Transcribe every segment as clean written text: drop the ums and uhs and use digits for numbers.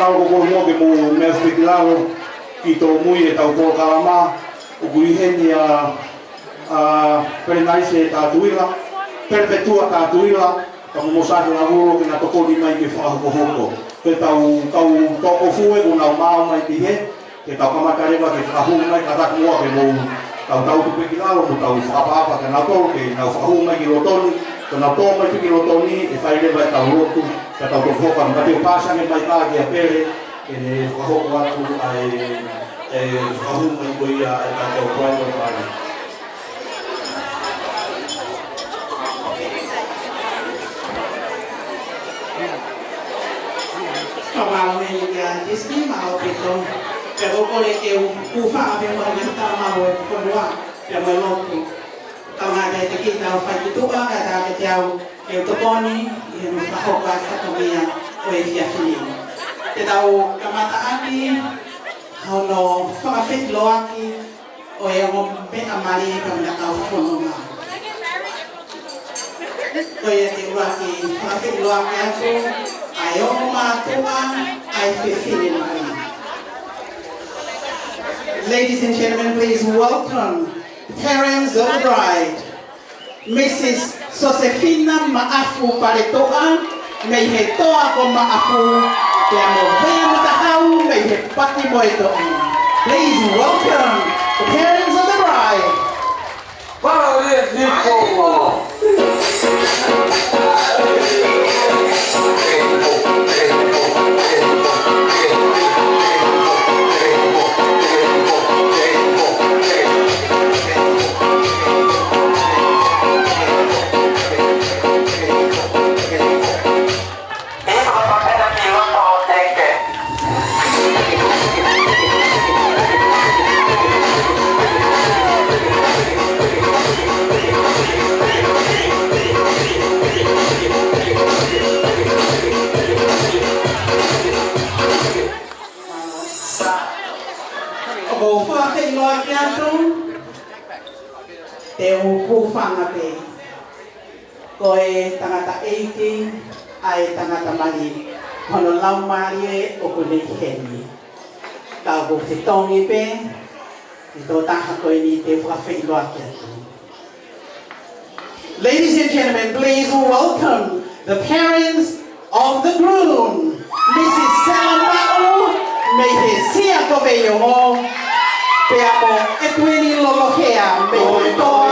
Tau ko mo ke mo me spekularo ki to mui e tau ko kalama o guiheni a perenaise ta tuila perpetua ta tuila ta mo sa na vuro ke na to ko ni mai ke fa ho ho ke tau kau toko fue una mau mai pihe ke tau kamatareva ke fa ho mai ka ta mo ke mo tau tu pekilaro mo tau fa pa ke na to ke na fa ho mai ki lotoni ke na to mai ki lotoni e fa ile vai tau lotu ka tau to foka ma te pasa me mai ka ke pere ke ne fa ho atu ai fa ho mai ko ia e ka to kwai ko ai Kalau yang Disney mau itu, kalau boleh kau kufa yang mau kita mau kedua yang melompat, kalau ada kita fai itu ada kita kau toponi yang tahu bahasa kami kau siapa ni. Kita tahu kemataan ni, kalau fakir loaki, oh yang mau amali kami nak tahu semua. Oh yang loaki fakir loaki aku. Ladies and gentlemen, please welcome parents of the bride, Mrs. Josefina Maafu Paretoa, may he toa ko maafu, kaya mo vea mo tahaw, may he pati mo ito. Please welcome the parents of the bride. Wow, Nico! Teu pufanga pe koe tangata eiki ai tangata mali hono lau mari o kune heni ka go fitongi pe ito taha koe ni te whawhi loa kia. Ladies and gentlemen, please welcome the parents of the groom, Mrs. Salamao, may he sia ko veyo mo. Peamo etuini lolohea me toa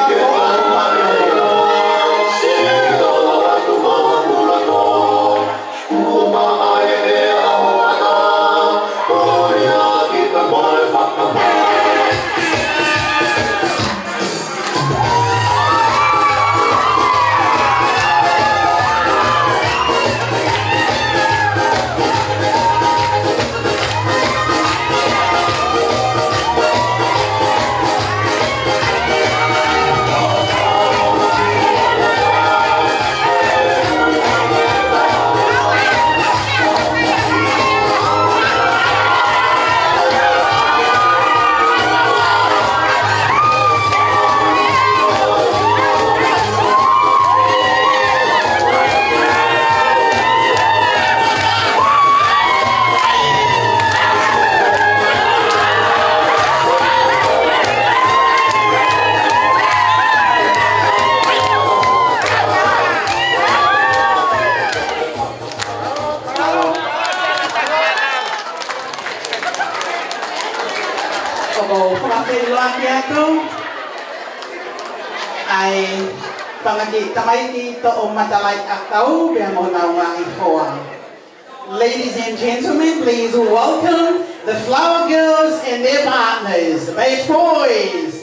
Ladies and gentlemen, please welcome the Flower Girls and their partners, the Beige Boys.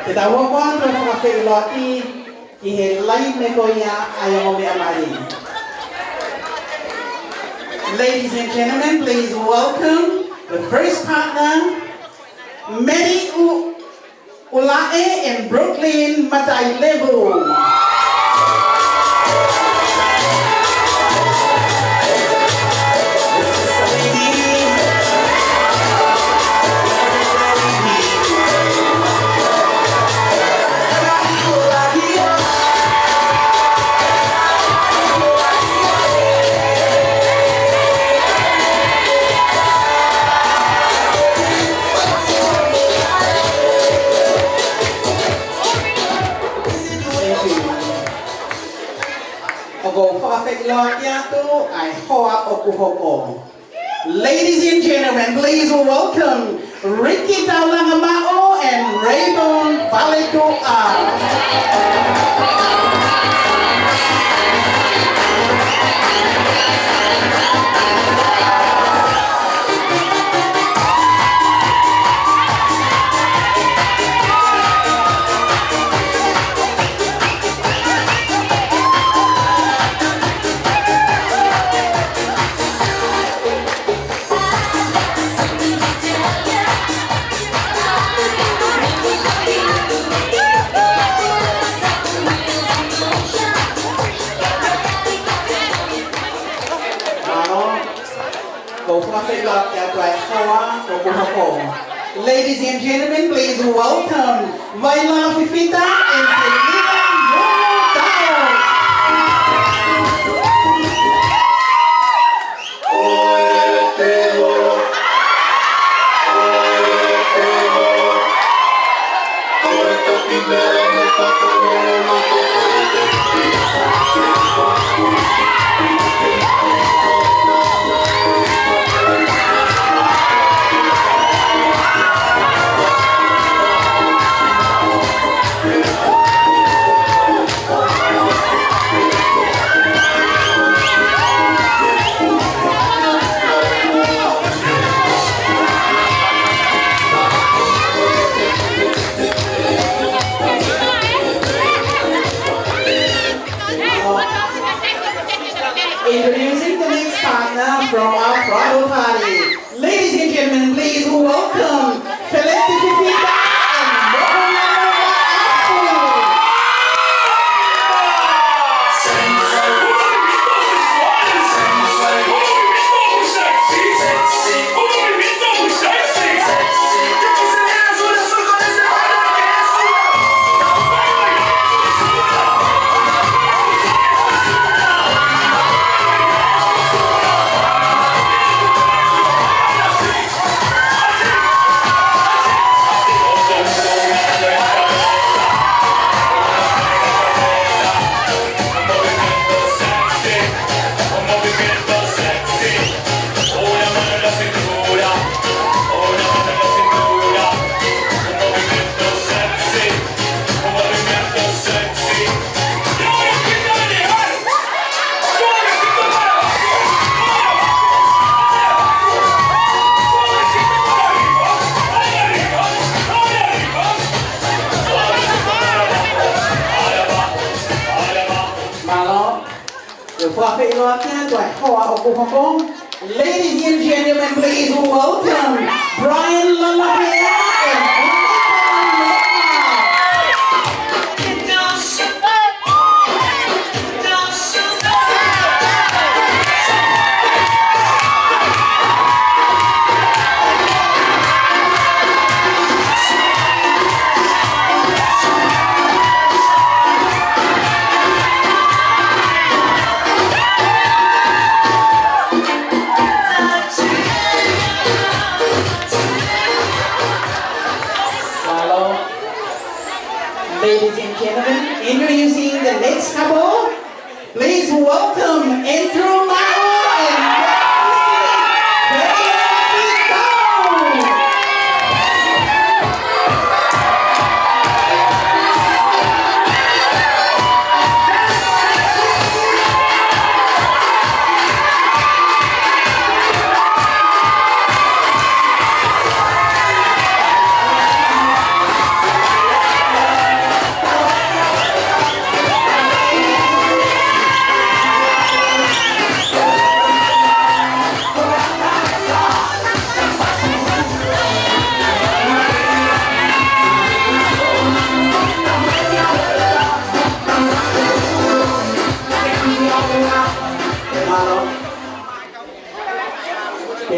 Kita wakwan to Cafe Loti ki he live me ko ya ayo me amari. Ladies and gentlemen, please welcome the first partner, Mary Ulae in Brooklyn, Matai Level. Ladies and gentlemen, please welcome Ricky Taulangamao and Raymond Baletua. Ladies and gentlemen, please welcome Vaila Fifita and Pelina Mono. Introducing the next partner from our bridal party. Ladies and gentlemen, please welcome Felipe Fifita and Mohammed Afu. Ladies and gentlemen, please welcome Brian Lalapia and ladies and gentlemen, introducing the next couple. Please welcome Andrew Mao and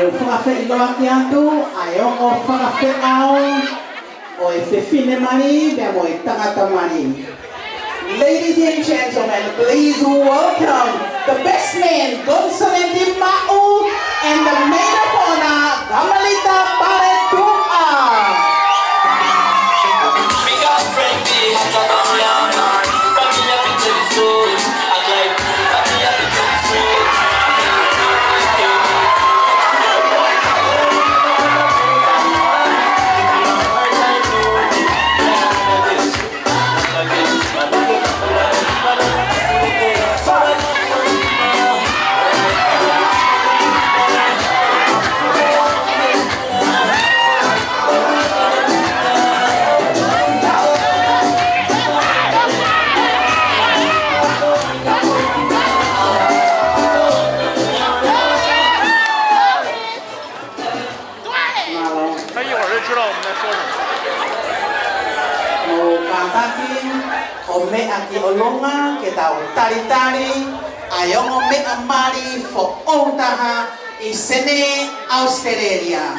o whakawhi loa ki atu, ai o whakawhi au, o e whiwhine mani, mea mo e tangata mani. Ladies and gentlemen, please welcome the best man, Gonsalenti Ma'u, and the maid of honor, Gamalita Paretua. Aki olonga ke tau tari-tari ayongo me amari fo ontaha I sene Australia.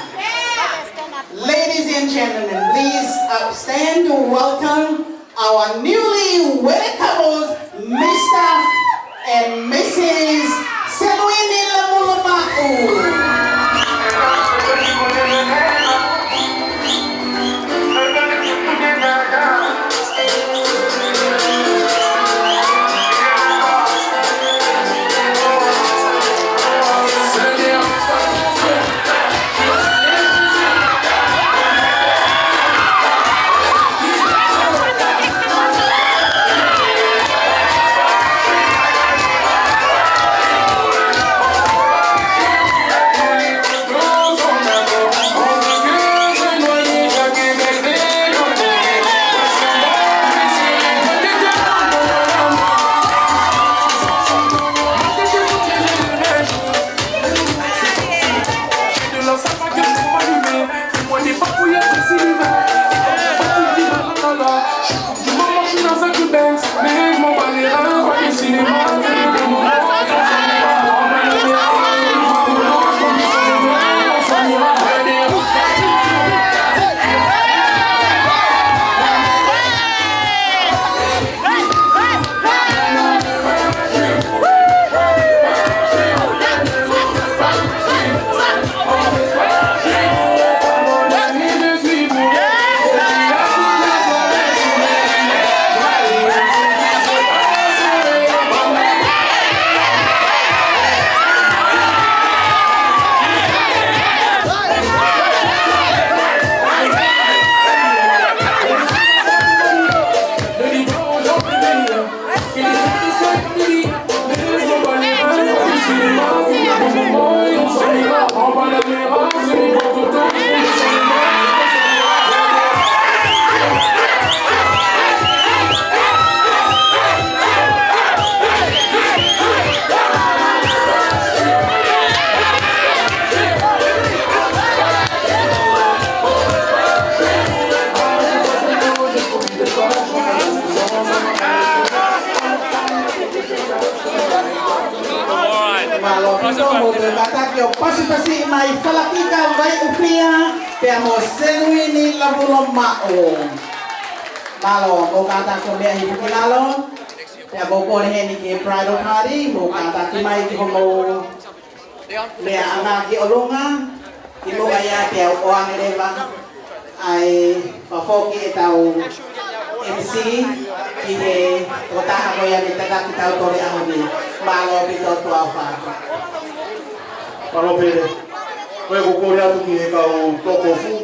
Ladies and gentlemen, please stand to welcome our newly wedded couples, Mr. and Mrs. Selwini Lamuluma'u. Pasi-pasi mai falakika vai upia peamo Selwini Lamuluma'u. Malo mo kata ko mea hipu kilalo. Peamo po heni ki bridal party mo kata ki mai ki mo mea anga ki olonga ki mo kaya pea oang reva ai pafoki tau MC ki he otaha ko ya ni taga ki tau tore ahoni malo pito tuafa. Palo pere, koe ko kore atu ki he kau toko fu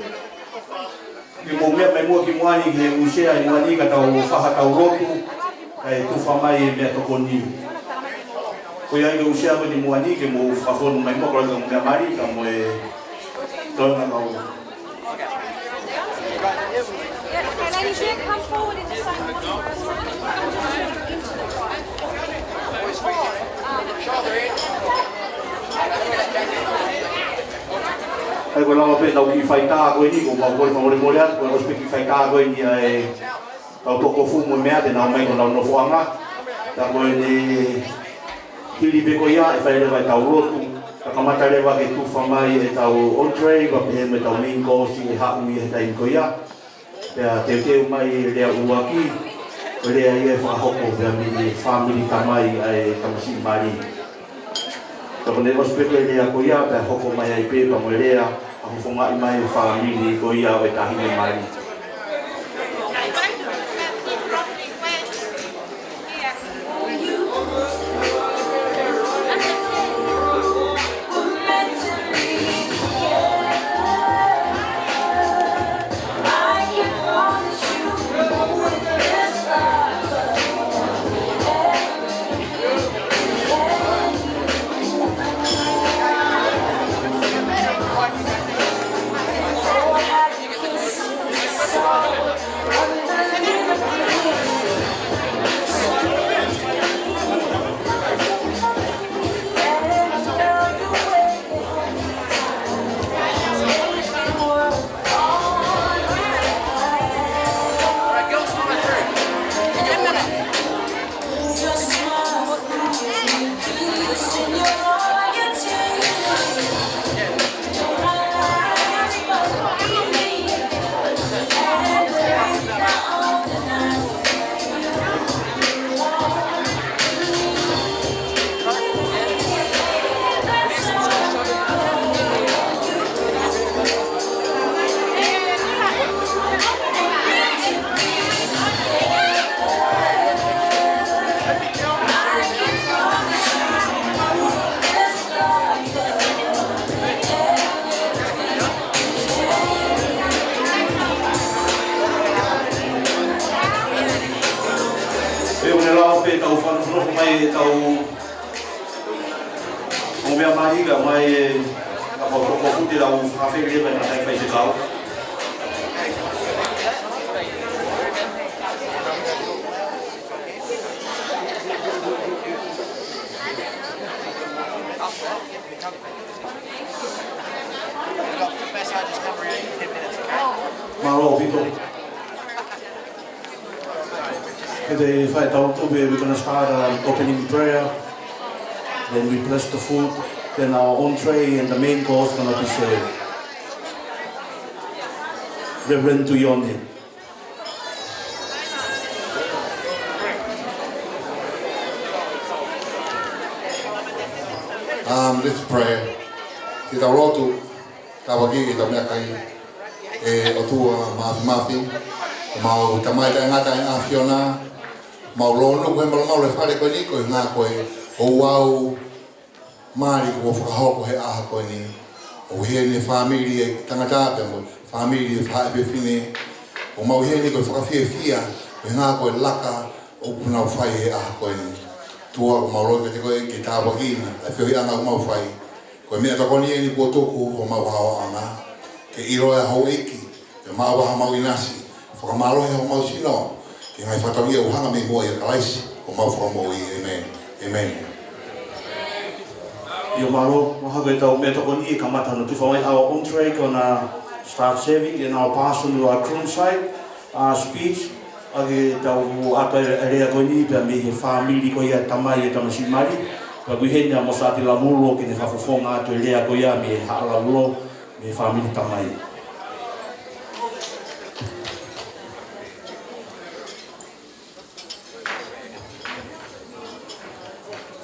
ki mo mea mai mua ki moani ki he usea I moani ka tau whaha tau rotu kai tuwha mai e mea toko ni koe ai ka usea mai ni moani ki mo whahonu mai mua kora ka mea mari ka mo e tona kau Okay, ladies, you come forward and just say what you want. Ai ko lawa pe tau ki whaita koe ni ko mawhoi whamore atu koe ospe ki whaita koe ni ai tau toko fu mo mea te nao mai ko nao nofo anga ta koe ni hili pe ko ia e whaere vai tau rotu Kamata lewa ke tufa mai e tau entree, wa pehe me tau main course e haku i he tai koia. Pea teu mai e lea uaki, o lea i e whakahoko pea mi family tamai ai tamasi mari. Tako ne waspeto e lea koia, pea hoko mai ai pe pa mo lea, a hufonga i mai o family koia o e tahine mari. We're going to start an opening prayer, then we bless the food, then our entree and the main course going to be served. Reverend Tuyoni. Let's pray. Kita rotu tawagi kita mekai otua mafi mau tamai da ngata afiona mau lono ko mau le fale ko ni ko na ko o wau mari ko fa ho ko he a ko ni o he ni family tangata pe mo family fa be fine o mau he ni ko fa fia na ko laka o kuna fa he a ko ni tua mau lo ke ko ki ta ba ki a fe ana mau fa ko me ta ko ni ni ko to ko mau ha ana ke iro ya ho iki ke mau ha mau inasi fa malo he mau sino que ngai fatamia o hanga me moa ia kalaisi o mau whakamoa i amen amen Io malo mahaga tau me toko ni kamata no tufa mai our entree gonna start serving in our passion to our cruise side speech age tau ata area ko ni pe me family ko ia tamai e tamasi mari pa guhenya mo sa ti lamulo ke ne fafofonga to area ko ia me hala lo me family tamai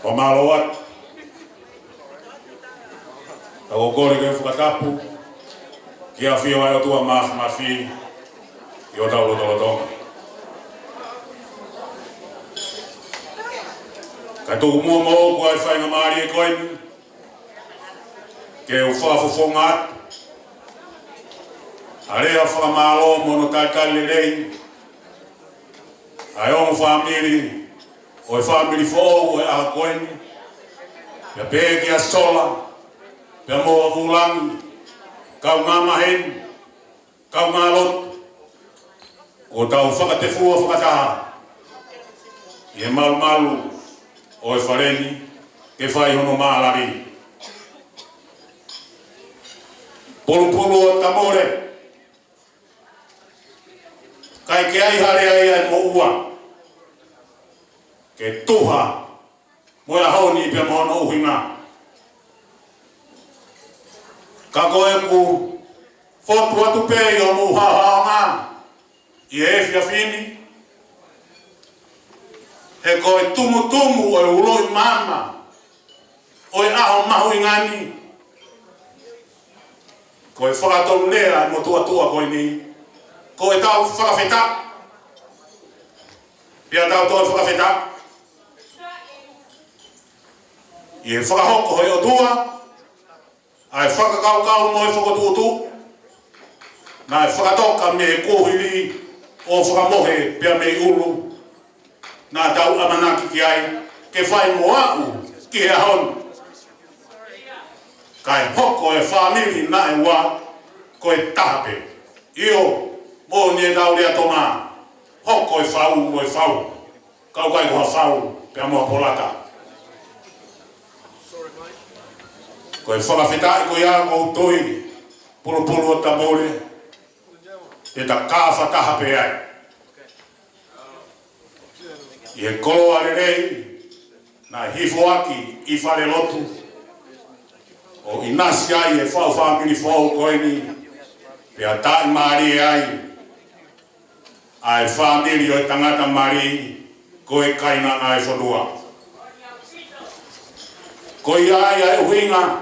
o maloat o gore ke fukatapu ki a fio ai o tua mafi i o tau lo ka tu mo ko ai fai na mari e koin ke o fa fonga are a fa malo mo no kalkali rei ai o family o family fo o a koin ya pe ki a sola pe mo bulang kau ngama hen kau ngalot o tau whakate fua whakataha i e malu o e whareni ke whai hono maalari polu o tamore kai ke ai hare ai mo ua ke tuha mo la honi pe mo no uhinga Ka koe ku fotu atu pe o mu haonga. I e fia fini. He koe tumu tumu o e uroi mama. O e aho mahu ingani. Koe whakatau lea mo tua tua koe ni. Koe tau whakawheta. Pia tau toi whakawheta. I e whakahoko hoi o tua. Ai whakakaukau mo e whakatutu. Nā e whakatoka me e kōhiri o whakamohe pia me i ulu. Nā tau amanaki ki ai. Ke whai mo aku ki he ahon. Kai hoko e whamiri na e wā ko e tahape. Io, mo ni e tau rea toma. Hoko e whau mo e whau. Kau kai koha whau pia moa polata. Ko e whakawhetai ko ia ko toi. Pulu o tamore. E ta kāwha tahape ai. I e kolo ale rei. Na hifo aki i whare lotu. O inasi ai e whau whamiri whau koe ni. Pea tai maari ai. Ai whamiri o tangata maari. Koe kaina ai whanua. Koe ai ai uhinga.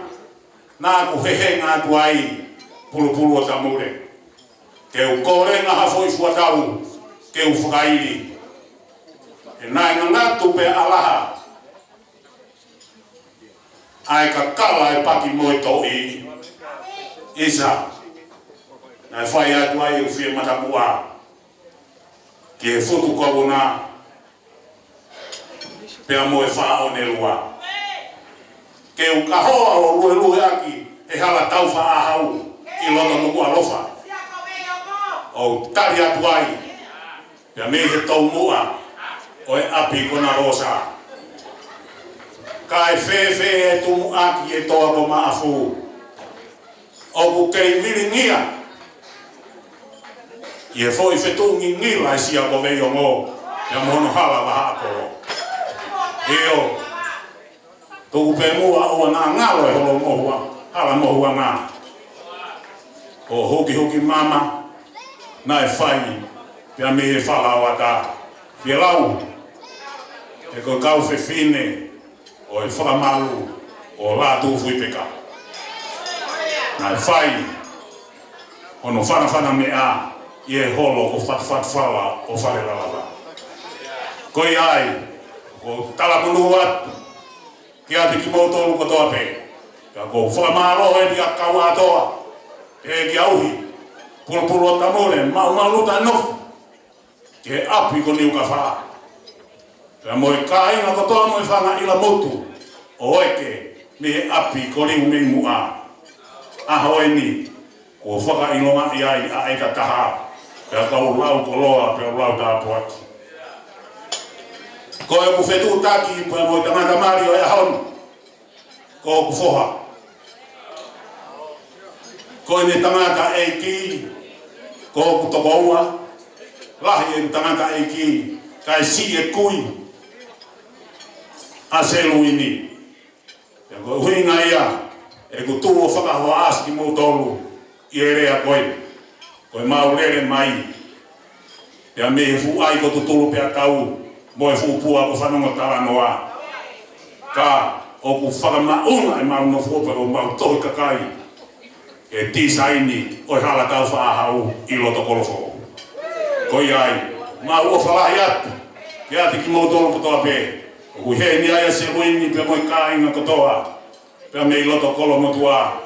Nā ku hehe ngā tu ai. Pulu o tamure. Ke u kōrenga hafo i fuatau. Ke u whakairi. E nai ngangatu pe alaha. Ai ka kala e paki mo e tō i. Isa. Nai whai atu ai u whie matakua. Ke e futu kawuna. Pea mo e wha o ne lua. Ke u kahoa o lue aki. E hala tau wha ahau. I loto nuku alofa. O tari atu ai. Pea me he tau mua. O e api kona rosa. Kai fefe e tumu aki e toa ko maafu. O ku kei viringia. I e foi fetungi ngila e sia ko vei o ngō. Ia mono hala waha ako. Eo. Tuku pe mua o na ngalo e holo mohua. Hala mohua ngā. O hoki mama. Na e whai. Pia me e whala o ata. Pia lau. E ko kau fefine. O e whakamalu o lātu fuipeka. Nā e whai, ono whanawhana mea i e holo o whatwhatwhala o wharelalawa. Koi ai, ko talamunu atu, ki ati ki mautolu katoa pe. Ka ko whakamalo e ni a kaua atoa, e ki auhi, pulu o tamore, maluta nofu, ke api ko niuka whaa. Pea mo e kāinga kotoa mo e whanga ila motu. O eke me he api ko ringu mei mua. Aho e ni. Ko whaka ilonga i ai a eka taha. Pea kau lau ko loa pea lau tāpu atu. Ko e ku whetu taki pea mo e tangata mari o e ahon. Ko ku whoha. Ko e ne tangata e ki. Ko ku tokoua. Lahi e tangata e ki. Kai si e kui. Aselu ini. E ko huinga ia. E ko tuo whakahoa asi ki mou tolu. I e rea koe. Koe mau rere mai. Pea me he fu ai ko tutulu pea kau. Mo e fu pua ko whanonga tala noa. Ka o ku whakamaunga e mau no fuopa o mau tohi kakai. E tisa ini o hala tau whaahau i loto kolofo. Koe ai. Mau o whalahi atu. Pea te ki mou tolu kotoa pe. Ku he ni aia se wini pe moi kāinga kotoa. Pea me i loto kolo motua.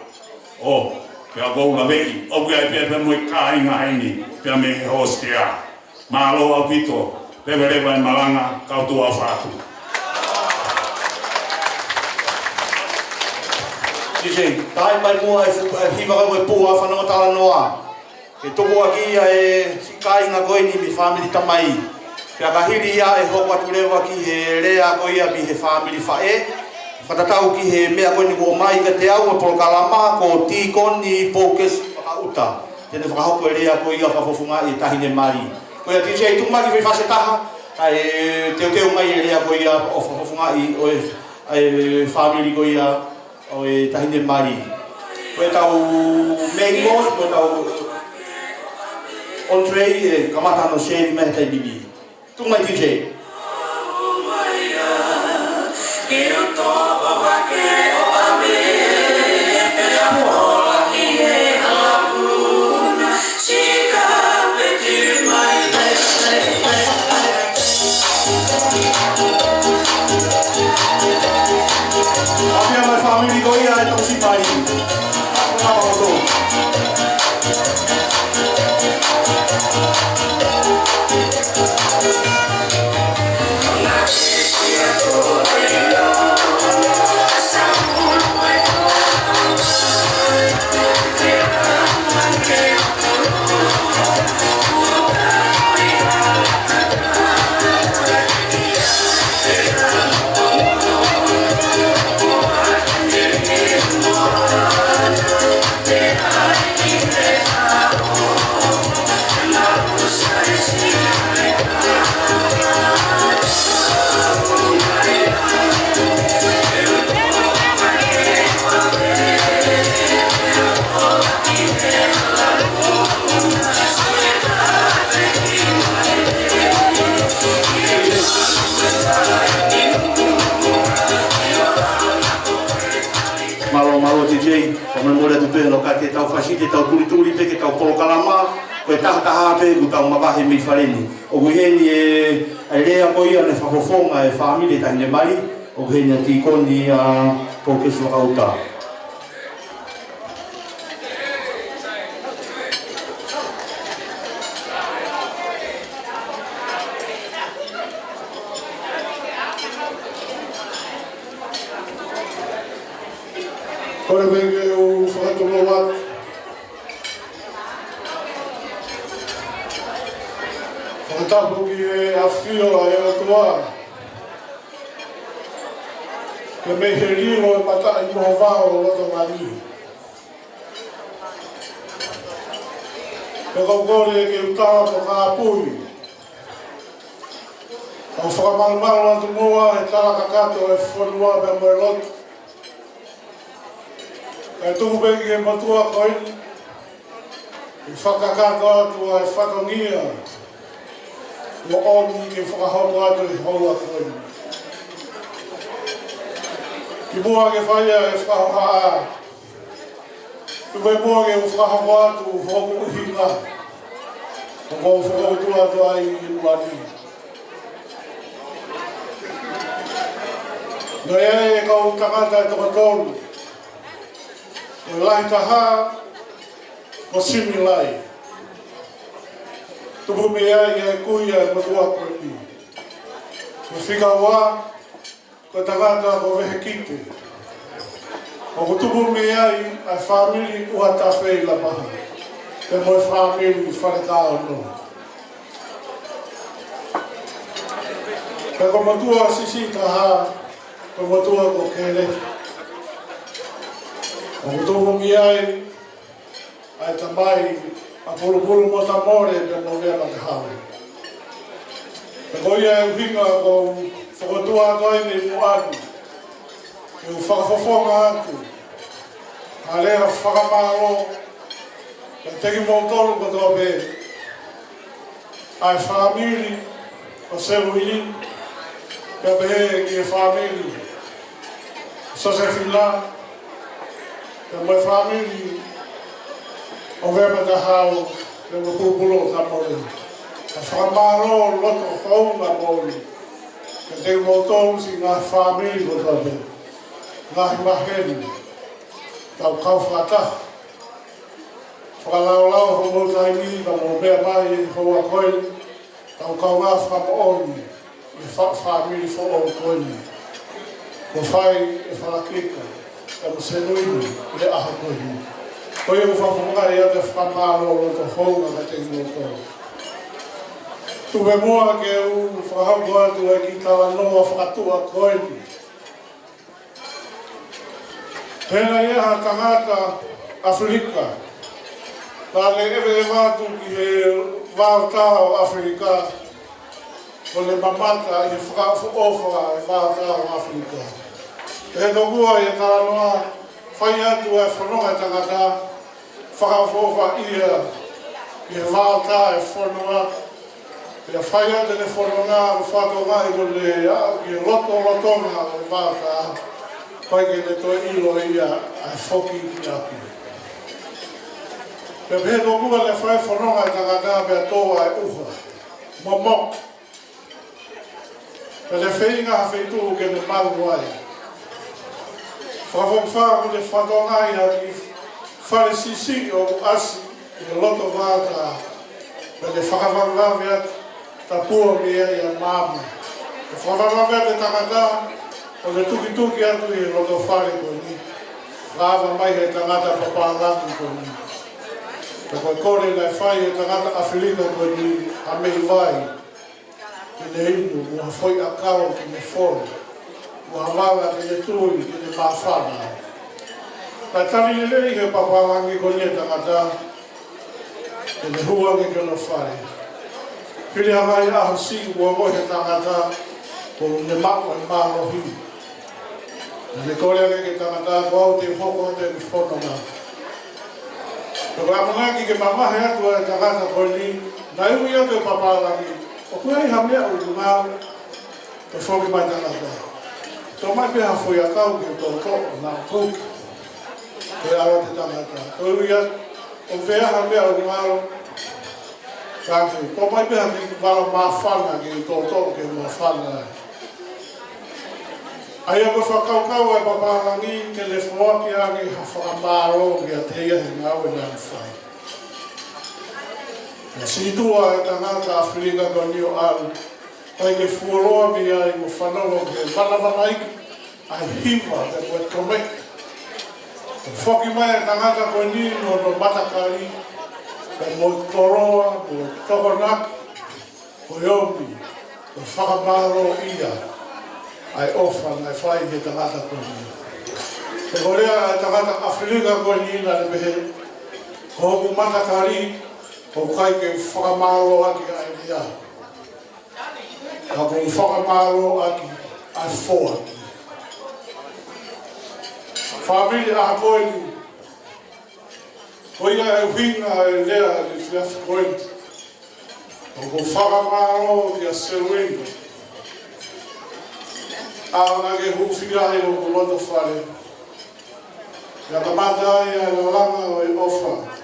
O, pea goula vei. O kia i pe moi kāinga haini. Pea me he hostia. Malo au pito. Lewa e malanga kautua whātu. Tise, tai mai mua e hiwaka koe pua whanonga tala noa. E toko aki ia e si kāinga koe ni mi whamiri tamai. Pea ka hiri ia e hoko atu lewa ki he rea ko ia mi he whamiri whae. Whatatau ki he mea koe ni kua mai ka te au e polokalama ko tīkoni pōkes whakauta. Tene whakahoko e rea ko ia whafofunga i tahine mari. Ko ia tise i tumaki whi whase taha. Ai teo mai e rea ko ia o whafofunga i o e whamiri ko ia o e tahine mari. koe tau meimos, koe tau Entrei kamata no shave me tai bibi. Tu mai DJ. Abia mai family goia e tau si pai. Malo DJ, como mora do pelo que tau fascite tau tuli pe que tau polokalama, ko taha pe ku tau mabahe mi fareni. O guheni e rea ko ia ne fafofonga e family ta ne mari, o guheni ti koni a po que so auta. Kore venge o whakatono wat. Whakatapu ki e awhio a e atua. Ke me he riro e pata i moho wao o loto ngani. Ke kaukore ke utawa po ka apui. Au whakamalumalo atu moa e tala kakato e whanua me moe loto. E tuku peki e matua koini, i whakakato atu a e whakangia, o omi ke whakahoto atu i haua koini. Ki mua ke whaia e whakahoha a, tuku e mua ke whakahoto atu o hoku hinga, o kou whakahoto atu ai i muani. No e kau tangata e tokatonu, o lai taha, o simi lai. Tupu me ai e kuia e matua koe. O whika wā, ko tangata ko vehe kite. O ko tupu me ai a whamiri ua tawhei la maha. Te moe whamiri whanekao no. Ka ko matua sisi taha, ko matua ko kere. O kutopo mi ai tamai a pulu mo tamore pe mo vea ma te hawe. Te koia e uhinga ko whakatua koe ni muani. E u whakafofonga atu. A lea whakamaro. Ka teki mo tolu ko toa pe. Ai whamiri o seru ili. Ka pehe ki e whamiri. So se whila. Ka mai whamiri o vema ta hao le mo pulupulo ta mori. Ka whakamaro loto haunga mori. Ka te motou si ngā whamiri ko tape. Ngāhi maheni. Kau kau whakata. Whakalaulau ho mo taimi ka mo bea mai hoa koe. Kau kau ngā whakamooni. E whamiri fo o koe. Ko whai e whalakika. Ka senuini le aha kohi. Koe u whawhunga e ate whamaro o to honga ka te imoto. Tuwe mua ke u whahauko atu e ki tawa noa whakatua koeni. Pena ia tangata Afrika. Tā le ewe e wātu ki he wāutao Afrika. O le mamata i he whakawhu ofara e wāutao Afrika. E tokua i e taranoa whai atu e whanonga tangata, whakafofa ia, i he wāta e whanonga, ia whai atu ne whanonga, o whatonga i ko le au, i lotonga o wāta, whai ke ne toi ilo ia, ai whoki ki api. Pe pehe tō mua le whai whanonga tangata, pia tōa e uha, momok. Pe le whainga hawhitu ke ne maru ai. Whawhawha ko le whatonga ia ki whare sisi o asi i le loto wāta. Pe le whakawawawea ta pua mea ia māmu. Pe whakawawawea te tangata o le tuki atu i loto whare ko ni. Rāwa mai he tangata whapārangi ko ni. Pe koe kore lai whai he tangata awhirika ko ni a mei vai. Ki le inu, mua whoi a karo ki me whoro. Mua wala ki le tui ki le mawhana. Tai tani le lei he paparangi ko ni tangata. Ki le huangi ki lo whare. Pili harai aho si ua mohe tangata. Ko le mako e mārohi. Le kore ki tangata ko au te hoko te ni whononga. Ko amanaki ke mamahe atu e tangata ko ni. Nai ui atu e paparangi. O kua i hamea o ngā te whoki mai tangata. Tō mai pēha whoi a kau ki tō tō nā kūk. Te awa te tangata. Tō ui o whea hamea o ngā kāki. Tō mai pēha ki wala mā whana ki tō tō ki mā whana. Ai a koe whakau e paparangi ke le whoaki angi ha whakamāro ki a te ia he ngāwe nā whai. Si tua e tangata Afrika ko ni o alu, tai ke fuoloa mi ai mo whanoro ke whanawhana iki, ai hiwa te koe komek. Whoki mai e tangata ko ni no matakari, ke mo koroa, mo tokonak, ko yomi, ko whakamaro ia, ai ofan, ai whai ke tangata ko ni. Te korea e tangata Afrika ko ni na le behe, ko hoku matakari, o kai ke whakamaro aki ai nia. Ka ko whakamaro aki ai whoaki. Whamiri a hakoeni. Ko ia e winga e lea i whiawhi koeni. O ko whakamaro ki a seruenga. Aona ke huwhirai o ko loto whare. Ia tamata ai a lalanga o e ofa.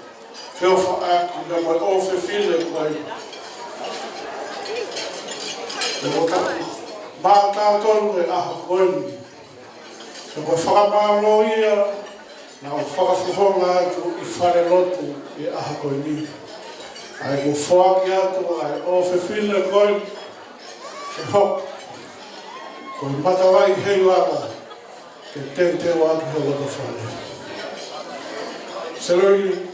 Whewha aki, na mai ofe while koe. E mo taku, mātā tonu e aha koeni. E koe whakamālo ia, na o whakawhonga atu i whare lotu i aha koeni. Ai ko whaaki atu, ai ofe while koe. E hok, koe matawai hei waka, ke tenteo atu he loto whare. Seroi,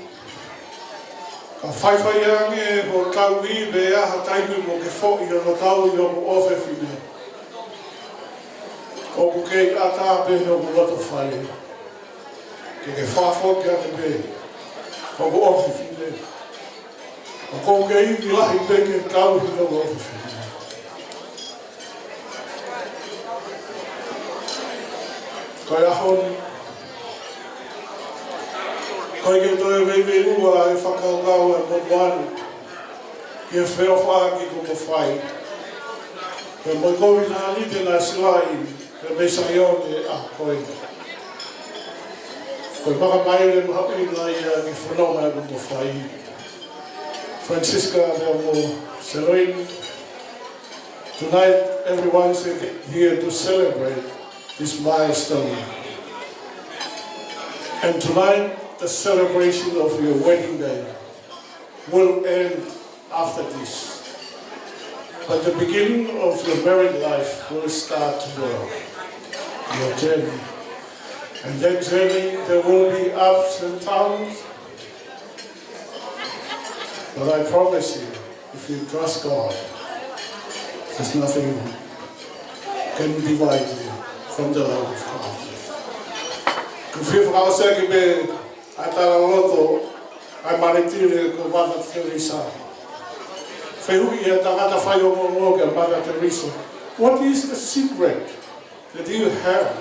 ka whaiwhai ange e ho tau i be aha taimi mo ke who i ono tau i ono ofe whine. O ku kei ata be o ku loto whare. Ke whawho ki ate be. O ku ofe whine. O kou ke i lahi be ke tau i ono ofe whine. Kai ahoni. Kai ke toi vei ua e whakaukau e motuanu. Ki e wheo whaaki ko mo whai. Ke moi kowi nā lite nā silai, ke me saione a koe. Koe maka maile maha ina ia ki whanonga ko mo whai. Francisca de mo Seroin. Tonight everyone's here to celebrate this milestone. And tonight the celebration of your wedding day will end after this. But the beginning of your married life will start tomorrow, your journey. And that journey, there will be ups and downs. But I promise you, if you trust God, there's nothing can divide you from the love of God. Kufia whakawasea ki be ai tara loto ai maritire ko Mother Teresa. Whehui e tangata whai o mo ke Mother Teresa. What is the secret that you have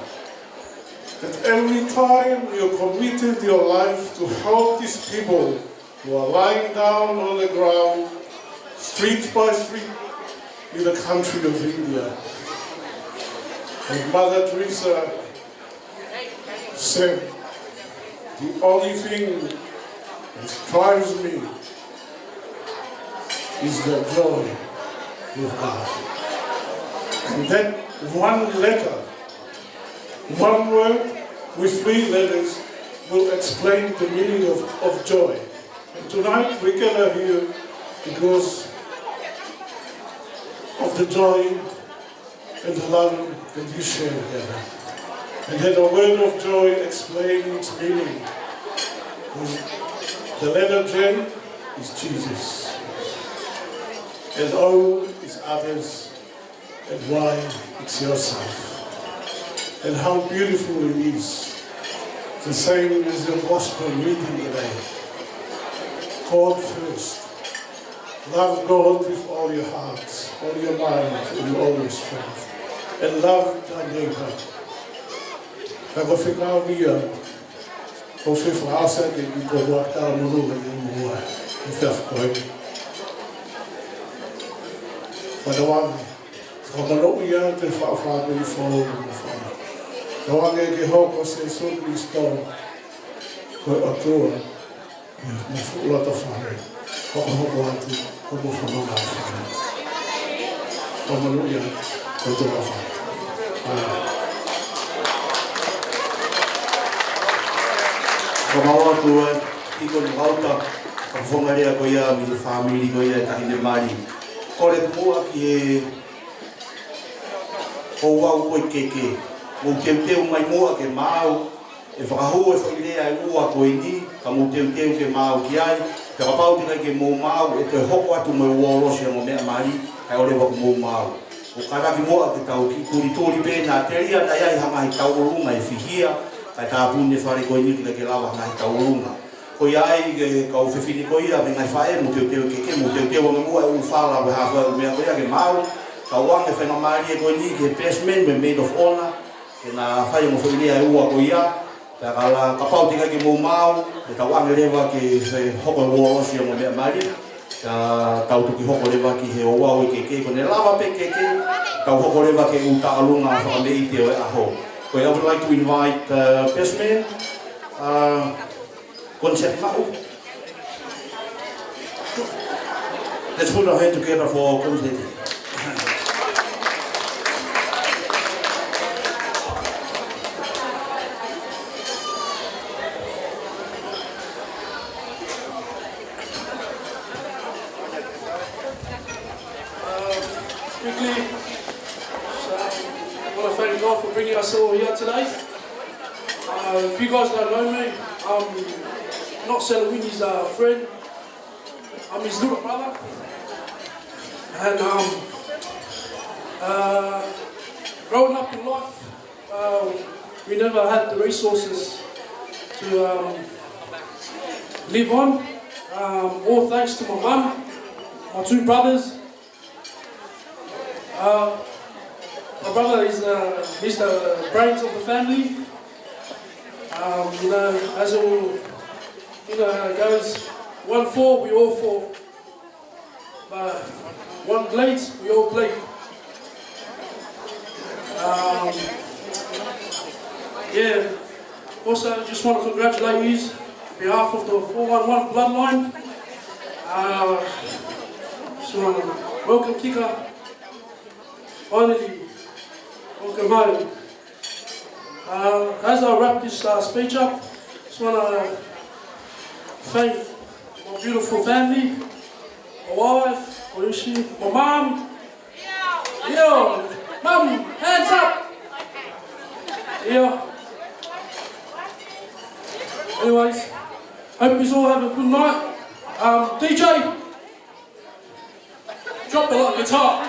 that every time you committed your life to help these people who are lying down on the ground, street by street, in the country of India. And Mother Teresa said, the only thing that drives me is the joy with God. And that one letter, one word with 3 letters will explain the meaning of joy. And tonight we gather here because of the joy and the love that you share together. And that the word of joy explains its meaning. The letter J is Jesus. And O is others. And Y it's yourself. And how beautiful it is. The same as the gospel reading today. God first. Love God with all your heart, all your mind, and all your strength. And love thy neighbor. Kaya ko whika wia, ko whiwha asa ke ki ko waka munu me ni mua, i whiwha Whanawangi, whamano ia te whaawha me i whao me whana. Kawange ke hoko se suni sto, koe atua, me whulata whare, hoko atu, como whanonga whare. Whamano ia, koe te whare. Whamau atu iko ni wauta, ka whongarea ko ia mi whamiri ko ia tahine mari. Kore mua ki e o wau koe keke. Mo teu mai mua ke mau, e whakahu e whairea e ua koe ni, ka mo teu ke mau ki ai, ka kapau tika ke mō mau, e te hoko atu me uorosi a mo mea mari, kai ore waku mō mau. O karaki mua ke tau ki turi pēnā teria, na iai hanga i tau orunga e whihia, kai tāpune whare koe ni tika ke lawa hanga i tau orunga. Ko iai ka o whiwhini ko ia, me ngai whae, mo teu keke, mo teu anga mua e uwhala we hawha mea koe ke mau, ka wange whenga mari e koe ni ke bestman, me maid of honor, ke nā whae mo whairea e ua ko ia, ka kapau tika ke mō mau, e tau ange rewa ke hoko e uorosi a mo mea mari, ka tau tuki hoko rewa ki he o wau i keke, ko ne lava pe keke, tau hoko rewa ke uta alunga whakamei te o e aho. Ko I would like to invite bestman, Concept Mau. Let's put our hand together for Concept. Quickly, I want to thank God for bringing us all here today. If you guys don't know me, I'm not Selawini's friend. I'm his little brother. And growing up in life, we never had the resources to live on. All thanks to my mum, my 2 brothers. My brother is he's the brains of the family. You know, as all, you know how it goes. 1 fall, we all fall. But 1 bleed, we all bleed. Yeah. Also, just want to congratulate you on behalf of the 411 bloodline. Just want to welcome Kika. Finally, welcome home. As I wrap this speech up, just want to thank my beautiful family, my wife, Oishi, my mum. Yo, mum, hands up. Yeah. Anyways, hope you all have a good night. DJ, drop the guitar.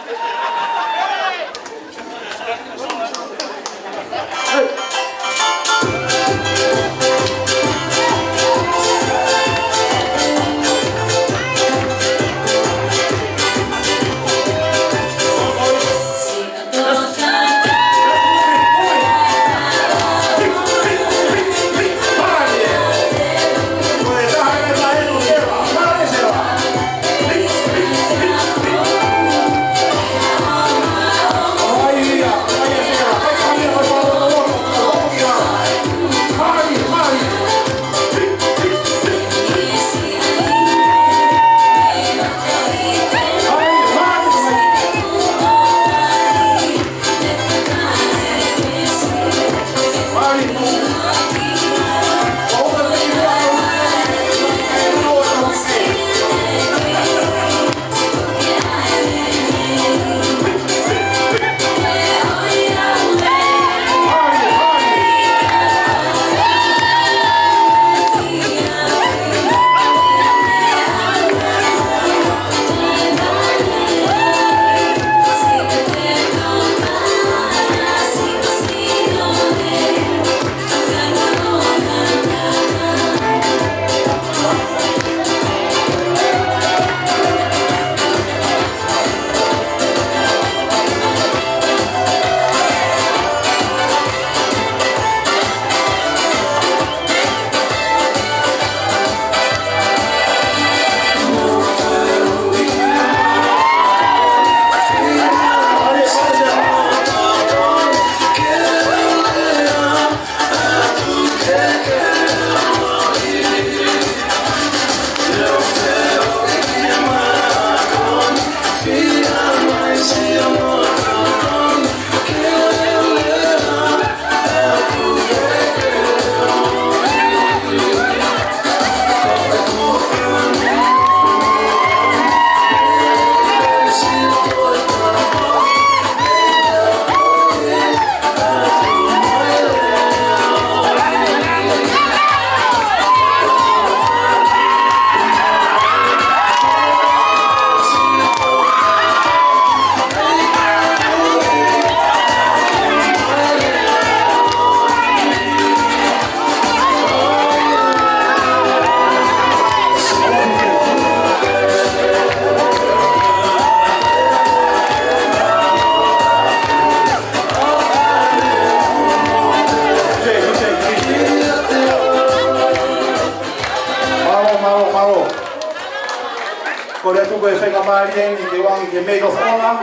Marien i te wangi ke Maid of Honor.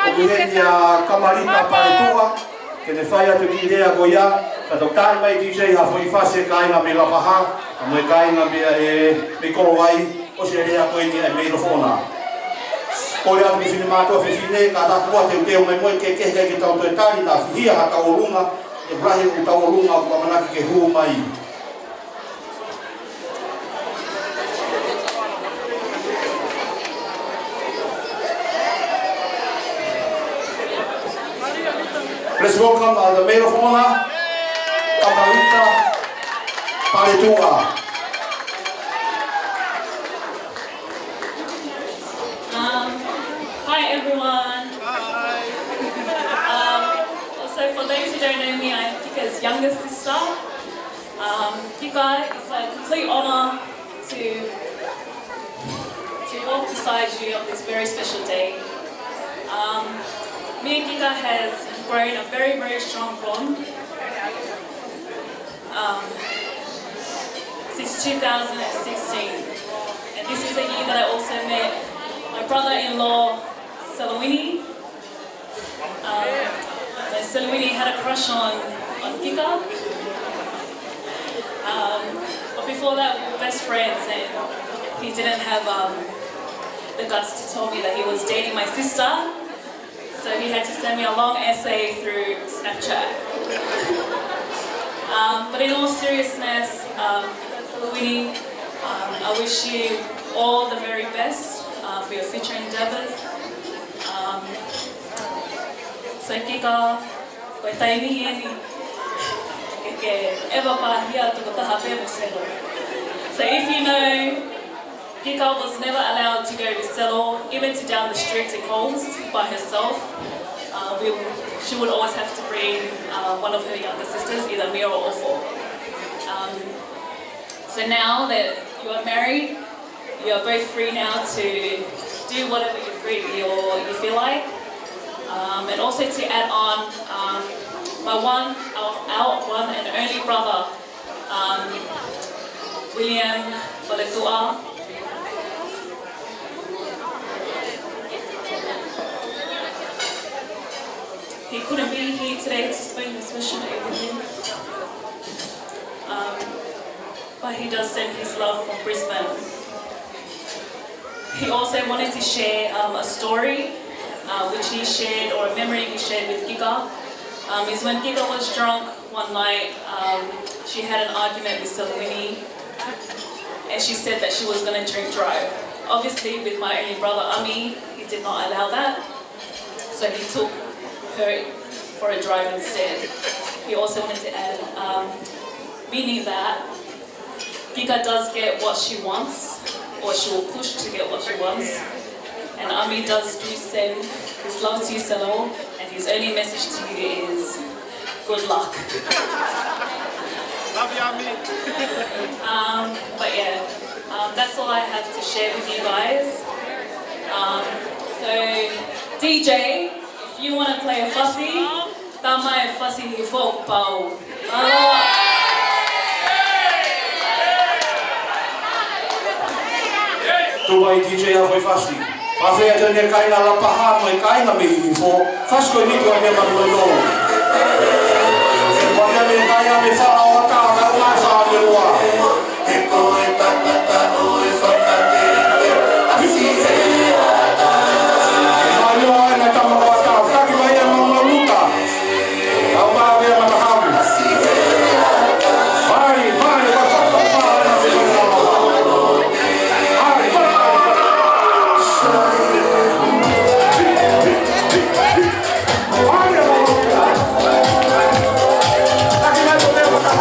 O kuheni a Kamarita Paretua, ke ne whai atu ki rea ko ia. Kato kai mai DJ ha fwoi whase kainga me lapaha, a mai kainga me koro ai, o se rea koe ni a Maid of Honor. Kore atu ki whine mātua whiwhine, ka tākua te uteo mai moe ke kehkei ki tau toi tari, nā whihia ha tau o runga, e brahe o tau o runga o kamanaki ke huu mai. Let's welcome the Maid of Honor, Kamarita Paretua. Hi everyone. Also for those who don't know me, I'm Kika's younger sister. Kika, it's a complete honor to walk beside you on this very special day. Me and Kika has grown a very, very strong bond since 2016. And this is the year that I also met my brother-in-law, Selawini. Selawini had a crush on Kika. But before that, we were best friends, and he didn't have the guts to tell me that he was dating my sister. So he had to send me a long essay through Snapchat. But in all seriousness, Selawini, I wish you all the very best for your future endeavors. So Kika, koe taimihi eni, ke ewa pāhia tuko taha pe mo selo. So if you know, Kika was never allowed to go to Selo, even to down the street to Coles by herself. She would always have to bring one of her younger sisters, either me or Ofo. So now that you are married, you are both free now to do whatever you feel like. And also to add on, our one and only brother, William Baletua. He couldn't be here today to spend this special day with him. But he does send his love from Brisbane. He also wanted to share a story which he shared, or a memory he shared with Kika. Is when Kika was drunk one night, she had an argument with Selawini, and she said that she was going to drink drive. Obviously, with my only brother Ami, he did not allow that, so he took her for a drive instead. He also wanted to add, meaning that Kika does get what she wants, or she will push to get what she wants, and Ami does do send his love to you, Selo, and his only message to you is good luck. Love you, Ami. But yeah, that's all I have to share with you guys. So DJ, if you want to play a fussy, tama e fussy ni folk pau. Tuai DJ a foi fasi. Fasi a tene kaina la paha mai kaina me i fo. Fasko ni ko me ma no. Wa me kaina me fara o ka na ma sa me wa. E ko e ta o e fa ka te. Asi e ata. Ma yo ana ta ma wa ka ka ki vai ma ma luta. Au ma ve ma ta ha. Asi e ata. Vai wa ta pa na se na. Aqui vai poder botar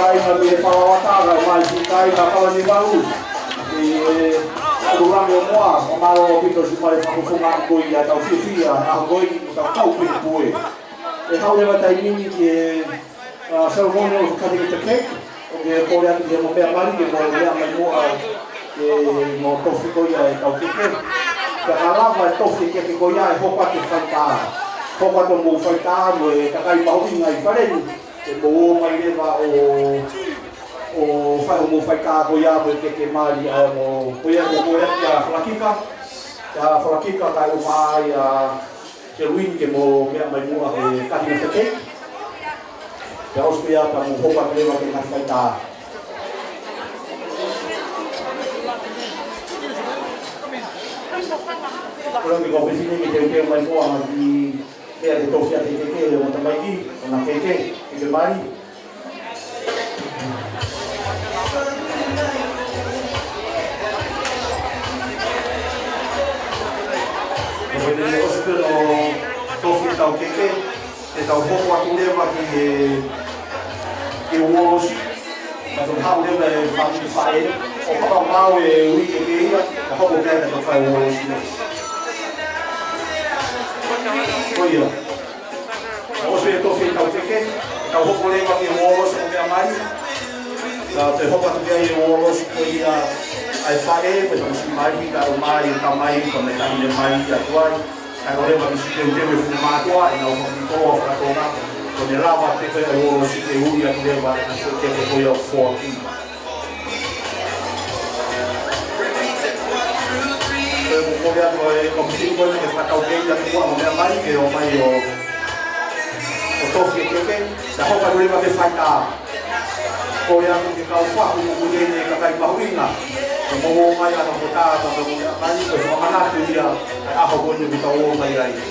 kai na me whawataga mai ki kai na kawani mau. Alurangi o moa, o maro o pito si mare whakufunga koi a tau whiwhia, a koi o tau tau pito pue. E haurewa tai nini ki e ceremonial cutting of the cake, o ke kore atu ke mo pea mari, ke mo lea mai moa e mo tofi koi a e tau kike. Ka harawa e tofi ke koi a e hopa ke whaitaa. Hopa to mo whaitaa mo e kakai pauinga i whareni, e mo o mai lewa o whai o mo whaitaa koi a mo e ke mari a mo koi a mo e a whalakika. Ka whalakika kai o mai a ke ruini ke mo mea mai mua e cutting of the cake. Ka osku ia ka mo hopa ke lewa ke ngai whaitaa. Orang di kopi sini kita udah main uang di dia di tofi ada keke yang mau tambah orang keke mari. Kemudian aku suka no tofi tahu keke, tahu pokok aku dia bagi ke uang atau tahu dia bagi family fire. Kalau mau week keke ya, aku boleh ada tofi uang. Oh iya, aku sudah tofi tahu keke, tahu hopo lewa ke wolos o ke amari, te hopa tu ke wolos ko ia ai fae, pues vamos a mari ka o mai ka mai ko me ka ni mai ya tuai, ka o lewa ki ke te me fuma tua e na o ko o ka tona, ko ne lava te ke wolos ke uia ku lewa na so ke ko ia 14. Kemudian komisi pun kita tahu dia semua orang mari ke rumah yo. Tofi keke, dah kau boleh pakai fanta. Kau yang kita upah kemudian ni kakak bahuina. Semua mai ada kota atau mari ke mana tu dia. Aku pun juga tahu mai lagi.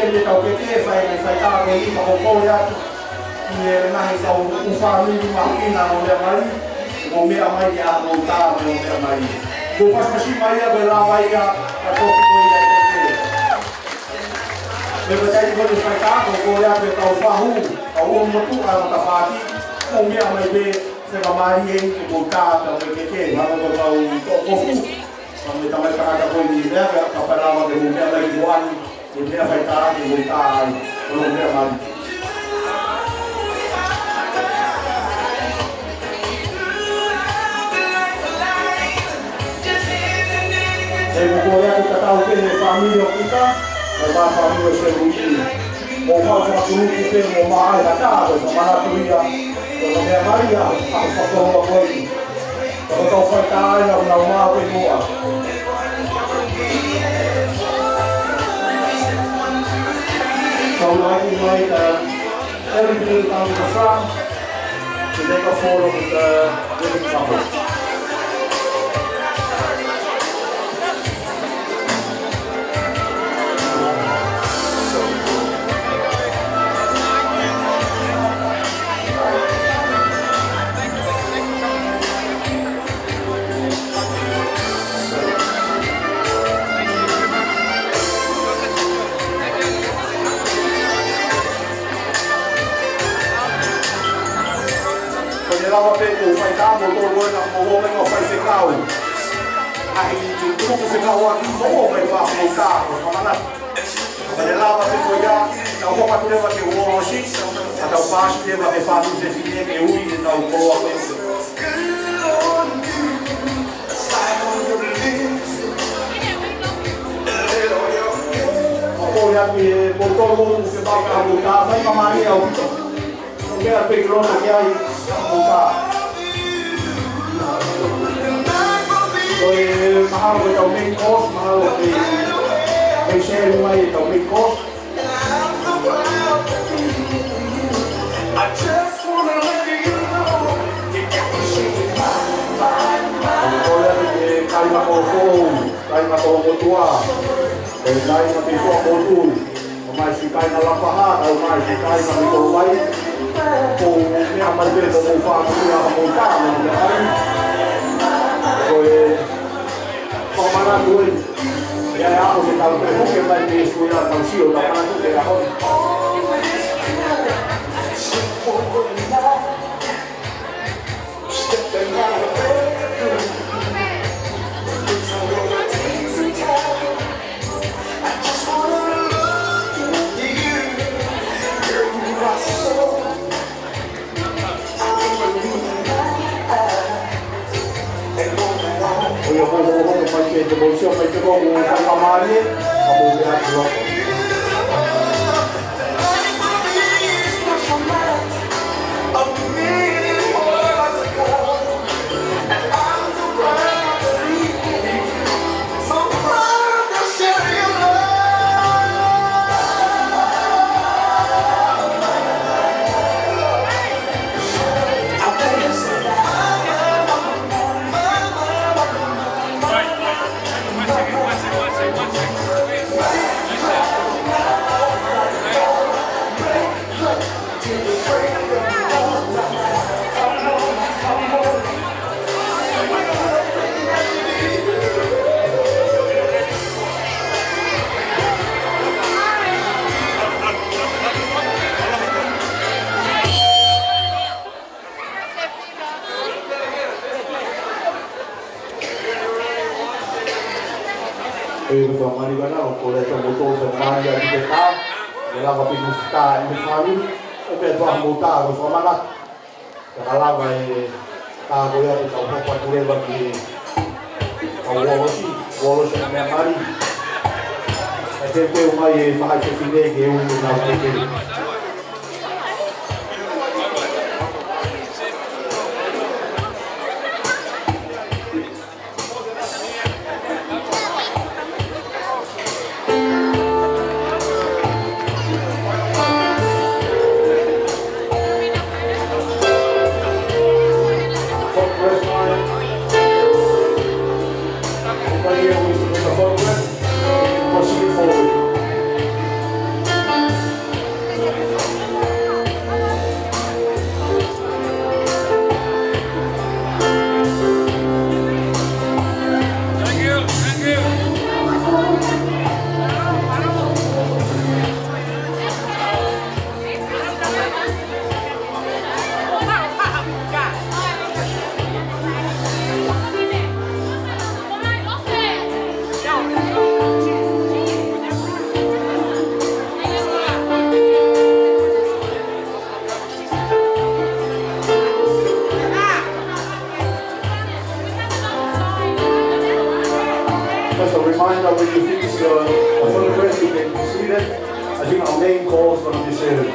Ele tá o que vai tá com isso com coisa e na então o família máquina onde vai o meu mãe já montar o meu mãe o passo assim Maria vai lá vai a toque coisa aí eu já digo vai tá com coisa que tá o fahu o motu a tá fati o meu mãe vê se vai Maria que montar o que mas não vai o tofu quando tá mais para cá coisa né a palavra de o meu mãe voando ele vai estar e voltar para o meu lado. Eu vou olhar para o que é família kita, levar a família seguinte. Vou fazer uma coisa que tem uma área da semana tuia, quando minha Maria, a fazer uma coisa. Quando eu for estar, eu não vou pegar. So now you invite everybody down to the front to take a photo with the living couple. Lava peito, vai dar, botou o olho na mão, vai ser calmo. Aí, como você calma aqui, como vai voltar? Vai lava peito já, não vou para levar que o hoje, até o baixo leva a fazer o desenho que eu ia dar o boa coisa. Olha que botou o mundo que vai voltar, vai para Maria, não quer perigoso que aí. Voltar. mahalo ko ito main course, mahalo kay share mo ay ito main course. Kaya ko tua, kaya na piso ako tu, may sikay na lapahan, o may sikay na ito ay, kung may amalbir ko mo pa ako siya kamunta, pamanan doon, kaya ako si Talpe, kung may base ko yan, pang siyo, pamanan doon, kaya ako. De bolsio may ko kung pamali, kabubuhat ko. Ito ang manibana, kung ito ang buto sa mga di kita, wala ka pinusta, hindi kami, ito ang buta, gusto ka manat. Kakalawa ay tago yan, ito ang patuloy bagi wolosi na may mari. At ito yung may makakasinig, yung nakakasinig. Just a reminder, when you finish your photograph, you can see that. I think our main call is going to be shared.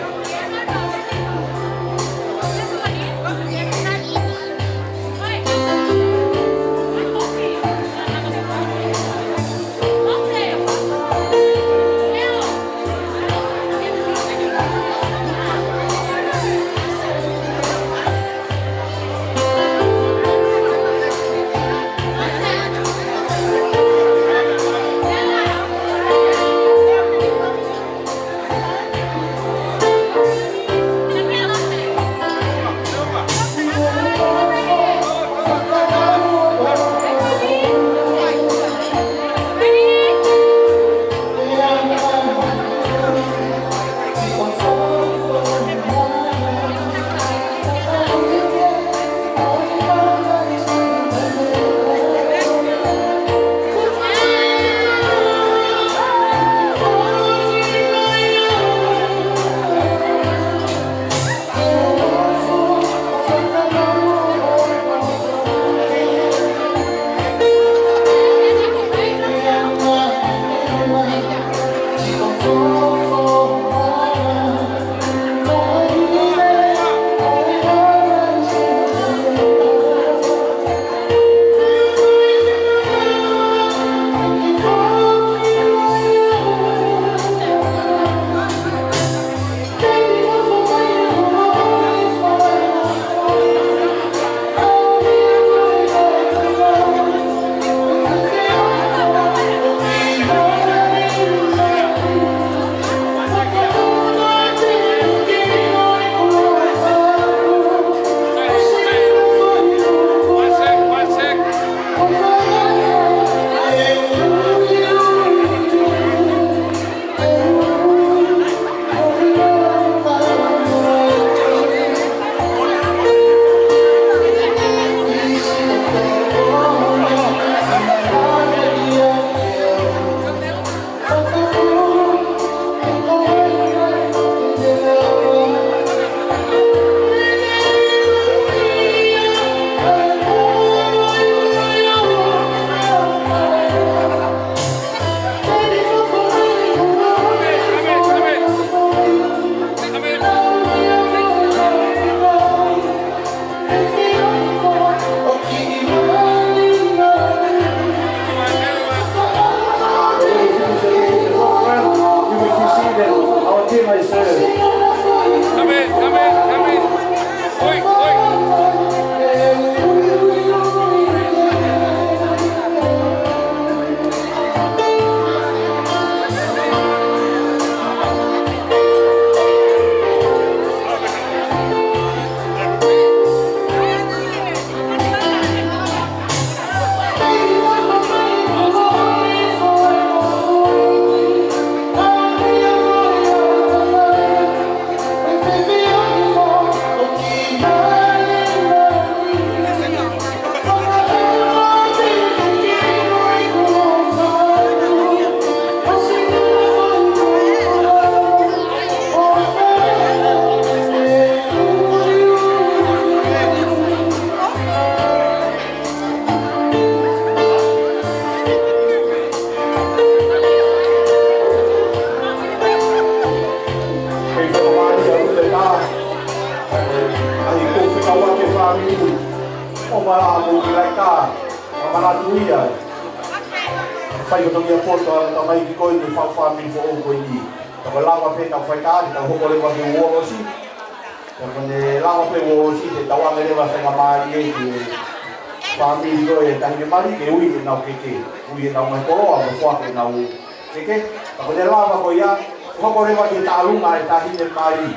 mala mo lai ka. Mala tuia. Fai ko tongia foto ta mai ki ko ni fa mi fo o ko ni. Ta lava pe ta fai ka ta ho ko le wa ki wo si. Ta ne lava pe wo si te ta wa le wa sa ma ni ki. Family ko e ta ni mari ke ui na ke ke. Ui na mai ko a mo fa ke na u. Ke ke ta ne lava ko ya ho ko le wa ki ta lu mai ta hi ne mari.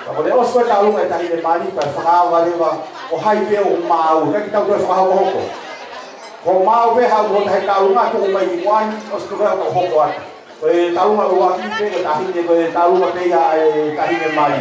Ta ne o so ta lu mai ta hi ne mari pa fa wa le wa o hai pe o ma u ka ki ta ko fa ho ko. Ko mau ve ha mo thai talunga ko mai ki wan os ko ko ho ko at ko talunga wa ki pe ta hi ne ko talunga pe ya ta hi ne mari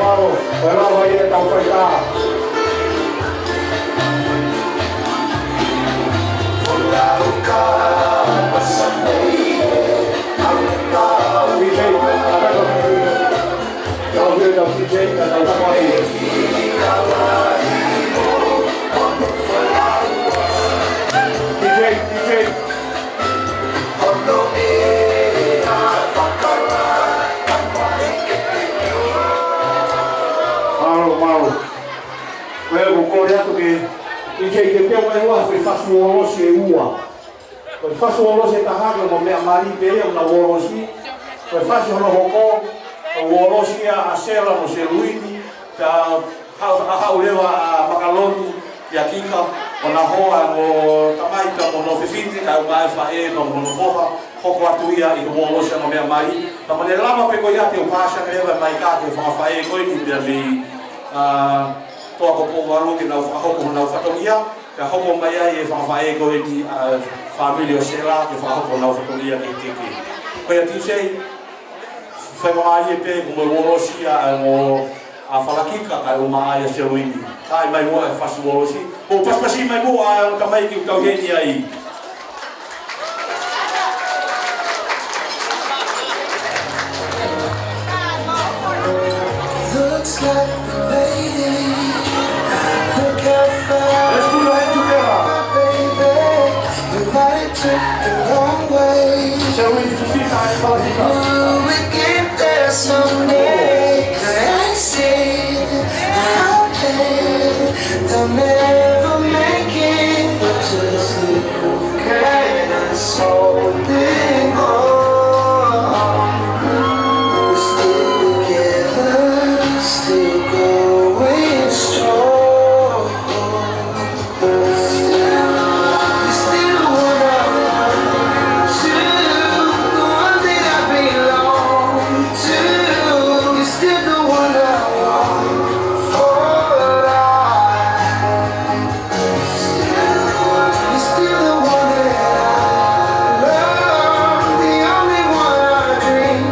malo. Wala wa ia tau paita. DJ ke mai wa foi fasu olosi e ua. Foi fasu olosi ta haga mo me mari pe na olosi. Foi fasu no hoko o olosi a sela mo se luini ta ha ulewa makaloni ya kika ona hoa mo tamaita mo no fifiti ka mai fa e no mo foha hoko atuia i mo olosi mo me mari. Ta mo le lama pe ko ya te o pasa ke mai ka ke fa e ko ni de li toa ko waru ke na hoko na fatonia ka hoko mai ai fa e ko ni family o sela ke fa hoko na fatonia ke ke ko ya ti sei fa mai pe mo olosi a mo a falakika ka o mai a seluini ai mai mo fa su olosi o paspasi mai mo a ka mai ki ka geni ai looks like the lady. Look how far. Let's put our hands together. Baby, you might took the wrong way. Shall we see time for Will we get there someday? I see how they'll never make it, but just look at us holding on. We're still together, still going strong. We still wanna run to the one that I belong to. You're still the one I want for life. You're still the one that I love, the only one I dream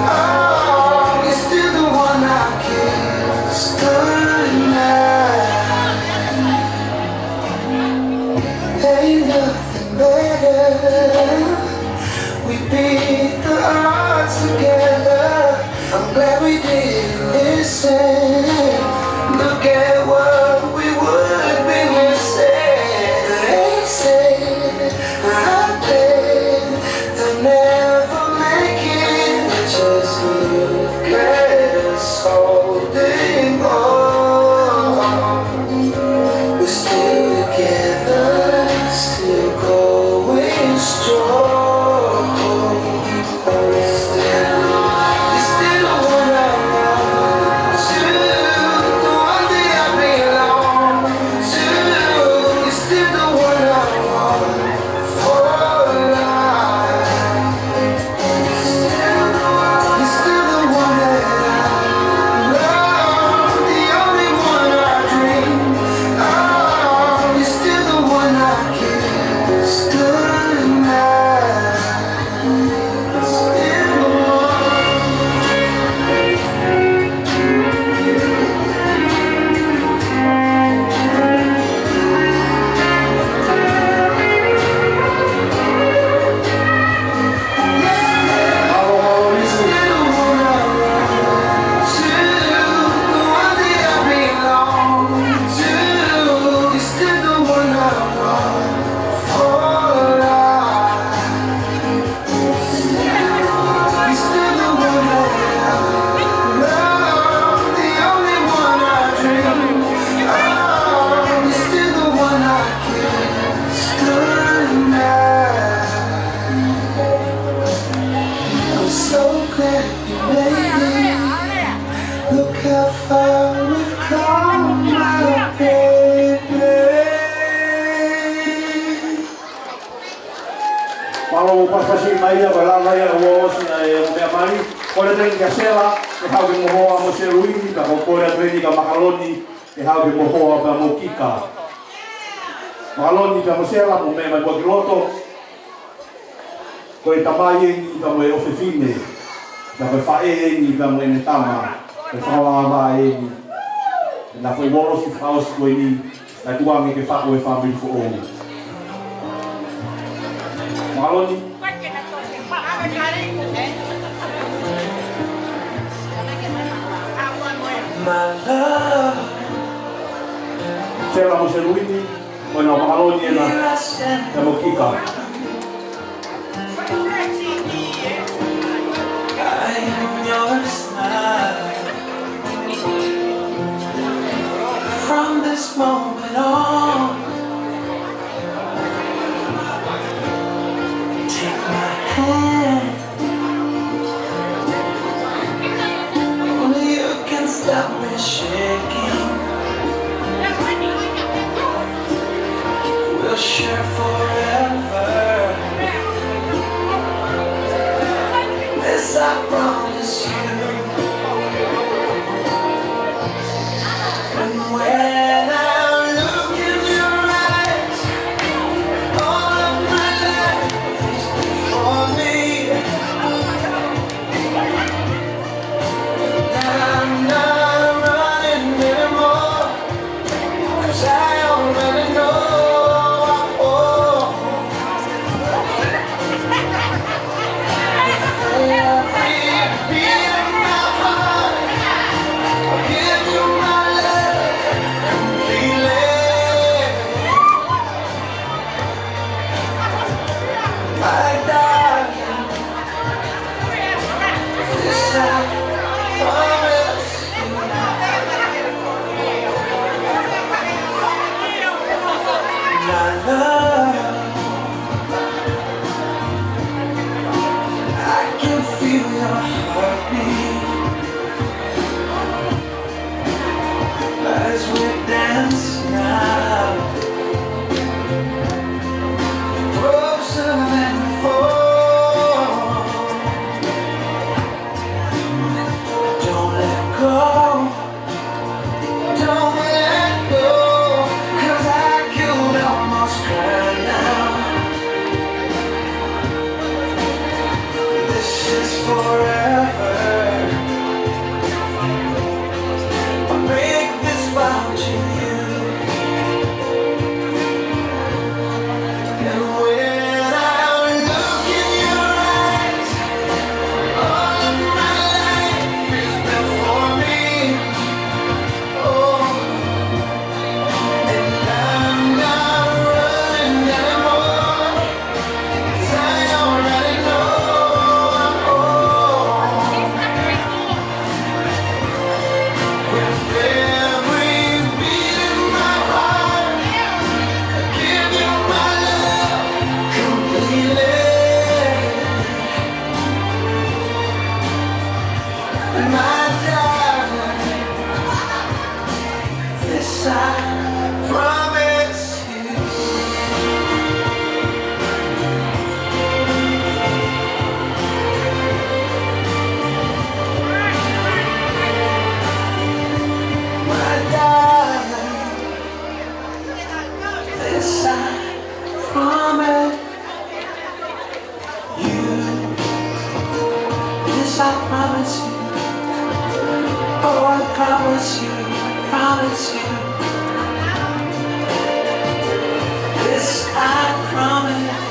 of. You're still the one I kiss goodnight. Ain't nothing better. We beat the odds together. I'm glad we didn't listen. Look at what we would be missing. They say I bet they'll never make it. Just look at us holding on. We're still together, still going strong. You're still the one I want to, the one that I belong to. You're still the one I want for life. You're still the one that I love, the only one I dream of. You're still the one I kiss goodnight. Still the one. I'm so glad you made it. Look how far we've come, my baby. Malo paspasi mai a wala mai a olosi e me mari. Kore teni ka sela e hau ke mohoa mo se luini ka kore teni ka makaloni e hau ke mohoa pa mo kika. Makaloni pa mo sela mo me mai po kiloto. Ko e tamai ni pa mo e ofefine. Na ko fa e ni pa mo e tama. e whakawa e na whai moro si whakaos koe ni na tuangi ke whako e whamiri fo o. Makaloni? My love, Tēnā mo se ruini, koe nā makaloni e na te mo kika. I am yours now. From this moment on, take my hand. Only you can stop me shaking. We'll share forever. This I promise you. And when I look in your eyes, all of my life is before me. I'm not running anymore, 'cause I already know. As we dance now, closer than before. Don't let go, don't let go, 'cause I could almost cry now. This is forever. Break this vow to you. And when I look in your eyes, all of my life is before me. Oh, and I'm not running anymore, 'cause I already know. With every beat in my heart, I give you my love completely. My darling, this I promise you. My darling, this I promise you. This I promise you. Oh, I promise you, promise you. This I promise.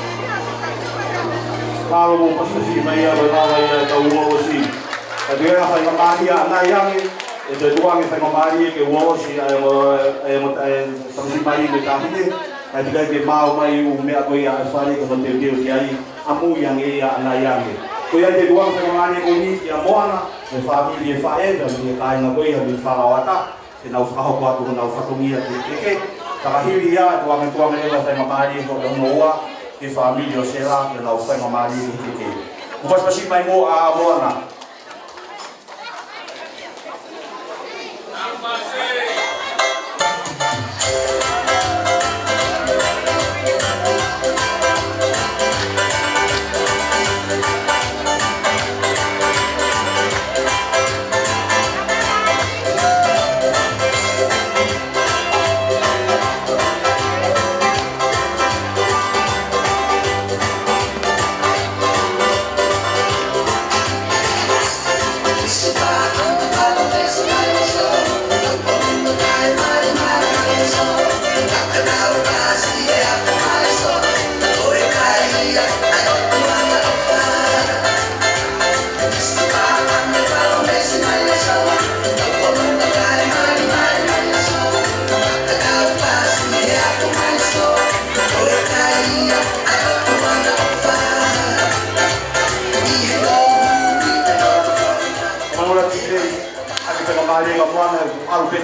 Karo mo pasasi mai a wai a tau o si. Ka vera fai mamari a na yangi e te tuangi fai mamari ke o si a mo pasasi mai me tahine. Ka dikai ke mau mai u me a koi a fare ko te te ki ai amu yang e a na yangi. Ko ia te tuangi fai mamari ko ni ki a moana me family e fae da me kai na koi a me whakawata. Te nau whakahoko atu nau whakongia te keke. Takahiri ia tuangi e fai mamari ko le moa. Ke family o sela ke lau whai mamari i te ke. Mukas pasi mai mo a moana.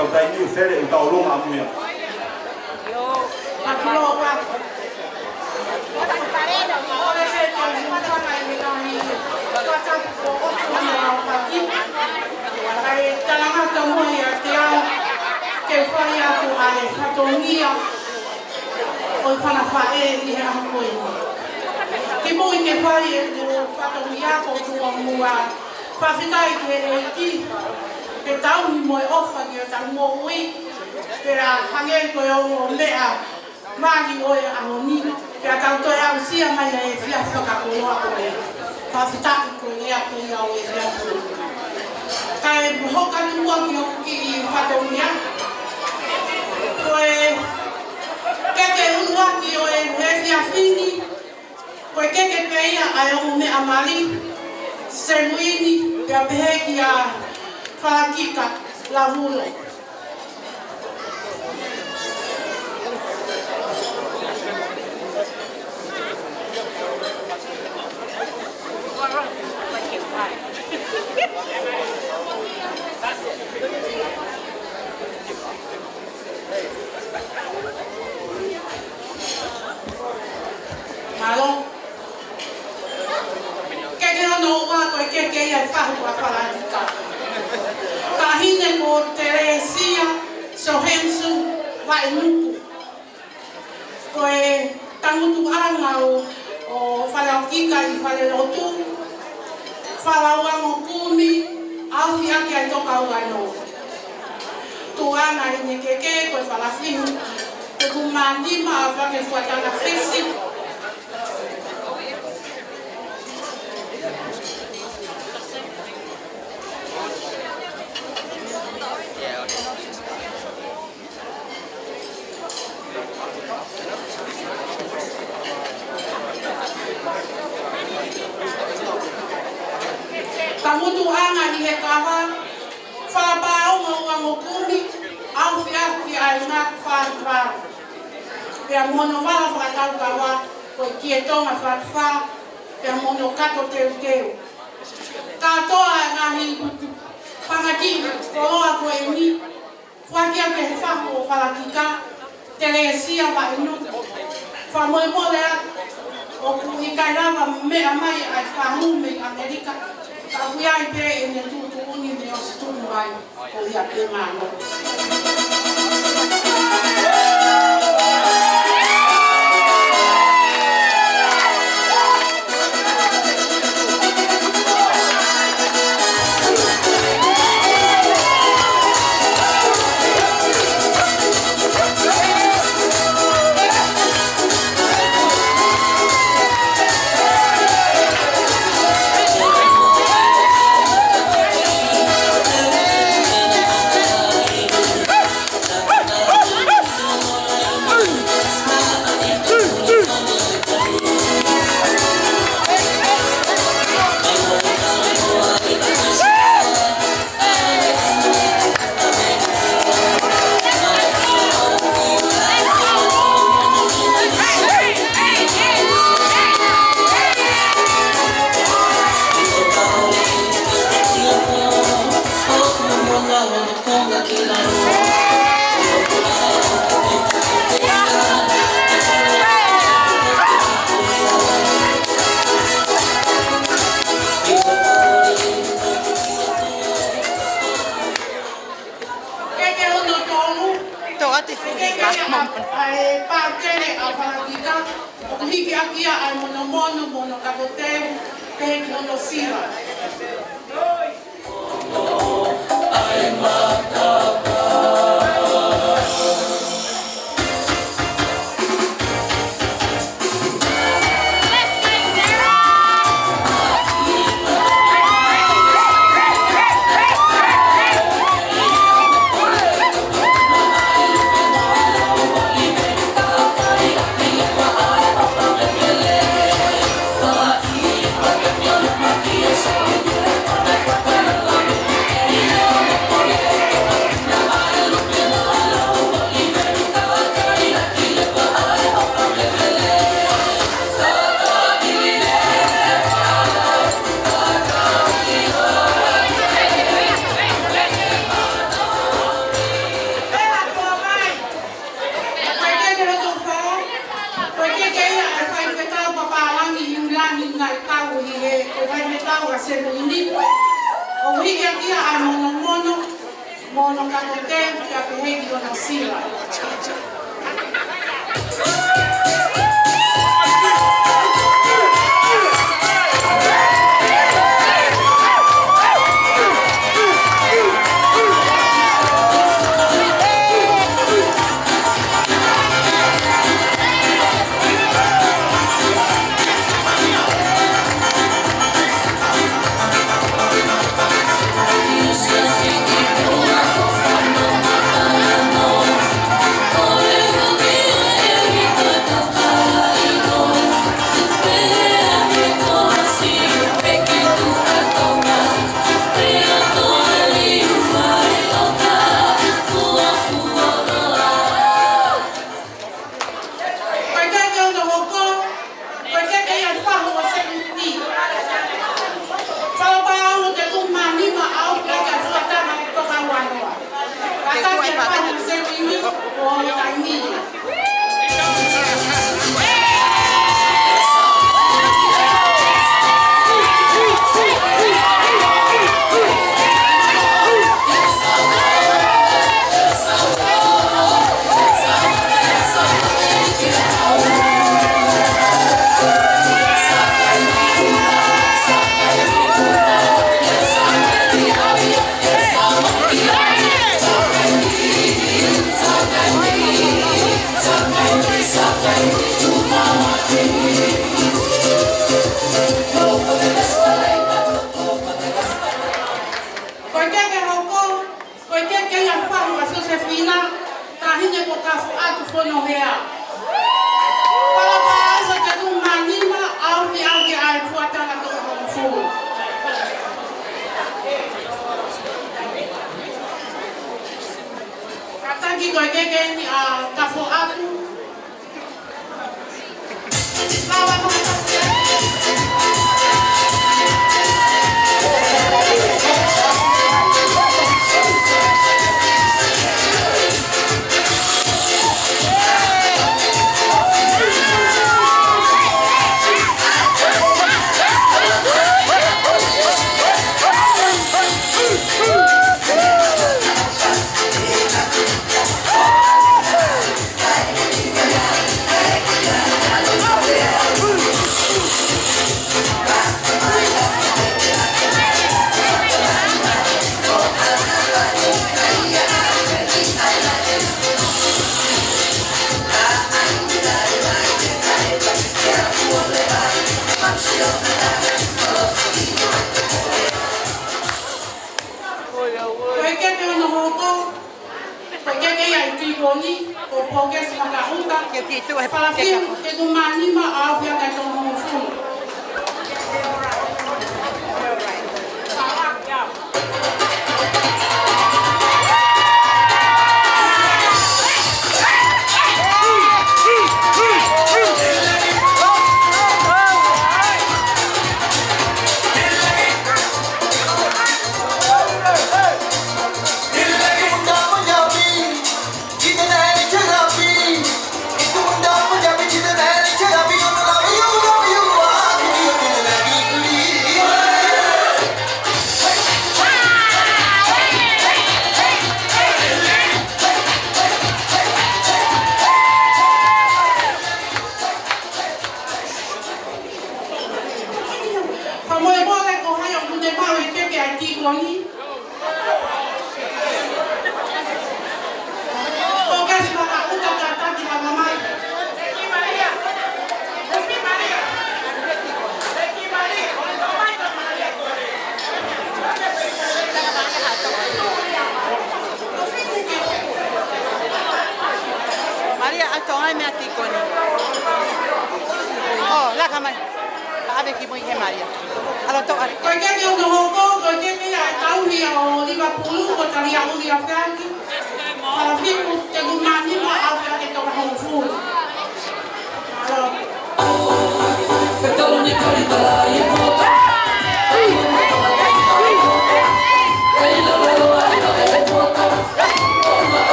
kau tai niu fere u tau longa muia. Akuloka. Talanga tamoia te au ke whai aku ai whatongia o whana whae i he aha koe. Ki mui ke whai e o whatongia ko tua mua whawhikai ke e ki ke tau ni moe ofa ki o tau mo ui pera hangei koe o mea mahi oe aho ni pera tau toi au sia mai e whia whakakoa koe whawhitaki koe ea koe au e rea koe. Kai hoka tua ki i whatongia koe keke unua ki o e hea whini koe keke peia ai o mea mari se muini pera pehe ki a whalakika la hulo. Malo. Keke ono ua koe keke ia whahua whalakika. Ka hine ko Teresia Sohensu Wainuku. Koe tangutu anga o whalakika i whalelotu. Whalauango kumi, awhi ake ai toka uano. Tuana i ne keke koe whalawhihu. Te kumandima a whake fuatana whisi. Kamutu anga i he kaha, whapao ngau ngokumi, au whiaki ai ngak whātua. Pea mono wala whakatau kawa, koe kie tonga whakwha, pea mono kato teu teu. Katoa ngahi whangati, koloa koe ni, whakia ke whaho o whalakika, Teresia Wainuku. Whamoe molea, o kuhikai rawa mea mai ai whahume Amerika, ka huiai pe e ne tutu uni ne o situnu ai o ia pe mano. Ai pātere a whalakika, o hiki akia ai mono mono mono kakoteu, te mono sira. Ai mataka. ka se ni. O hiki kia ai mono ka te ka ke heki o na sila.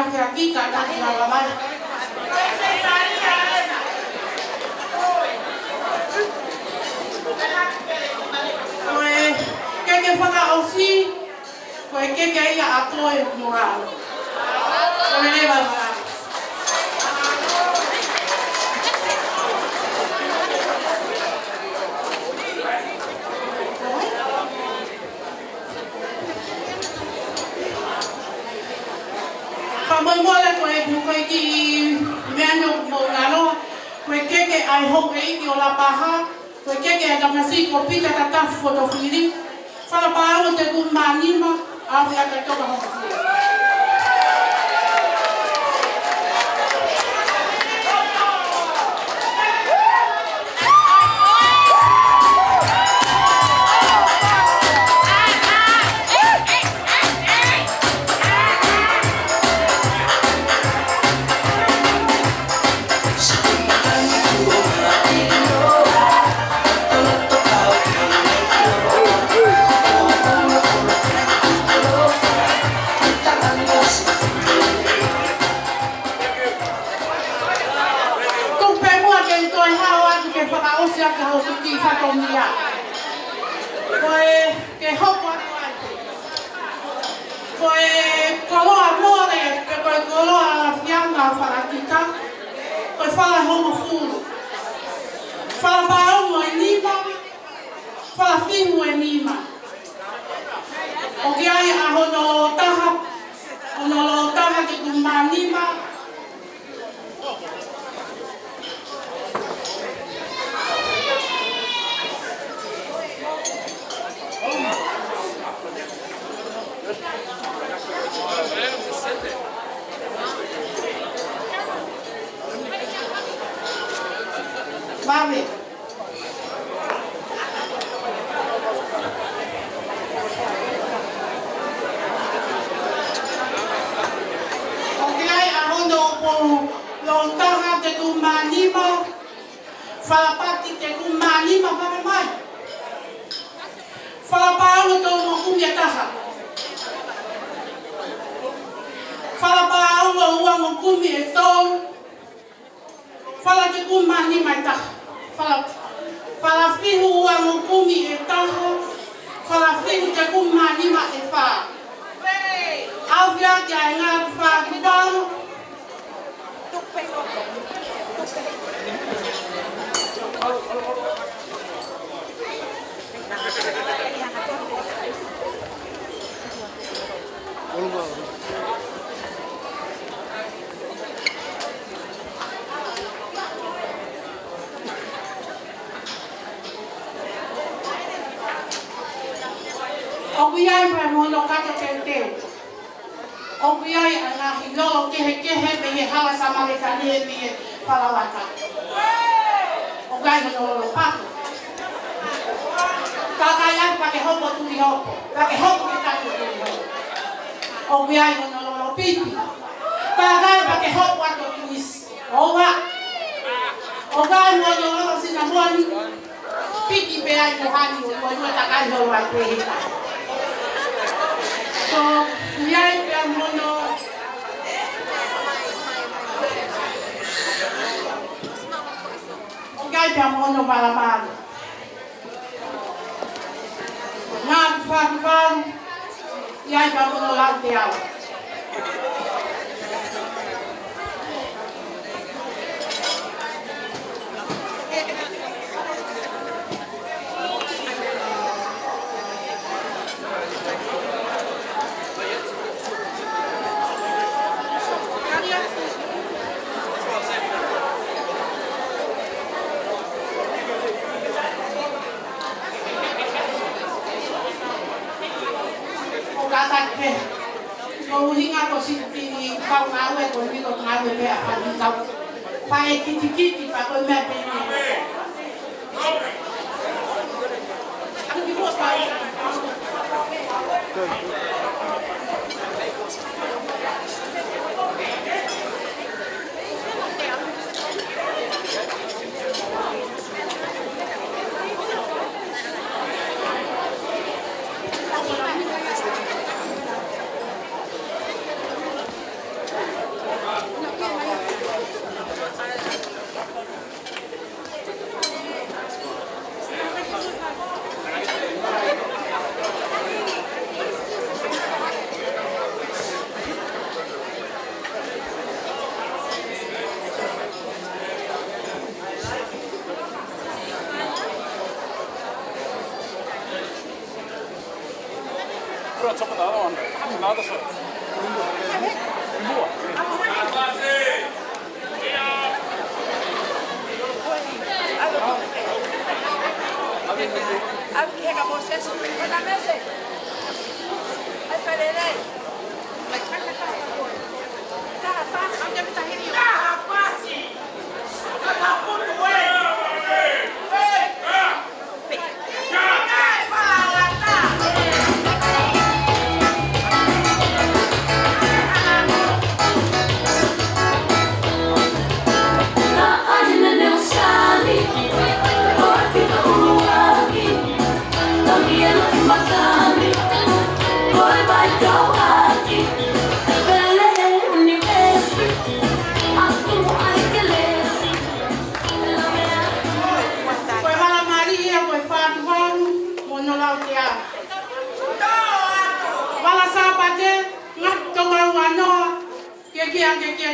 hace aquí, canta aquí la mamá. Pues, que fuera aussi, pues que ella apoye moral. Pues le va a dar. Mọi người là quay kỳ men nhục mồ ngano quay cái ai hông ấy nhiều là bà ha quay cái đam si copy ta ta photo feeling fa la pa lo te kum mani ma a ya ta to ba Vale. Lontaha te kumanima, falapati te kumanima para mai. Falapao to mo kumya taha. Falapao lo uang mo kumya to. Fala te kumanima taha. Falafihu uang mo kumya taha. Falafihu te kumanima efa. Avia te ngat fa kubang. Obiai pa mono kata tenteu. Obiai ana hilo ke me hala sama le kali me palawata. Ogai no lo pato. Kakaya pakai hopo tu di hopo. Pakai hopo kita tu di hopo. Obiai no lo pipi. Kakaya pakai hopo tu tulis. Oga. Ogai mo lo sinamoni. Piki pe ai kohani mo takai lo wa pe. So, yai pe mono Ogai pe mono balamalo. Ngat fan yai pe mono lanteal. Kau ingat kau sini kau ngawe kau ni kau ngawe be apa kau pakai kiti pak kau mep ini. Aku di bawah pakai.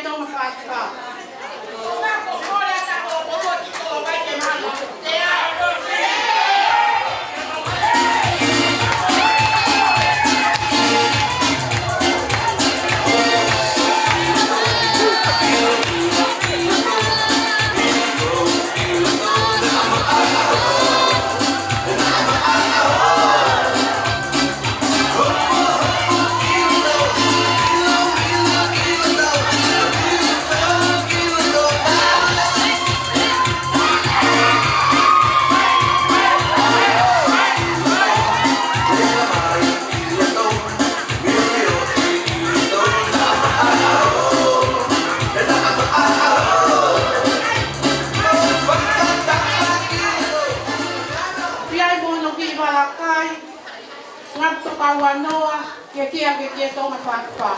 tau mawhaka. Wanoa, kia tau mawhaka.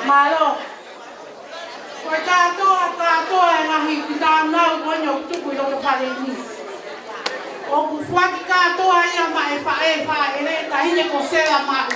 Malo. Koi katoa e ngahi ki tānau konyo tuku i roto pare ni. O ku whaki katoa ia ma e wha e re tahine ko sera mau.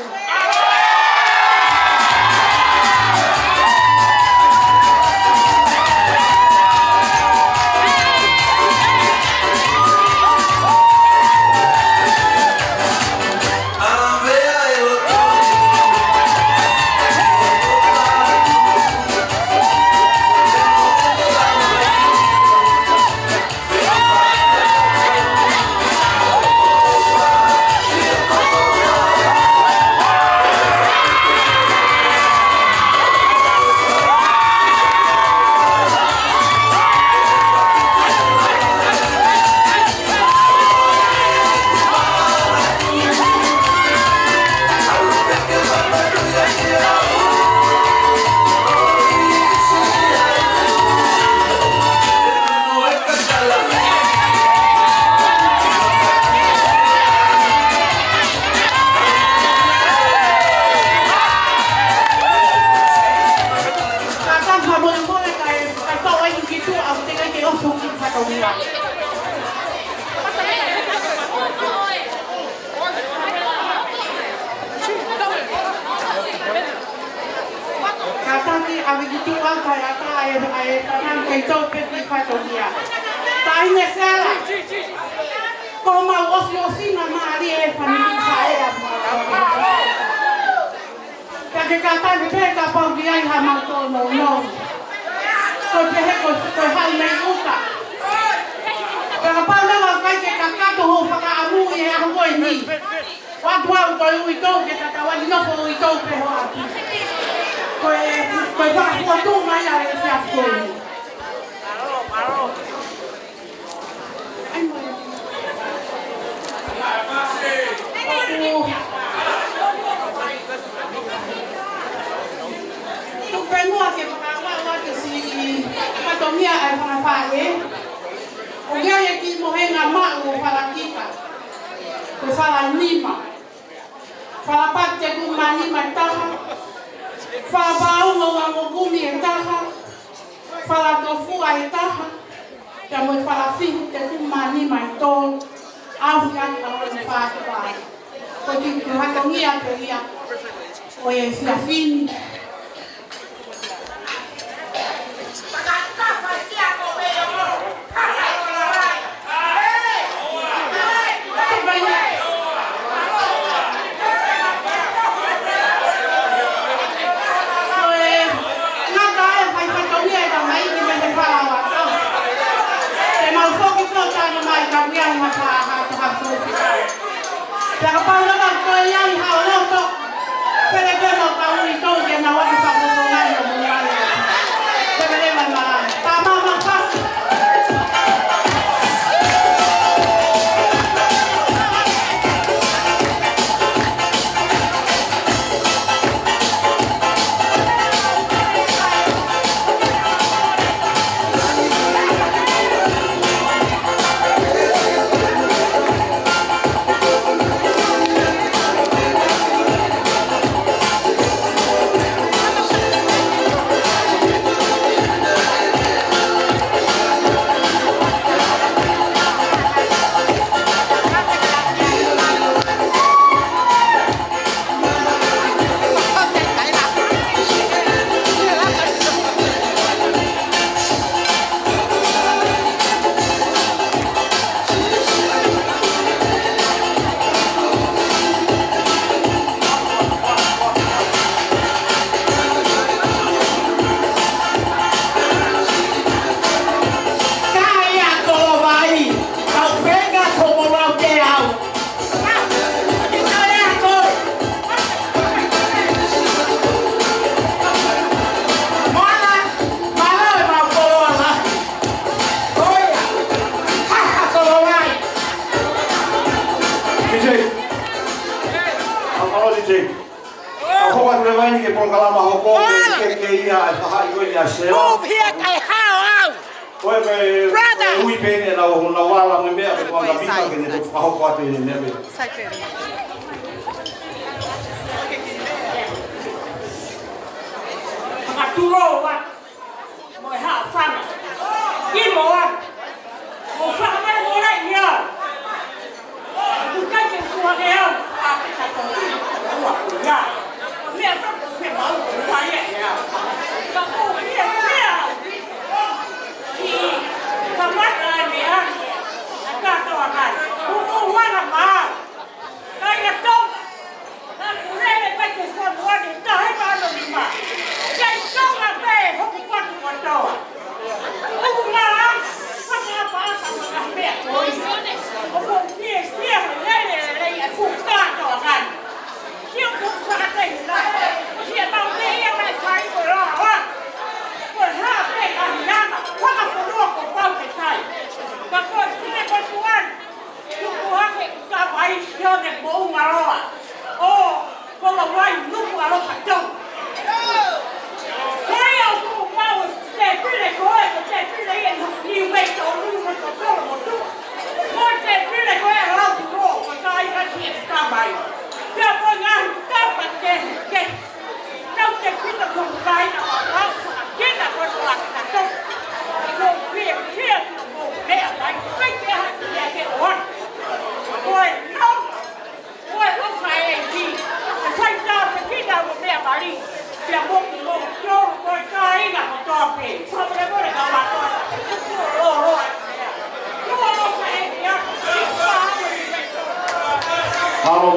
Kataki awigitu angka ya ka ay kanang kay tau peti fatonia. Tai ne sela. Como osi na mari e famili saera. Kake kataki pe ka pau dia ha manto no. Ko te he ko hal me uta. Kaka pau na kai ke kakato ho faka amu e a ho ni. Wa tua ko i tau ke tatawani no ko i tau pe ho ati. Pues va a tu maya ese azul. Tu penua que para que si patomia ai para fae. O dia que morrer na mão para kita. Pues para lima. Para parte com malima taha. Whabau ngā ngogumi e taha, whalatofu e taha, kia mui whalafihu te kumani mai tō, awhi ati a hoi whātukai. Ko ki kuhatongia te ia, o e whiawhini. Kaya pa naman ko yan, hawlo to. Pero kaya mo pa ulit ni ke kalama hoko ke ia e whahai koe ni a sea. Move here, kai hao au. Koe me ui pene na wala me mea ke kua pika ke ne te whahoko ate ni nebe. Tulo wa mo ha fana ki mo wa mo fa ma mo la ya ku ka ke ku ha ya a ka ko wa ku ya me ta ko me ma ko wa ya ya ka ko ya ya ki ka ma ta me a ka to ka ku wa na ma ka ya to na ku le le pa ke so wa ni ta hai ba no ni ma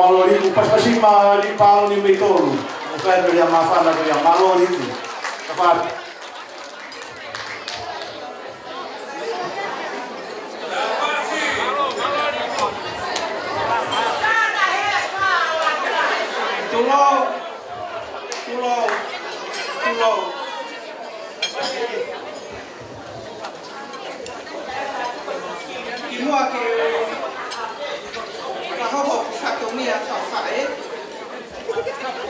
Malo ribu pas-pasin di palo ni Mitolu. Bukan dari yang mafana dari yang malo itu. Apa? Tulo. Imua ke kahoho satomia safae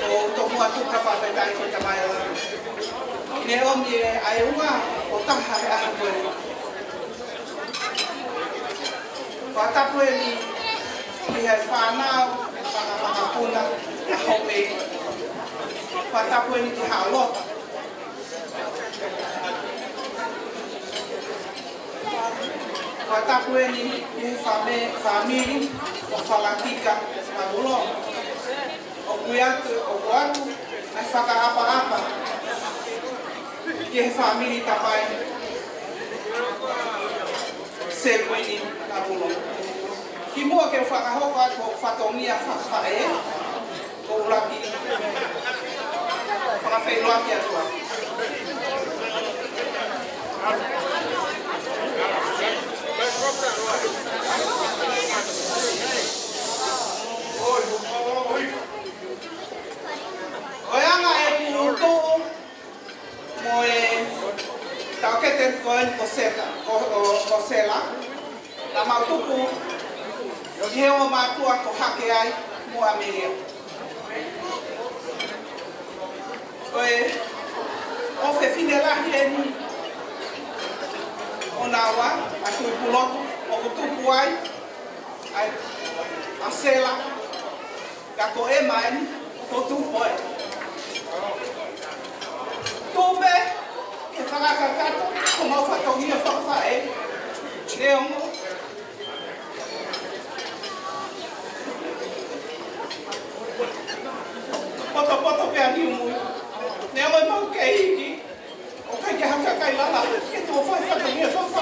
o tomua tu kafa tai ko tamai ne omi aiwa o taha a ko Fata pueni ni hai whanau whakapuna a hope Fata pueni ki haalota Fata pueni ni famili o whakakika mamulo o kuiatu ai whakaapa ki he famili tapai se pueni mamulo Ki mua ke whakahoka ko whatongia whakae ko uraki whakawhailoa ki atua. Oianga e kuruto mo e tau ke te koen ko sela la mautuku He o mātua ko hake ai mo Ameria. Oe, o whine lahi e ni o nā wā, a tui pulotu, o kutupu ai a sela, ka ko e mai, ko tupu ai. Tūpe, ke whakakakato, ko mau whatongia whakawhae, ne ongo, Poto pe ani mui. Ne oi mau ke hiki. O kai ke haka kai lala. Ke tu fai fa ni fa fa.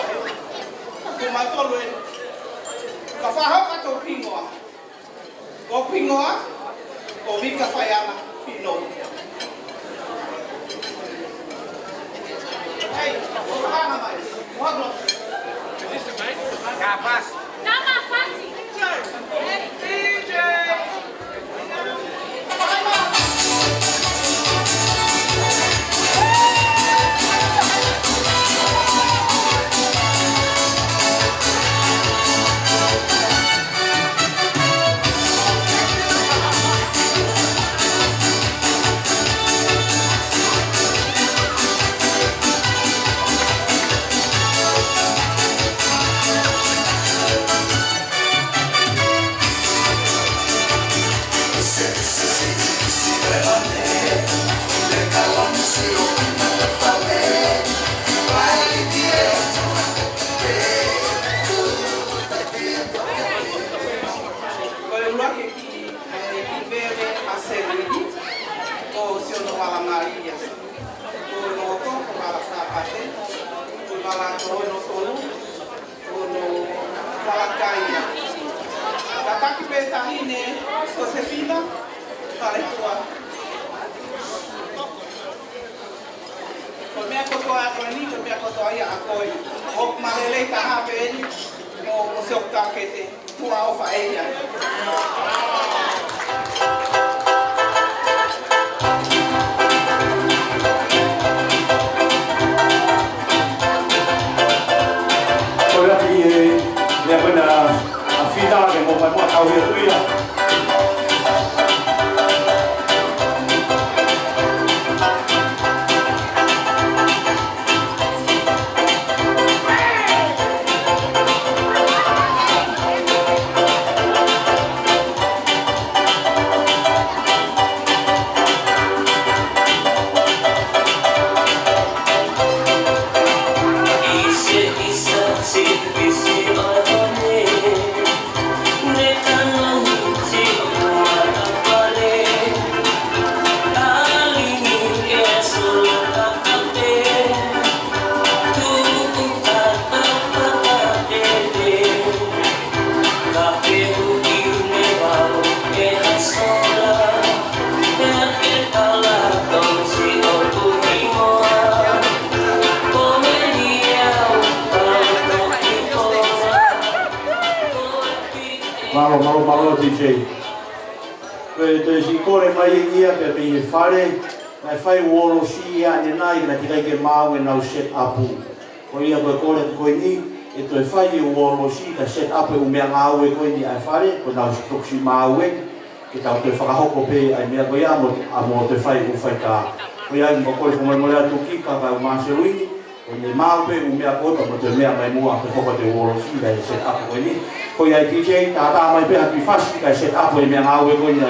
Ko ma tolu e. Ka fa ha ka to pingoa. Ko pingoa. Ko vi ka fa yana pino. Hey, o ha na mai. O ha no. Capaz. Tama fácil. DJ. ia. Ko no ko mala sa pate. Ko mala ko no solo. Ko no mala kaia. Tataki pe tahine Josefina pare tua. Ko mea kotoa ko ni ko mea kotoa ia akoi. O malele ka hape ni. No se opta que te tua ofa ella. Ora ki le pena a fida que mo mai mo tau ia tuia. Malo DJ. Te si kore mai ia pe pe fare, mai fai wolo si ane nai na tikai ke mau e nau set upu. Ko ia ko kore ko ni e to fai wolo si ka set up e mea ngau e ko ni ai fare, ko nau toksi mau e ke tau te whakahoko pe ai mea ko ia mo te fai u fai ka. Ko ia mo kore ko mai morea tuki ka ka maserui, ko ni mau pe u mea ko mo te mea mai mua te hoko te wolo si ka set up ko ni. Ko ia DJ tata mai pe haki fasi ka set up e mea ngau e ko ni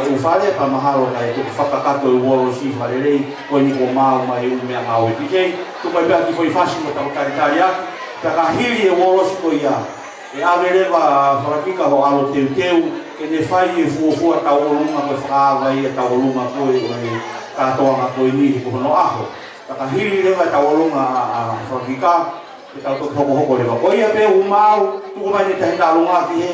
u fare pa mahalo kai tu whakakato e wolo si fare rei ko ni ko mau mai u mea ngau e DJ tu mai pe haki foi fasi mo tau karitari aki ka ka hiri e wolo si ko ia e ave rewa whakika ho alo teu ke ne fai e fuafua tau olunga ko whakaava i e tau olunga ko e katoanga ko i ni ko no aho ka hiri rewa tau olunga a whakika e tau toki hoko rewa ko ia pe u mau tuko mai ne tahi talunga ki he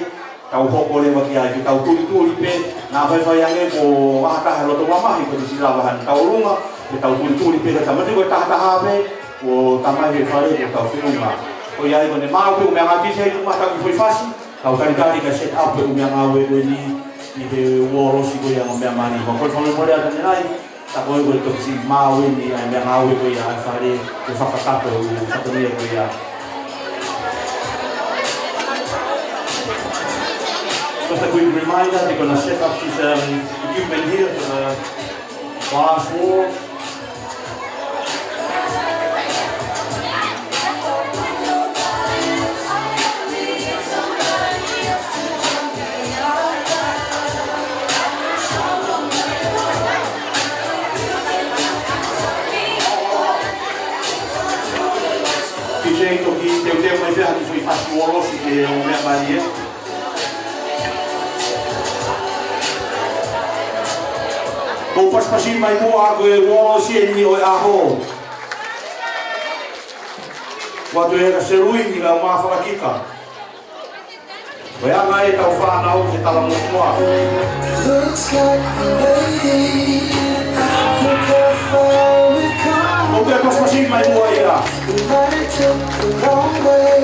tau hoko rewa ki ai ki tau turi pe na whai ange ko ahatahe loto wamahi ko te silawahan tau olunga e tau turi pe ka tamati ko tahataha pe ko tamai he whare ko tau whiunga ko ia ko ne mau pe u mea ngati se tu mata ki foi fasi tau karikari ka set up pe u mea ngau e ko ni i te uorosi ko ia mea mani ko koi whanu morea tane nai ta ko e ko si mau e ni ai mea ngau e ko ia ai whare ke whakakato u whakania ko ia. Just a quick reminder, they're going to set up this equipment here for the glass wall. DJ toki teu mai pe haki foi fasi wolo si ke o mea mai ko paspasi mai mua ko e wolo si e ni o aho watu e ka serui ni la ma whakika wea ngai tau whanau ke tala mua Looks like we're waiting. Look how far we've come. ko pe paspasi mai mua ia We might have took the long way.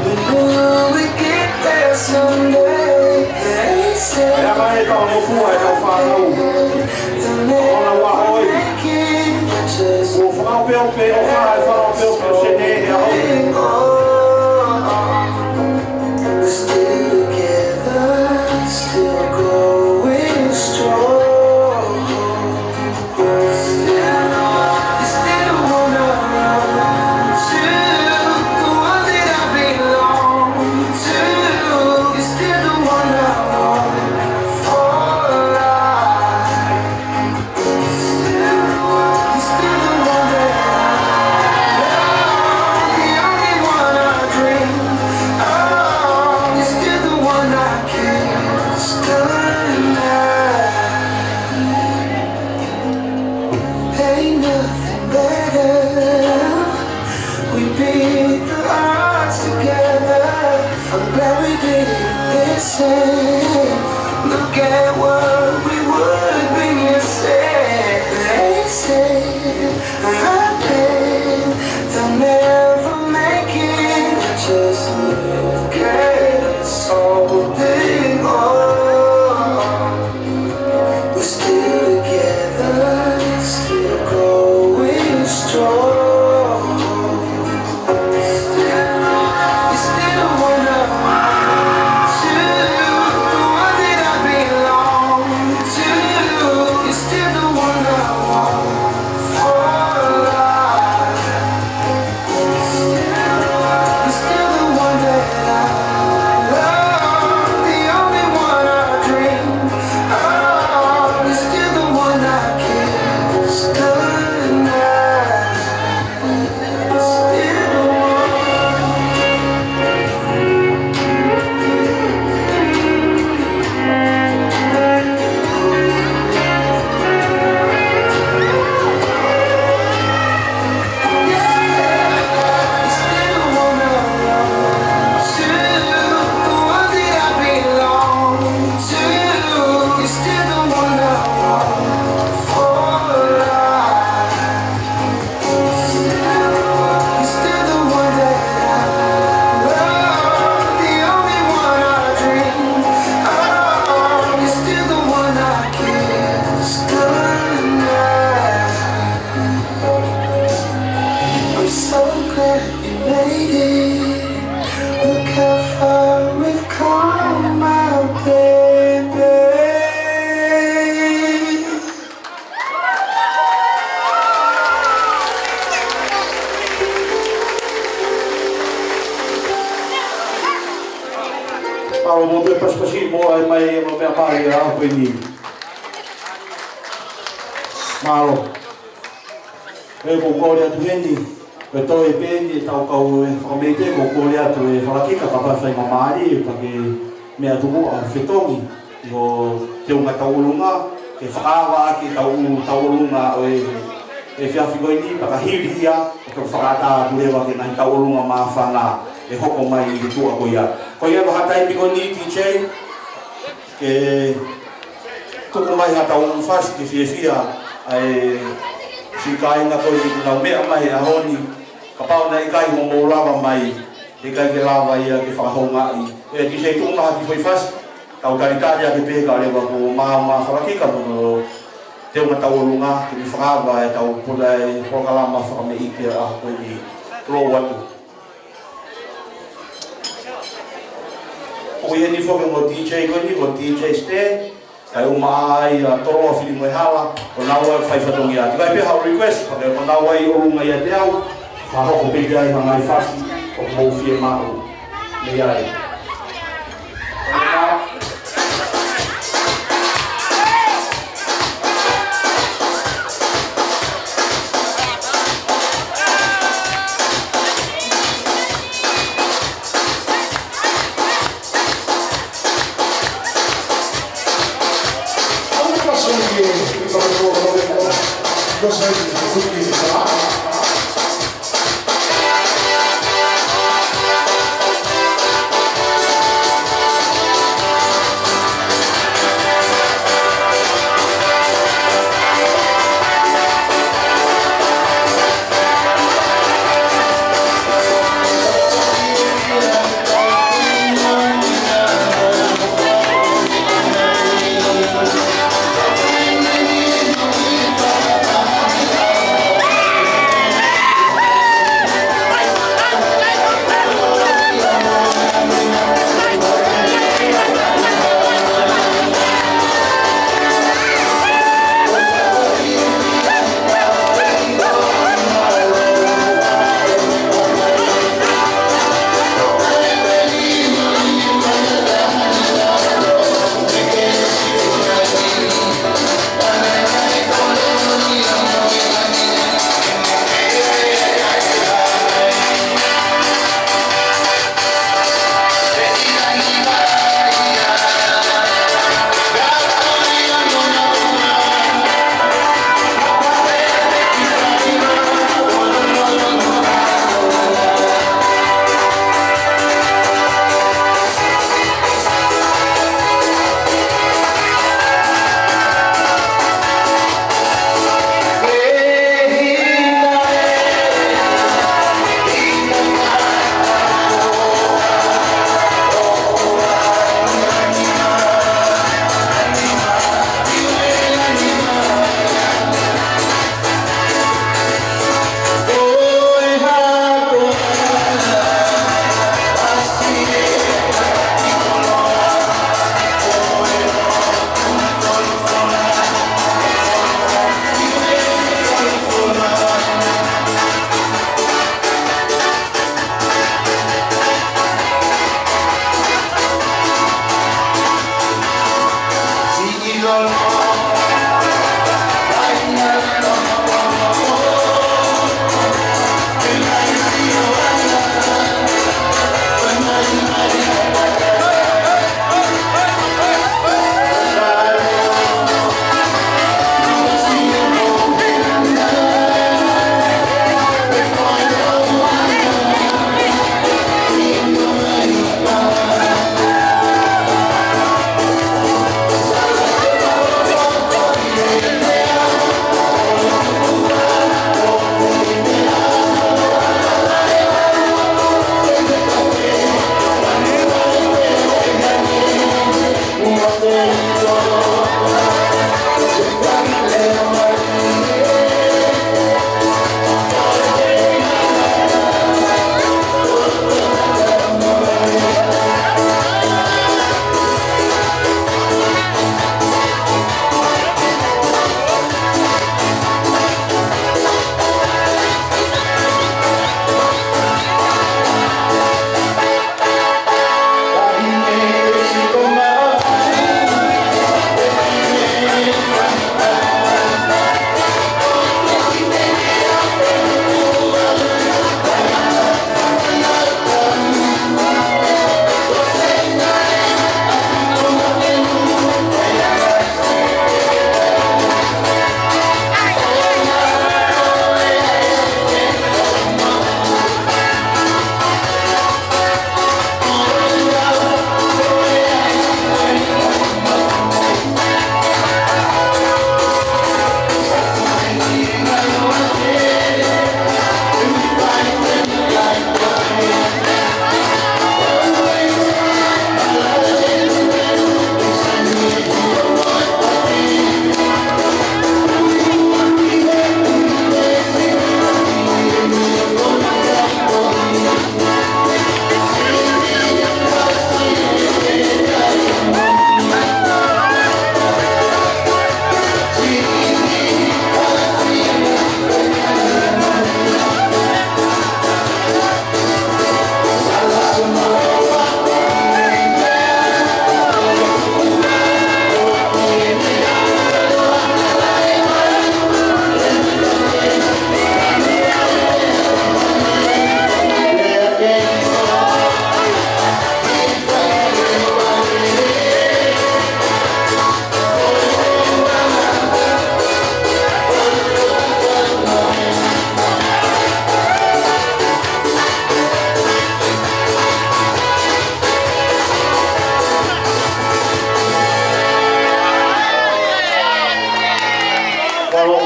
We knew we'd get there someday. They said wea ngai tau mua e tau whanau ona wahoi o whakau peo pe o whakau peo pe o se ne he aho we're still together, still growing strong. You still wanna run to the one that I belong to. You still wanna run for life. You still the one that ain't nothing better. We beat the odds together. I'm glad we did listen. Look at what we would be instead. They said they'll never make it. Just look at us holding on. We're still together, still going strong. You're still the one I want to, the one that I belong to. You're still the one I want for life. You're still the one that I love, the only one I dream of. You're still the one I kiss goodnight. Still the one. I'm so glad you made it. Look how far we've come, my baby. Malo mo te paspasi mo ay may mo me amari ra ko ni. Malo. E ko ko le tu ni. Ko to e pendi tau kau e famete ko ko le tu e falaki ka pa fai mamari pa ke me atu a fetongi. Yo te unga taulunga ke faawa ki taulunga o e fia figo ni pa ka hiria ko faata tu le wa ke na taulunga ma fana e hoko mai i tu a ko ia. Ko ia lo hatai pigo ni DJ ke tuku mai hata un fast ki fia ai si kai na ko i na me mai a honi ka pau na i kai mo mo lava mai e kai ke lava ia ke fa honga i e ki sei tu na ki foi fast ka o taritaria ke pe ka le ko ma fa ki ka mo te una taulunga ki fa va e tau pula e po kala ma fa me i ke a ko i lo watu. O ia ni foke mo DJ ko ni ko DJ Stan ai o mai a toro a fili mo hala o na wa fai fatongi a vai pe ha request pa ko na wa i o nga ia te au fa ho ko pe ai ma mai fasi o mo fie ma o me ai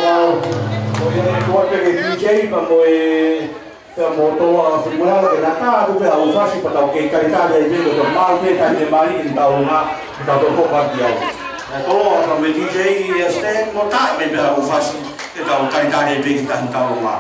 o ia e koa peke DJ pa mo e pea mo toa whimuara ke naka tu pe au fasi pa tau ke karitari ai vego to mau pe kai me mari in tau nga tau to kopa ki au e tolo pa me DJ e sten mo ta me pe au fasi ke tau karitari ai vego tau nga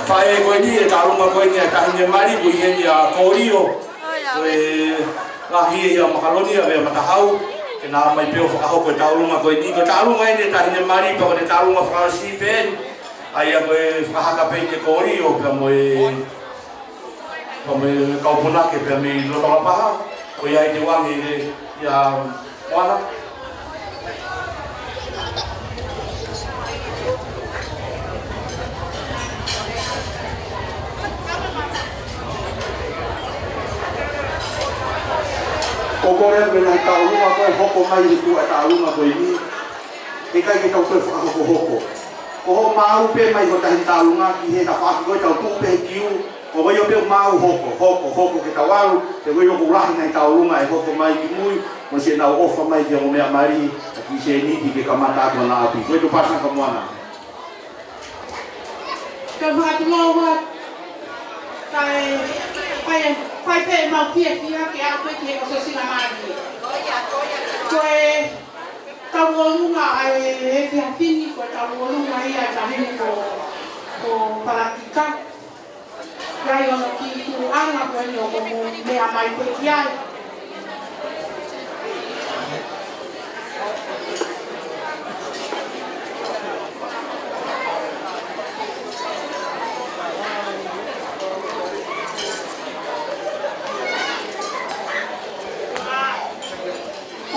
Fae koe ni e tarunga koe ni e tahine mari koe ni a kōrio koe lahi e a makalonia vea matahau ke nā mai peo whakahoko e tarunga koe ni ko tarunga e ni e tahine mari pa koe tarunga whakarasi pen ai a koe whakahaka pen te kōrio pia moe kaupunake pia me lotola paha koe ai te wangi e a wana Kokore me na taurunga koe hoko mai i tu a taurunga koe ni e kai ke tau koe whakahoko hoko ko ho mau pe mai ko tahi taurunga ki he ta whaki koe tau tupe kiu ko wai o pe mau hoko ke tawaru te wai o kurahi nai taurunga e hoko mai ki mui mo se nau ofa mai ki o mea mari ki se niti ke kamata atua na api koe tu pasna ka moana ka whatu loa Pai pe mau fia ke a koe ke o se singa mari. Koe tau olunga ai e ke hawhini, koe tau olunga ia e tahini ko Paratika. Rai ono ki tu anga koe ni o ko mea mai koe ki ai.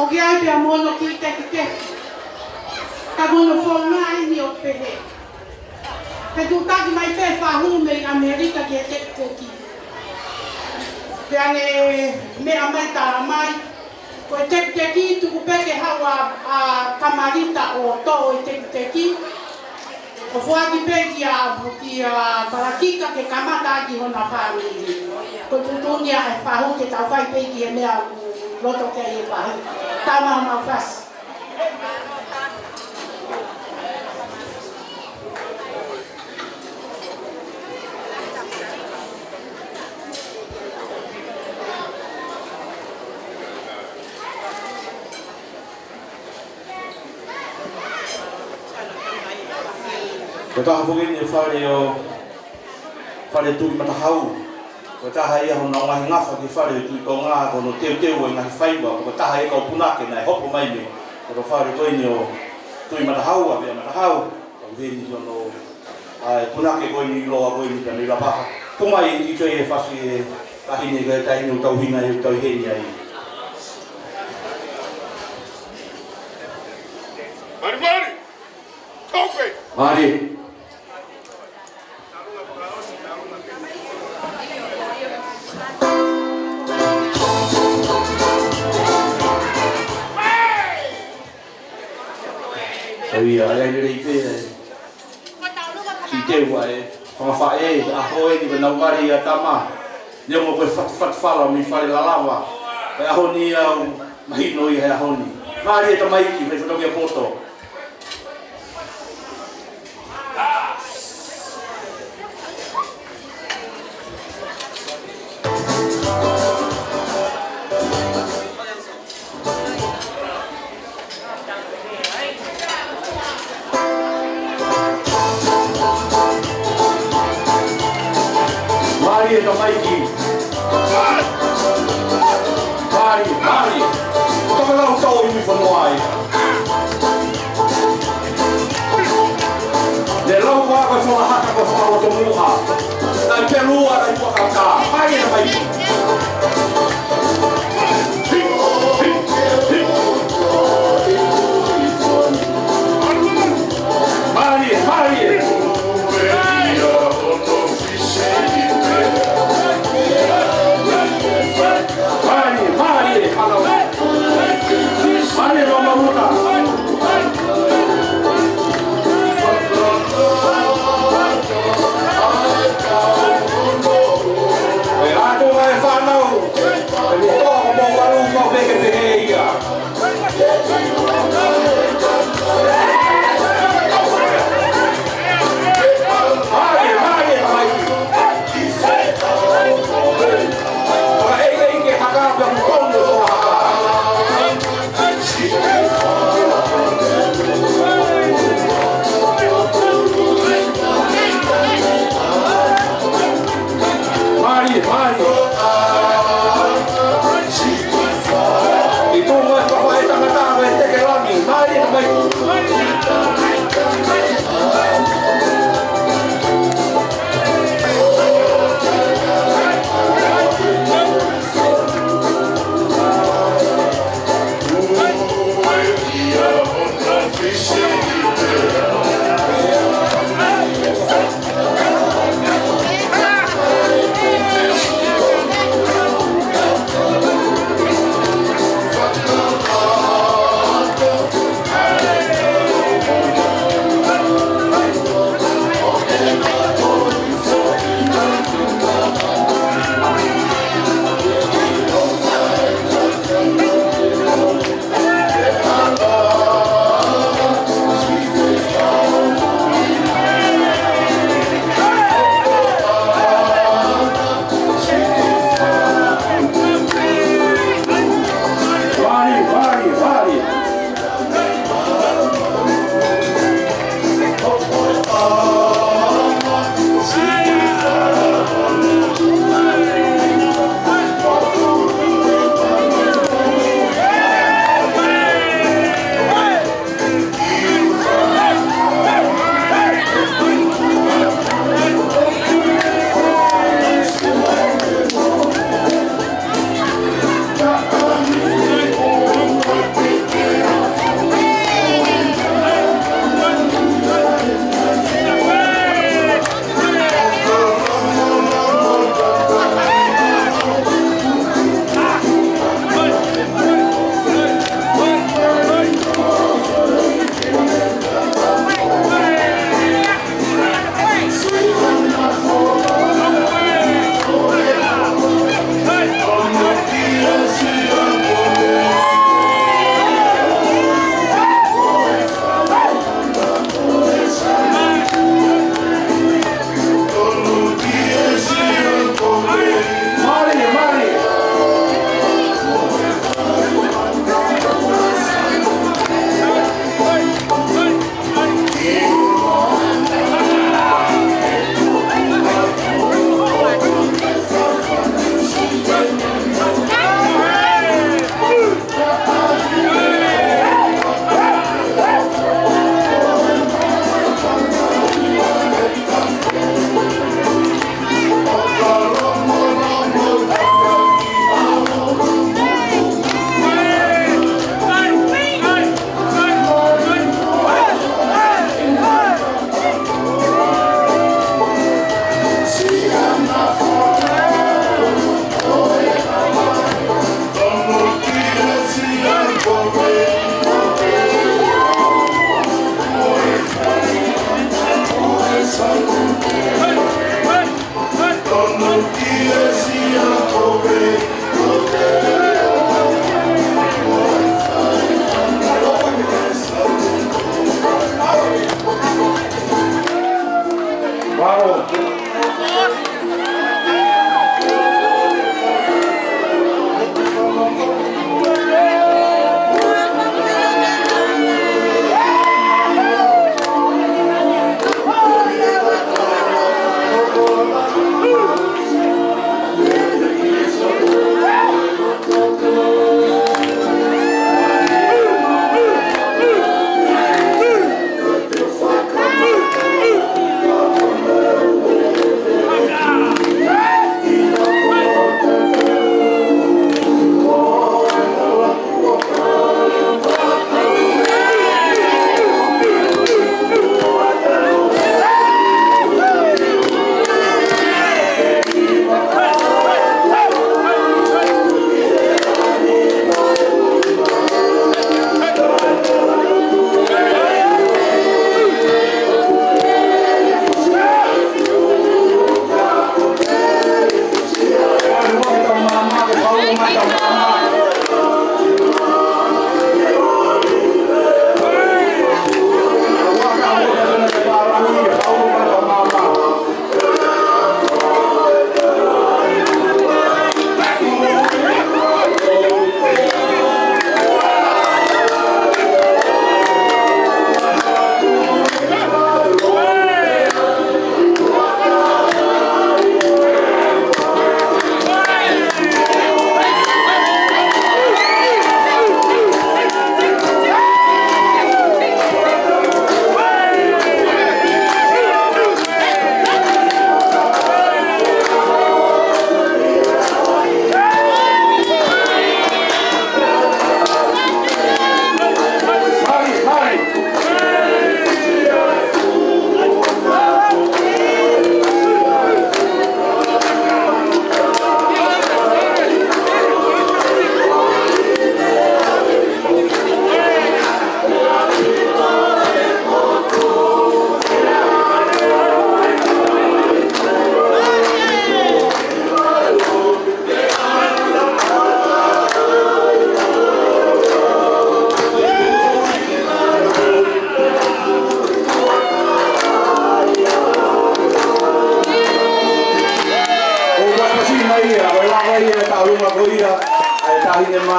O ki ai pia mono ki te. Ka mono whonga ai ni o pehe. He tu taki mai pe whahunu me i Amerika ki e te ki. Pea ne mea mai tara mai. Ko e te ki tuku peke hawa a kamarita o to o te ki. O whuaki pe ki a Parakika ke kamata ki hona whaamiri. Ko tutunia e whahu ke tau whai pe ki e mea loto ke e whahu. Tama mau fas. Ko taha whukini e whare tui matahau. Ko taha ia hona o ngahi ngafa ki whare tui tō ngā kono teo e ngahi whaiwa. Ko taha e kau punake nai hopo mai me. Ko whare koini o tui matahau a vea matahau. Ko veni tono punake koini i loa koini tani rapaha. Kumai i toi e whasi e kahine ka e taini o tauhina e o tauheni ai. ia ai le pe si te wa fa a hoe ni na mari a tama ne mo ko fat fala mi fale la lava a honi mai no ia a honi mari ta mai ki me no ke poto Mari ito Mikey. Mari. Ito ka lang ito yung ipanuay. Nelaw ko ako sa lahat ako sa mga tumuha. Dahil peluwa na ito kaka. Mari ito Mikey. Mari. Mari, no mamuta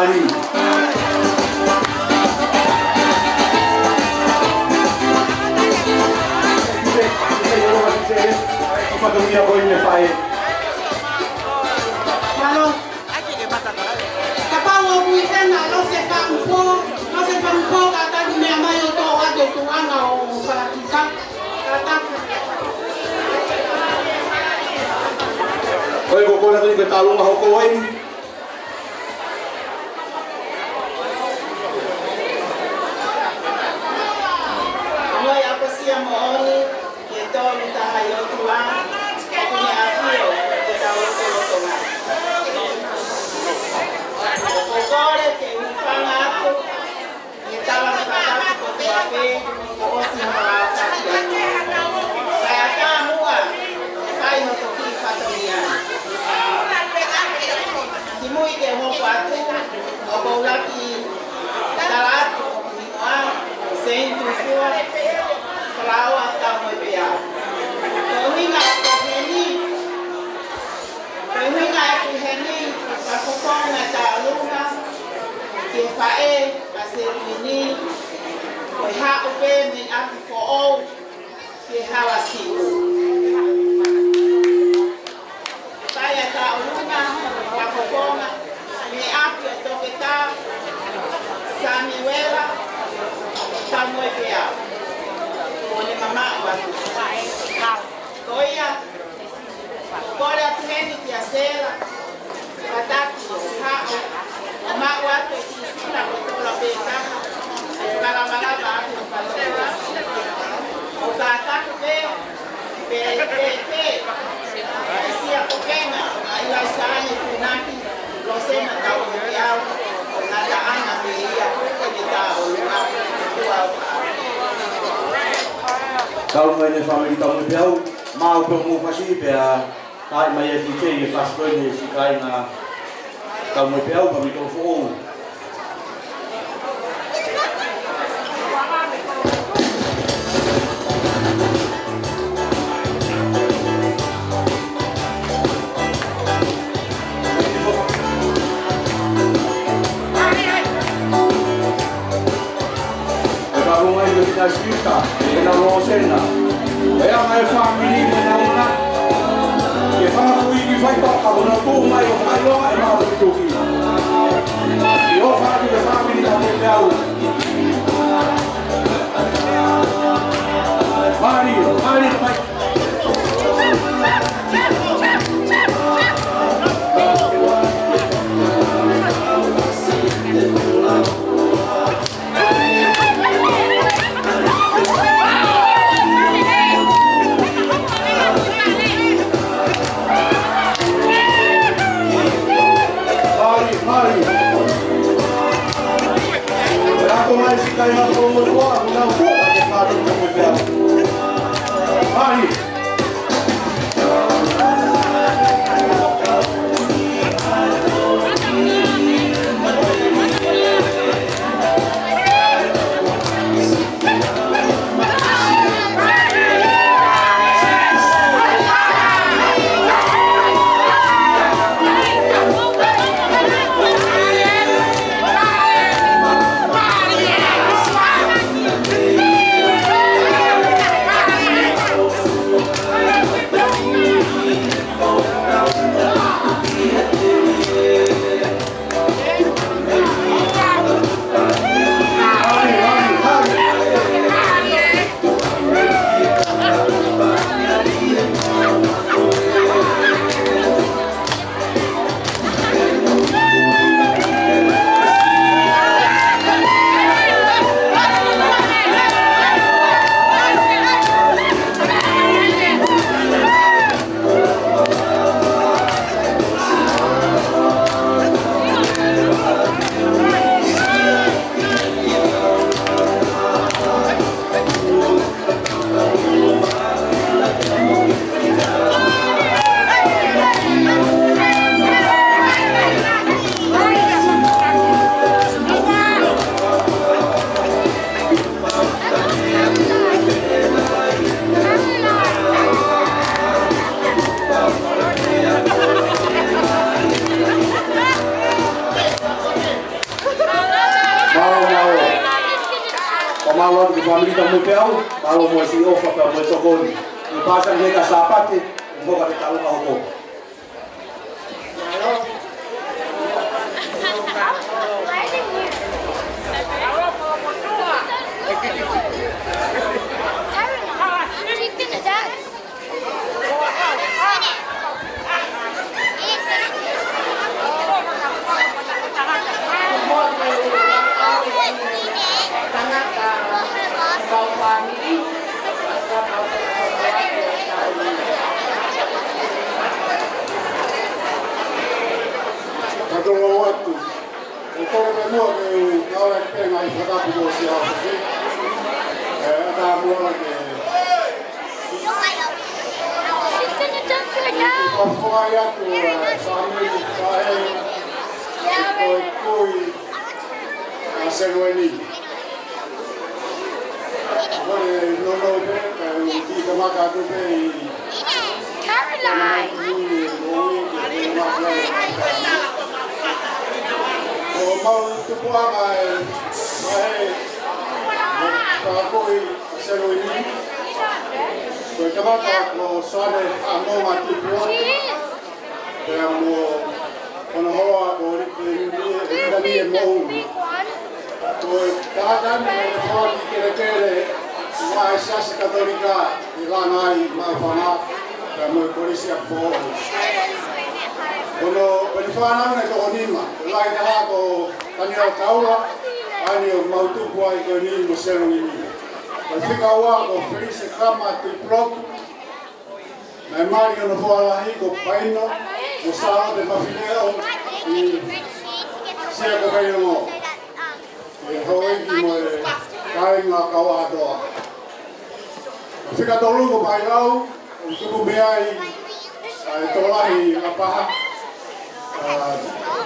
Mali. Pagkakita ko yung fire. Malo. Kapag uwitin na, no se fa un po, kata dunia mayo to ato tuanga o palakita. Kata. Oy, ko na rin talong ako ko ay. Ano ya ko siya mo oni, ito luta hayo tuang. Punya afio, kita wote wote nga. Kokore ke ufanga ako. Nitawa sa kata ko tuwape, ko si mawasa. Kaya kamua, kaya no toki fatoria. Timui ke ho patu, obolaki talat ko minwa, sentu fua, flawa ta mo bea. Kawinga ko heni, kafukonga ta alunga, ke fae, asermini, ko ha ube min api fo o, ke hawa siu. Kaya ta alunga, kafukonga, me api atoke ta, samiwela, ta mwepea. Kone mama watu. Koia, kore atuheni kiasela, wataki hao, ama watu kisina kutola beta, kalamalaba atu mpasela, ukataki pe, isia kokena, ila isaani funaki, losena tau yao, nata ana meia, kwenye tao, luwa Kalau mai ne family tau me piau, mau pe mo fasi pe a tai mai e tike e fasko ni sikai na tau me piau pa mi to fo. Kita na rosena kaya may family na una ke fa ku i fa pa ka na tu mai o mai lo ai ma tu ki yo fa ku the family na te pau mari mai Ako mai si kaya ko mo na ko ke pa ro ko pe. Mari. mawa ke family ta mo peau, malo mo si ofa pa mo tokoni. Ni pasa ke ka sapate, mo ka ta lo ho. Kadongo watu. Ukore menua ke kawe penga I whakapu mo si au ki. Ata mua ke. Whawhai atu whamiri whae. Koi kui. Senueni. Kore nono pe. Ki kamaka tu pe. Caroline! Mau tupua mai koi selo ini koi kamata ko soane amo mati pro te amo kono hoa ko ni mo koi kagan ni ko kere mai sasa katolika ilanai mai fana te mo polisia po kono penifana na ko nima lai ta ko kanio taula ani o mautu puai ko ni mo selo ni ko fika wa ko felice kama tu prop na mari no foala hi ko paino mo sao de mafileo ni se ko kaio mo e hoi ki mo kai nga kawa do fika tolu ko pai lau ko beai ai tolahi apa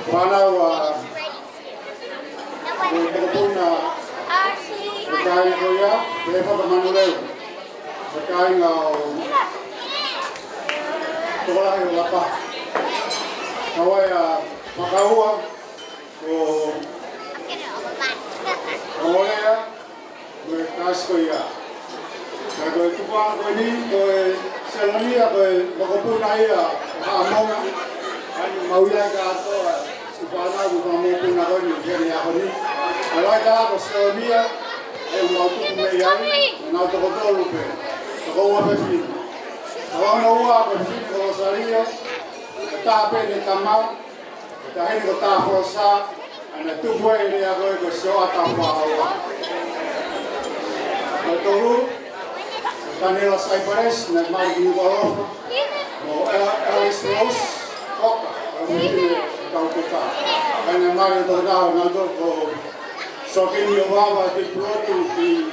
Panau Pagpuna Pagkain ko ya, Pepa Pamanuleo Pagkain nga Tola yung lapa Kaway Makaua O Kawaya Merkas ko ya Kaya tupa ko ni Selania ko Pagpuna ya Among Ani mauya ka to supana bu kamo puna ko ni kene ya ni ala ka ko sonia e mau tu me ya na to ko to lupe ko wa pe fi ko no wa pe fi ko saria ta pe de tama ta he ko ta forsa ana tu fue ni ya ko so ata pa wa ko to lu Canela Cypress na mai ni ko o Alice Rose Coca, kau kita. Karena mari terdapat nanti ko sokin yo baba di produk di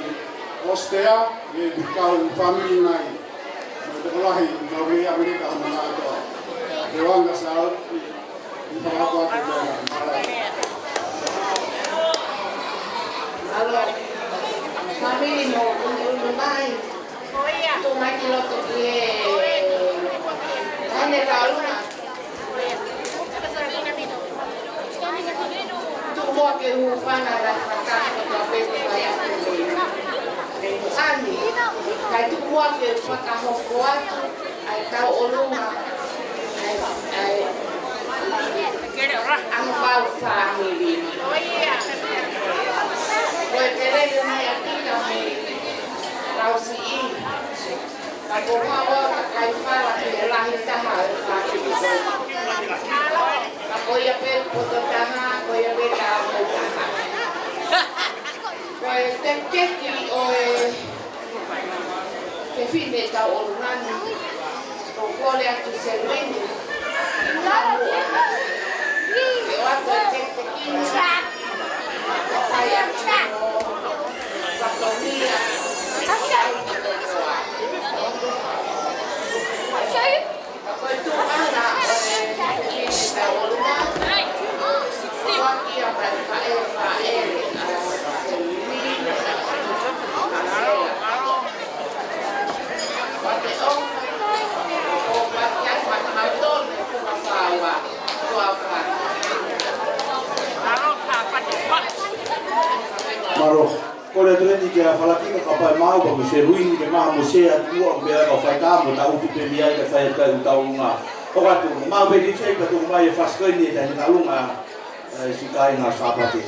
Ostea di kau family nai. Melahi dari Amerika mengato. Dewan kasal di Papua kita. Halo, family mo unai. Tu mai kilo tu ye. Ane kaluna. Semua kehidupan adalah kata tapi saya ani kai tu buat ke pakah kuat ai tahu olunga ai ang bau family oh iya koi kere ni ati kami rausi aku mau kai fala ke lahir tahal lagi aku ya pe foto tanah aku ya pe kamu tanah koi teki oi ke fine ta ornani ko kole atu serveni ke wato teki saya Satonia Ako itu anak kita ulama waki yang Rafael Maro Kole treni ke falaki ka pa mau pa se ruin ke ma mo se a tua be ka fa ka mo ta utu pe mia ka fa ka ta unga o ka tu ma be di che ka tu mai fa ska ni ta ni lunga si kai na sa pa te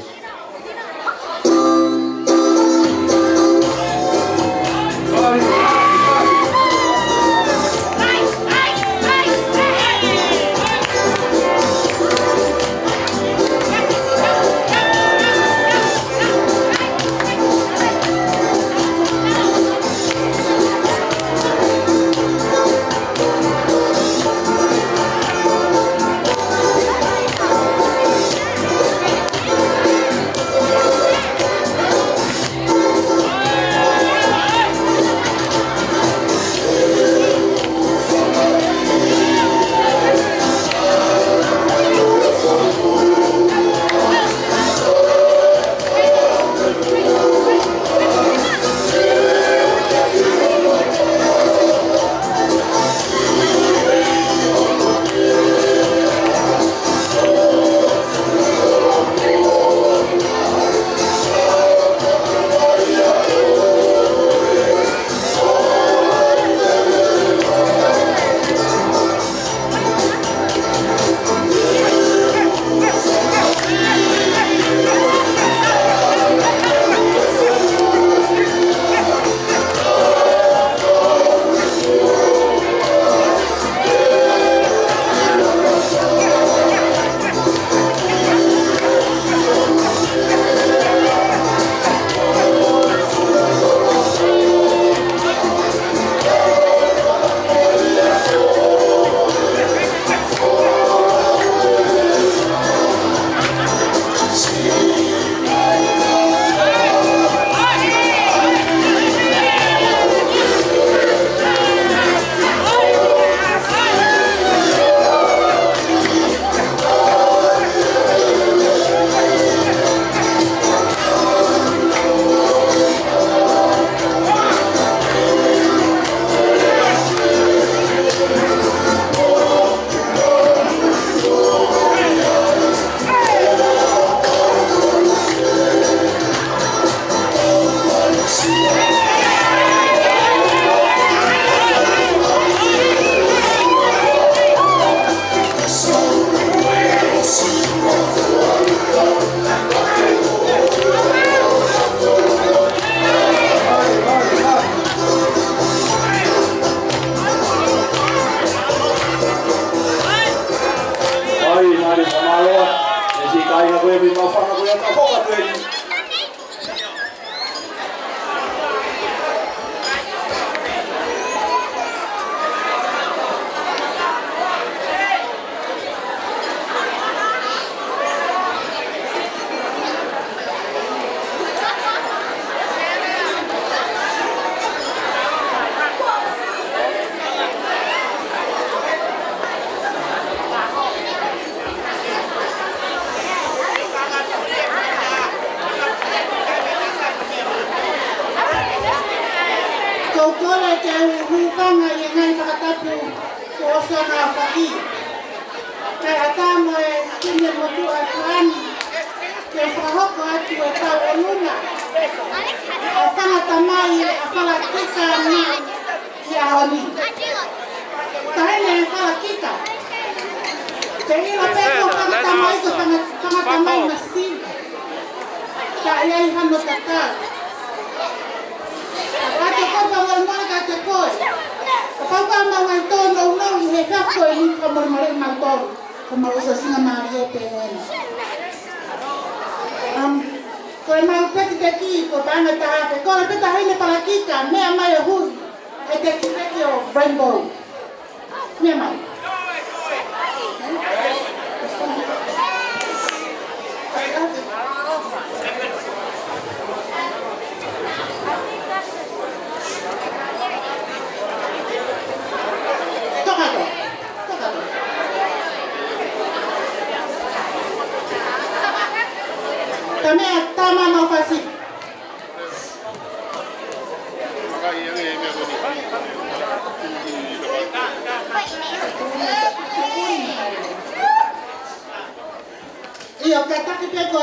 Iyo kata kita kau,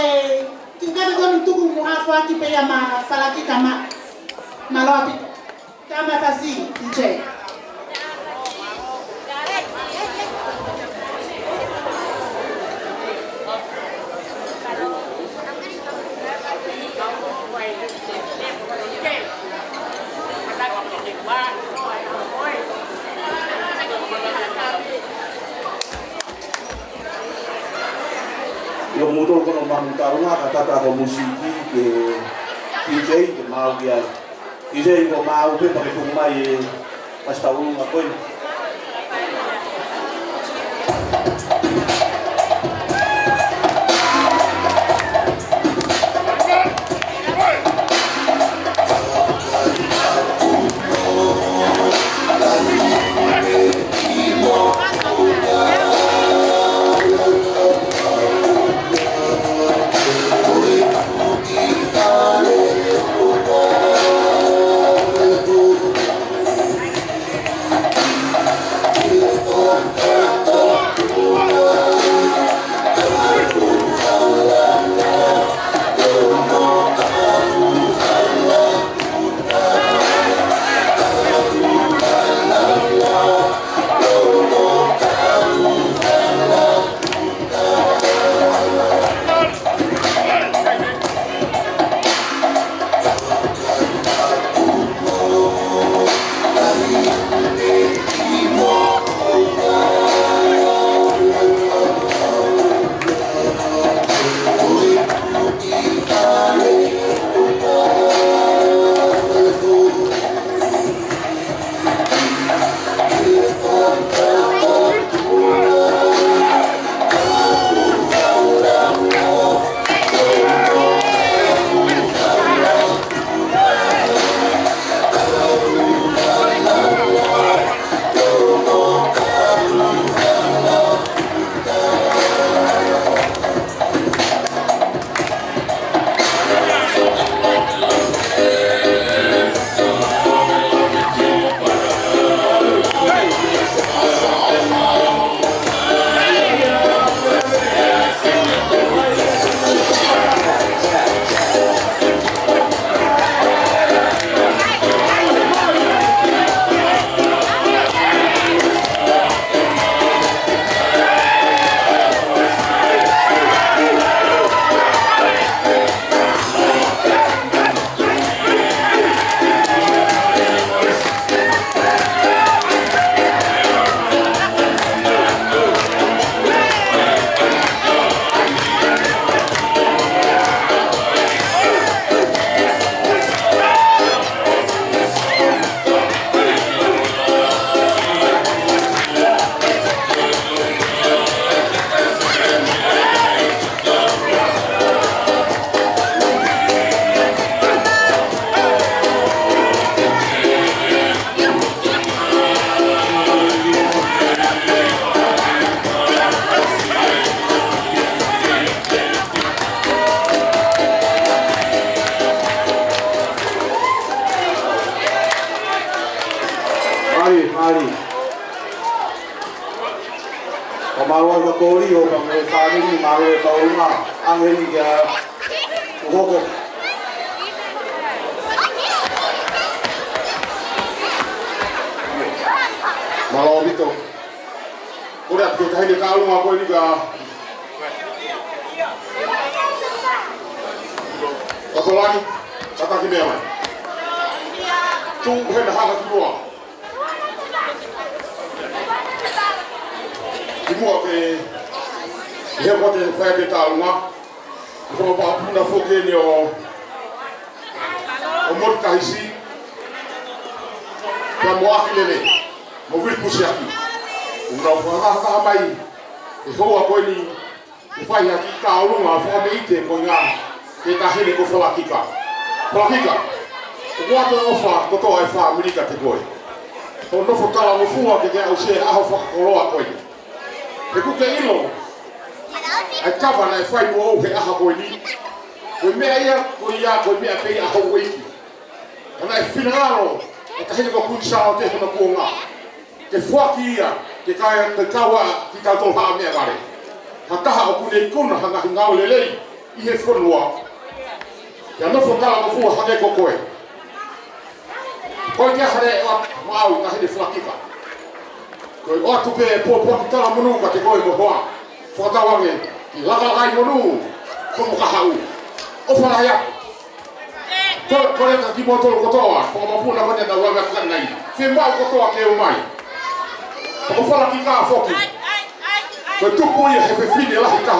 kita kau nuntuk ku hafa ki pe ma falaki kama malopi kama kasi DJ. Yo muto kono mantarunga katata ko musiki ke DJ ke mau dia. DJ ko mau pe pake kumai pasta ulunga koin. Mari. O marua ka kori o ka me whanini marua ka unga angeni kia uhoko. Marua bito. Kore ati ke tahini ka unga koe ni ka Katolani, kataki mea mai. Tu hena haka ki mua. Ki mua ke he mo te whae te tālunga. Ko pa puna foke ni o mori kahisi. Ka mo aki lele. Mo vili pusi aki. Una whakaha mai. E hoa koe ni whai haki tālunga whame ite ko ngā. Ke tahine ko whalakika. Whalakika. Ko wata ofa kotoa e wha Amerika te koe. Ko nofo tala mo fua ke au se aho whakakoroa koe. He kuke ilo. Ai kawa na e whai mo au he aha koe ni. Koe mea ia, koe mea pei aho weiki. Ana e whinangaro. E tahine ko kunisao te hona kuonga. Ke whaki ia. Ke kawa ki tātou haa mea ware. Ha taha o kune ikuna hanga ngau lelei. I he whanua. Ya no fo kala mo fu hage ko koe. Ko ke hare o mau ka hede flakika. Ko o tu pe po tala monu ka te ko mo hoa. Fo ta wange. Ki laka kai monu. Ko mo ka hau. O fa ya. Ko le ka ki mo tolo ko toa. Ko mo pu na ko na wa ka nai. Fe mau ko toa ke o mai. Ko fa la ki ka fo ki. Ko tu pu ye he fe fini la ka.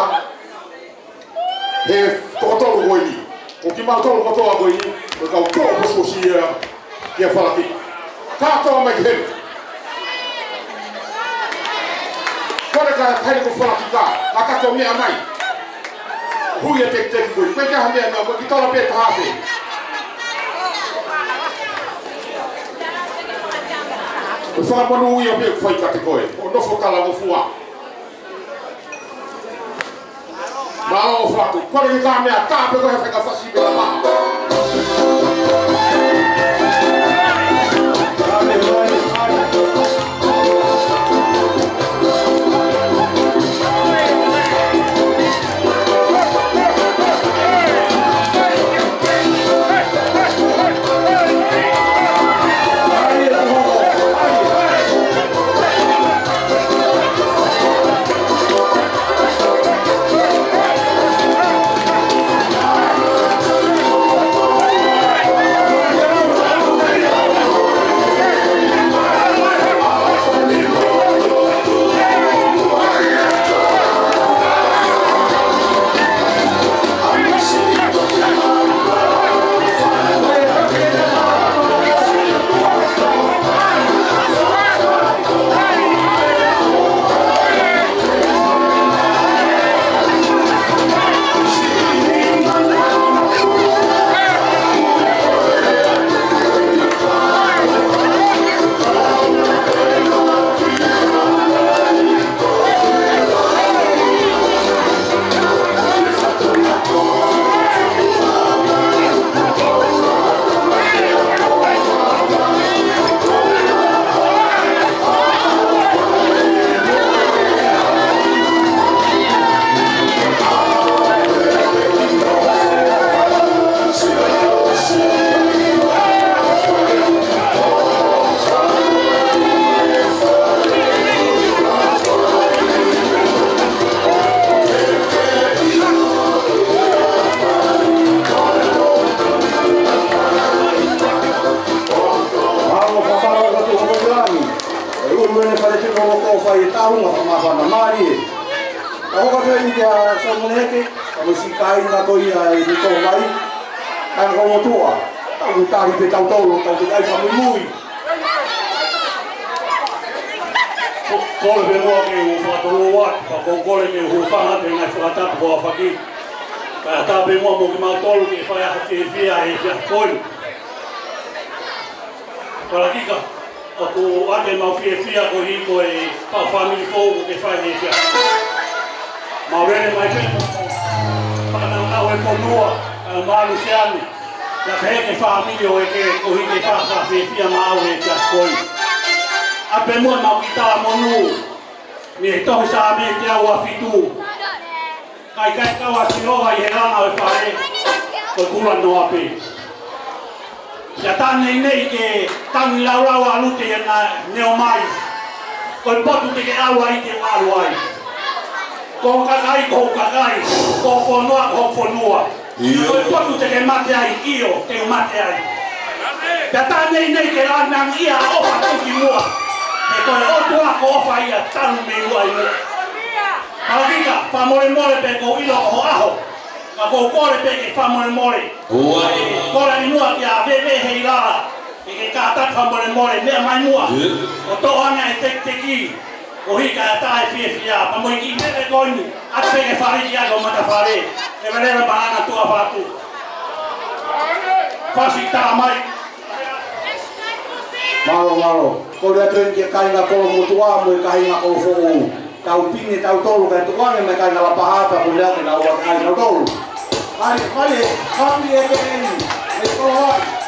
He to tolo ko ni. O ki ma tolo ko toa ko ni. Ko ka ko ko si ya fa la ki. Ka to ma ke. Kore ka tai ko fa ki ka aka to me amai hu ye tek tek ko pe ka hande na ko ki to la pe ta fe ko fa mo nu ye pe foi ka te ko e no fo kala mo fuwa ma o fa ko kore ka me ata pe ko fa ka fa si be la ma Malo. Ko dia tren ke kainga ko mutua mo kainga ko fo. Tau pini tau tolu ka tu wange me kainga la pahata ko dia na wa kainga tolu. Mali e ke ni. E ko wa.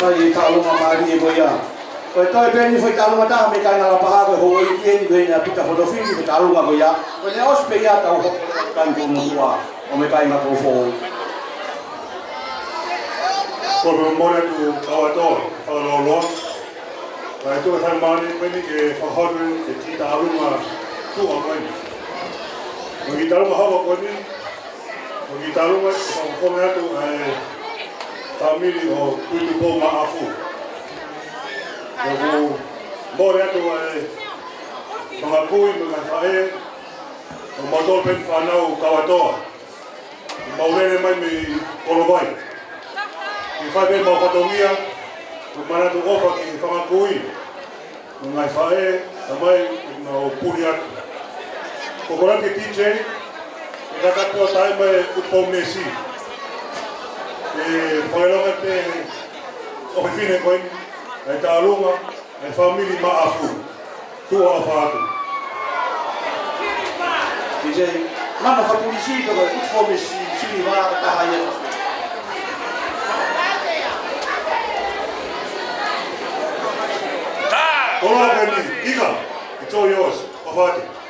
Pai kalunga mari mo ya. Pai toi beni foi kalunga ta me kai na pa ko ho i ni be na pita foto film ko kalunga mo ya. Ko le os pe ya ta ho kan ko mo wa. O me kai ma ko fo. Ko mo na tu kawato, alo lo. Pai tu tan mani beni ke fa hodu ke ti ta alunga tu o mai. Mo gi talu ma ho ko ni. Mo gi talu ma ko na tu family o tutu po maafu. Ko more ato mga kui mga fae o matolpen whanau kawatoa. Maulene mai mi korovai. I whai pe mau patongia o manatu ofa ki whanga kui. Mga fae tamai na o puri atu. Ko korake TJ e kakatua tae mai upo mesi. Whaelonga te o whine koe, e tā runga, e whamiri maafu, tua a whaatu. TJ, mana whapurisi ko ko upo mesi sini wa ka haia. Kola kani, Ika, it's all yours, Whawhati.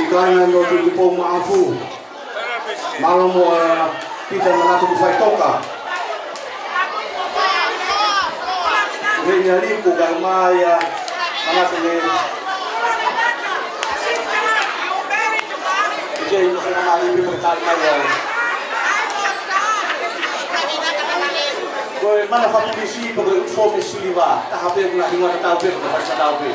kaina no tu po maafu. Malo mo pita mana tu fai toka. Venya lipo ga maya mana tene. Jadi no se nama lipo per maya. Koe mana whakipisi pa koe fōme siliwa, taha pe kuna hinga ka tau pe kuna whaisa tau pe.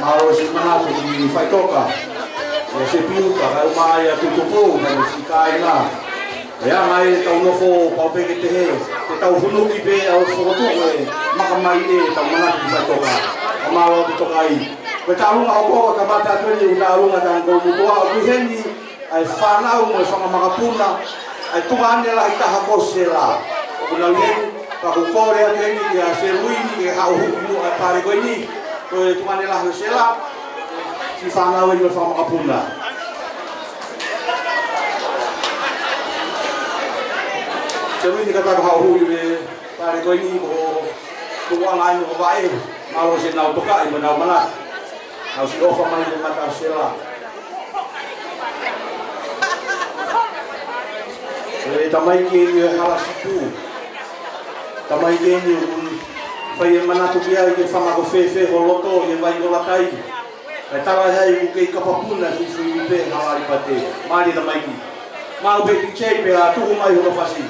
Malo si mana tu di fai toka. Ya se piuka ka umaya tu tupu na si kaina. Ya mai tau no fo pa pe ke te he. Te tau hunu ki pe au fo tu e makamai e tau mana tu fai toka. Malo tu toka i. Pe tau nga ko ka mata tu ni una lunga ta ko mu toa ku hendi ai fana mo fa makapuna. Ai tu ane la ita hakosela. Kuna yen pa ko kore ate ni ya se luini ke ha hu mu ai pare ko ni. Koe tumane la hosela si whana wen me whamakapuna. Te wini ka taka hauhui me pare koe ni ko tuwanga ai mo wae malo se nau toka i mo nau mana. Nau si ofa mai le mata hosela. E tamai ki hala sipu. Tamai ki pai e mana tu kia i ke whamako whewhe ho loto i e vai o latai. E tawa hei u kei kapapuna si sui i pe hawari pate. Māri ta maiki. Māu pe ki chei pe a tuhu mai hono whasi.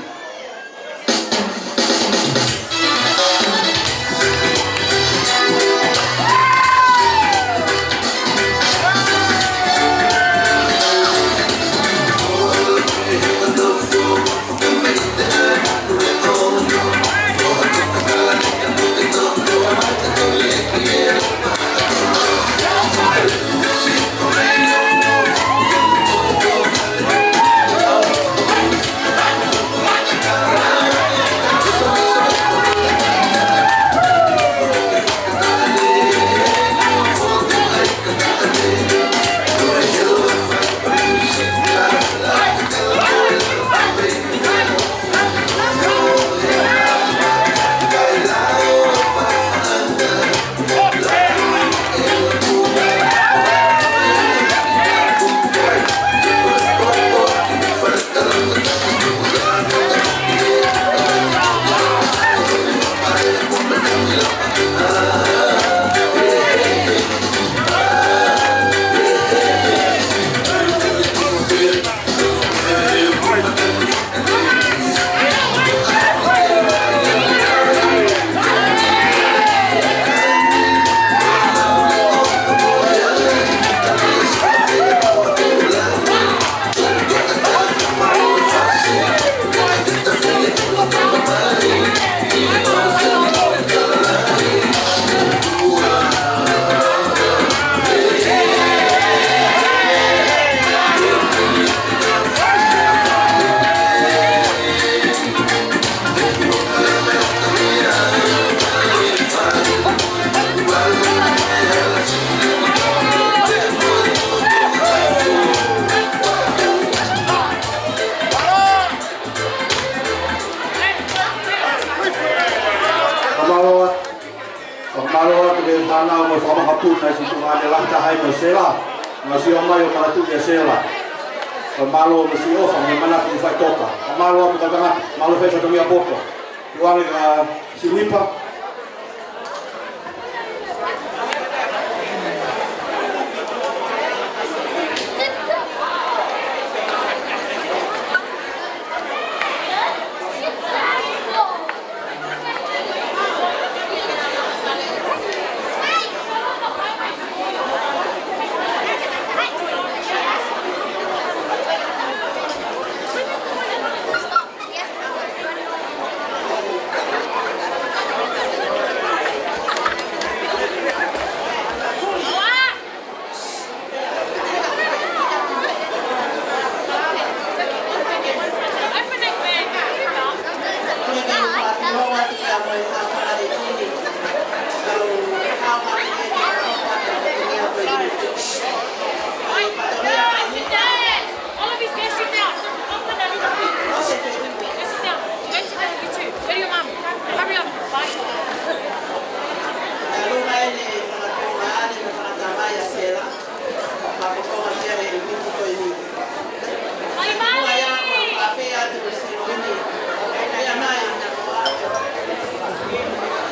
whanau mo whamahapuna si tunga ne lata hai mo sela. Nga si o mai o maratu ia sela. Ko malo mo si ofa me mana pi fai toka. Ko malo apu tatanga malo fai sa tomia poko. Tuange ka si wipa.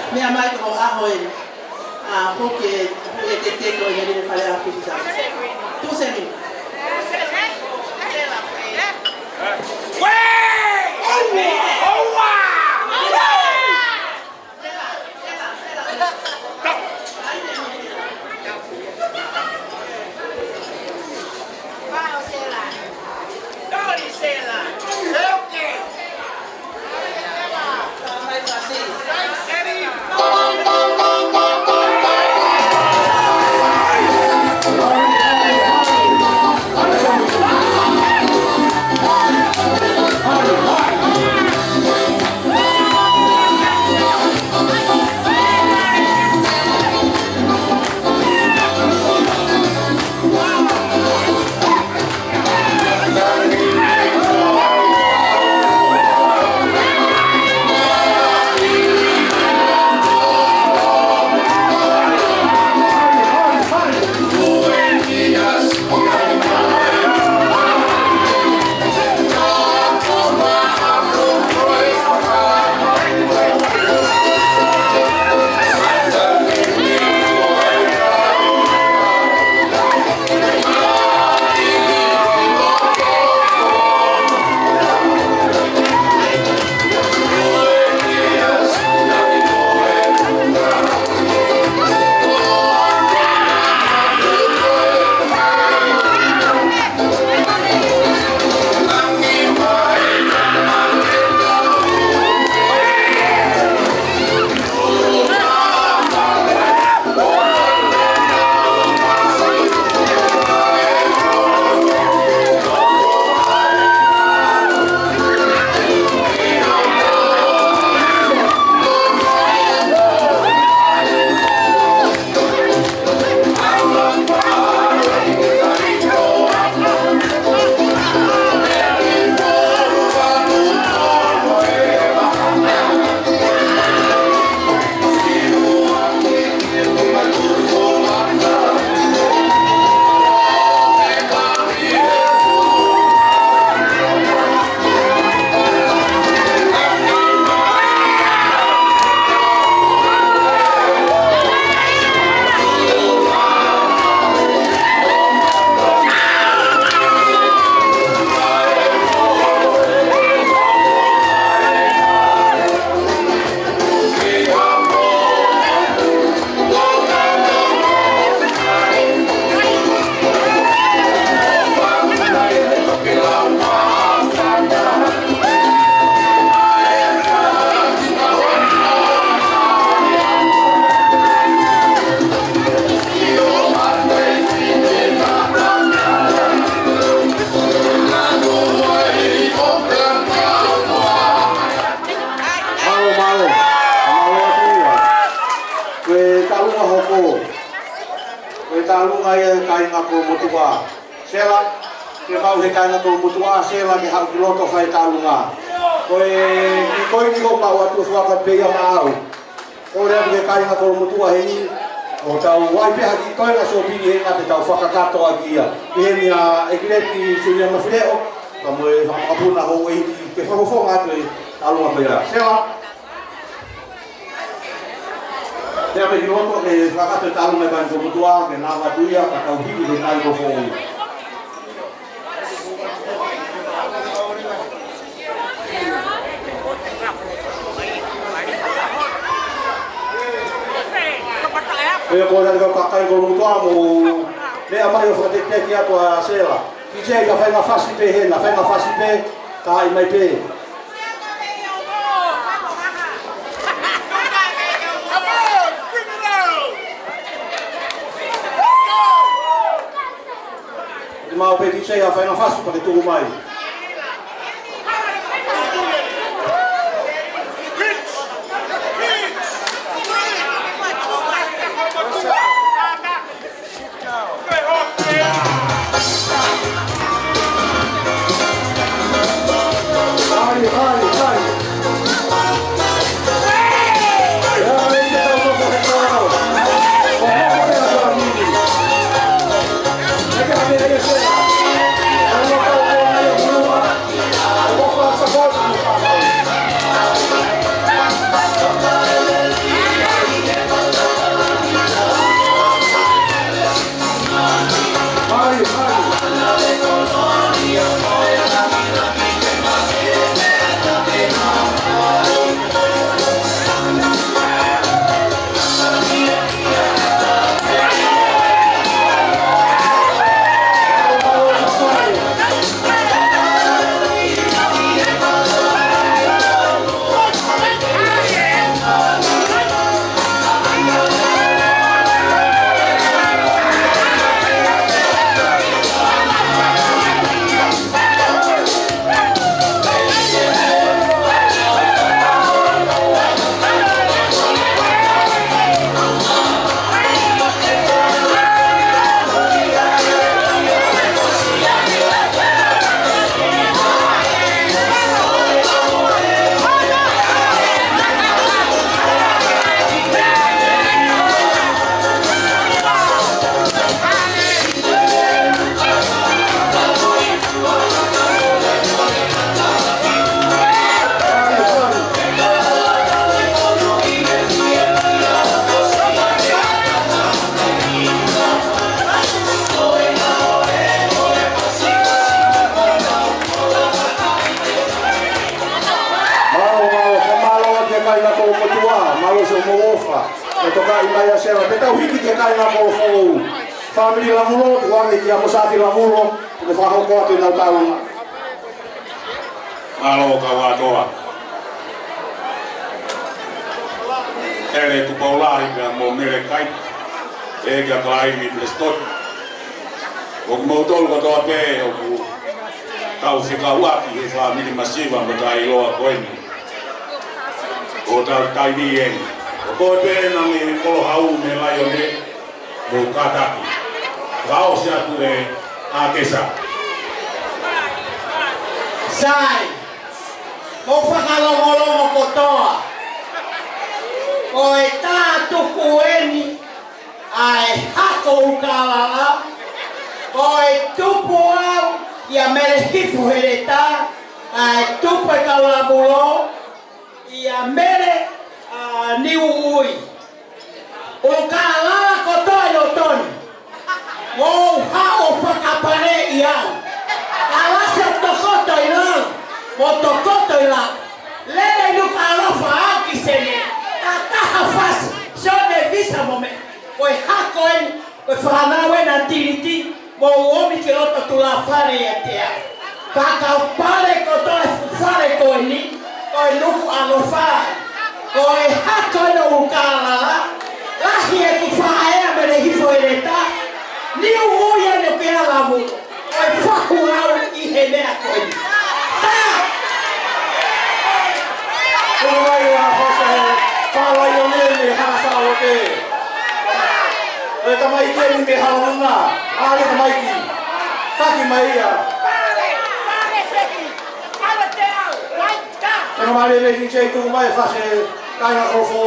Mea mai ko ahoe a hoke te teko ia ni fale a fita. Tu se mi. Sela, ke mau he kainga tō mutua, sela ke hau ki loto whai tālunga. Koe ni ko pau atu whaka peia maau. O rea ke kainga tō mutua he ni, O tau wai pe haki koe so pini he ngate tau whakakato aki ia. Ihe ni a ekireti sunia mawhireo, ka moe whakapuna hou e hiki ke whakawhonga atu e alunga pera. Sewa? Tea me ki hoto ke whakato e talunga e bani komutua, ke nā watuia, ka tau hiki ke tai ko whonga. Kaya ko na ka kakai ko mo mo le amai o fate ki ato a sela. Ki se ia fai na fasi pe he, na fai na fasi pe ka i mai pe. Di mau pe ki se ia fai na fasi pa ke tu mai. Family lamulo, tuang iki amusati lamulo, ne faho ko atu na talu. Alo kawatoa. Ele tu paulari ka mo mere kai. E ka kai mi prestot. O mo tol ko to pe o ku. Tau fika waki e family masiva mo tai loa koeni. O tau tai ni e. O ko pe na mi kolo hau me lai o ne. Mo kataki. Vao se atu e a kesa. Sai, mo whakalongolongo kotoa. Ko e tātuku eni ai hako ukalala. Ko e tupu au ia mere hifu hereta. Ai tupu e kaulabulo ia mere niu ui. Ukalala kotoa yotoni. Mo hao whakapare iau. Alasa tokoto ilang. Mo tokoto ilang. Lele nuka alofa au kisene. Tataha fasi. Sone visa mome. Koe hako eni. Koe whanawe na tiriti. Mo uomi kiloto tula whare e te au. Kakau pare kotoe whare koe ni. Koe nuku alofa. Koe hako eno ukalala. Lahi e ku whaea mene hifo ereta. Ni uoia ne pera lavu. Oi whaku au I he mea koe. Kung ay hasa he, whawai o nene hasa o te. E tamai ke ni me haunga. Ale tamai ki. Taki mai ia. Tena mare le ki chei tu mai fase kaina o fo.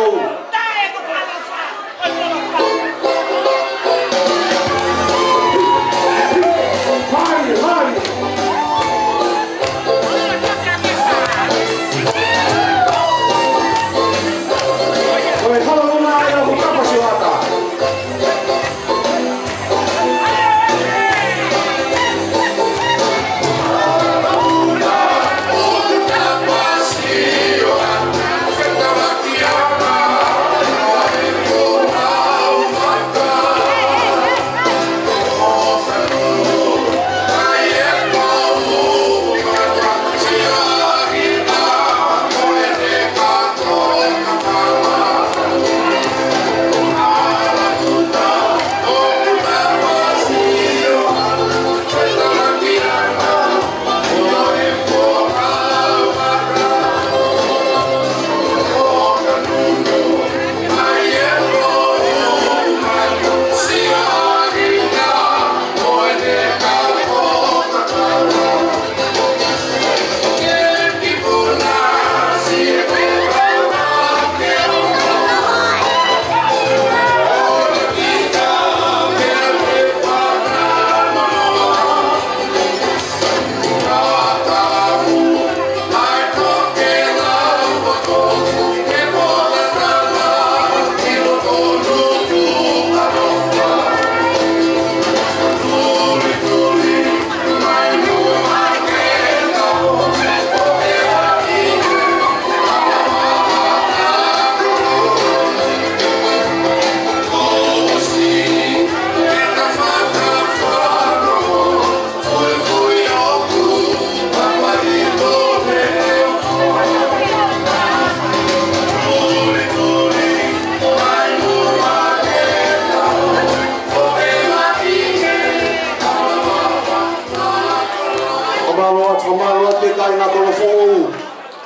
Kamalo te kai na kolofo.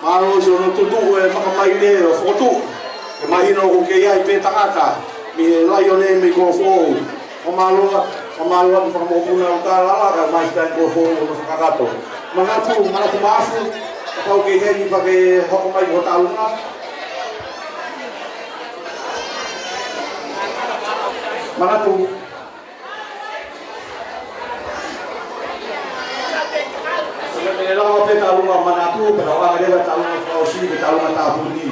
Malo so no tutu e makamai le o fotu. E mai no ko ke ai pe takata. Mi lai o le mi kolofo. Kamalo ki whamopuna o kālala ka mai stai kolofo o no whakakato. Manatu maafu. Kau ke hei pa ke hoko mai ko talunga. Manatu. Ele lawa pe talunga manatu, pero ahora ele talunga fausi, pe talunga tapuni.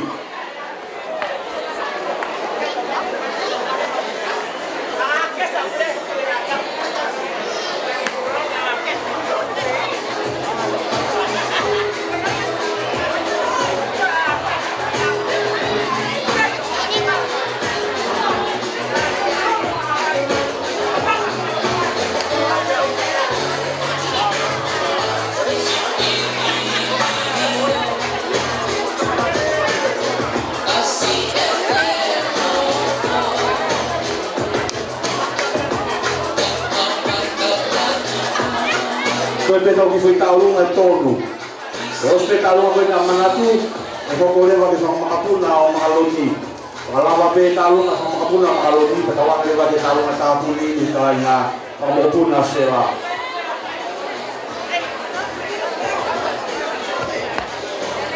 Koe petau ki whai taurunga e tonu. E os pe taurunga koe nga manatu, e koko lewa ke whakamahapuna o mahaloni. Walawa pe taurunga whakamahapuna o mahaloni, pe tawanga lewa ke taurunga tāpuni ni kai nga whakamahapuna sewa.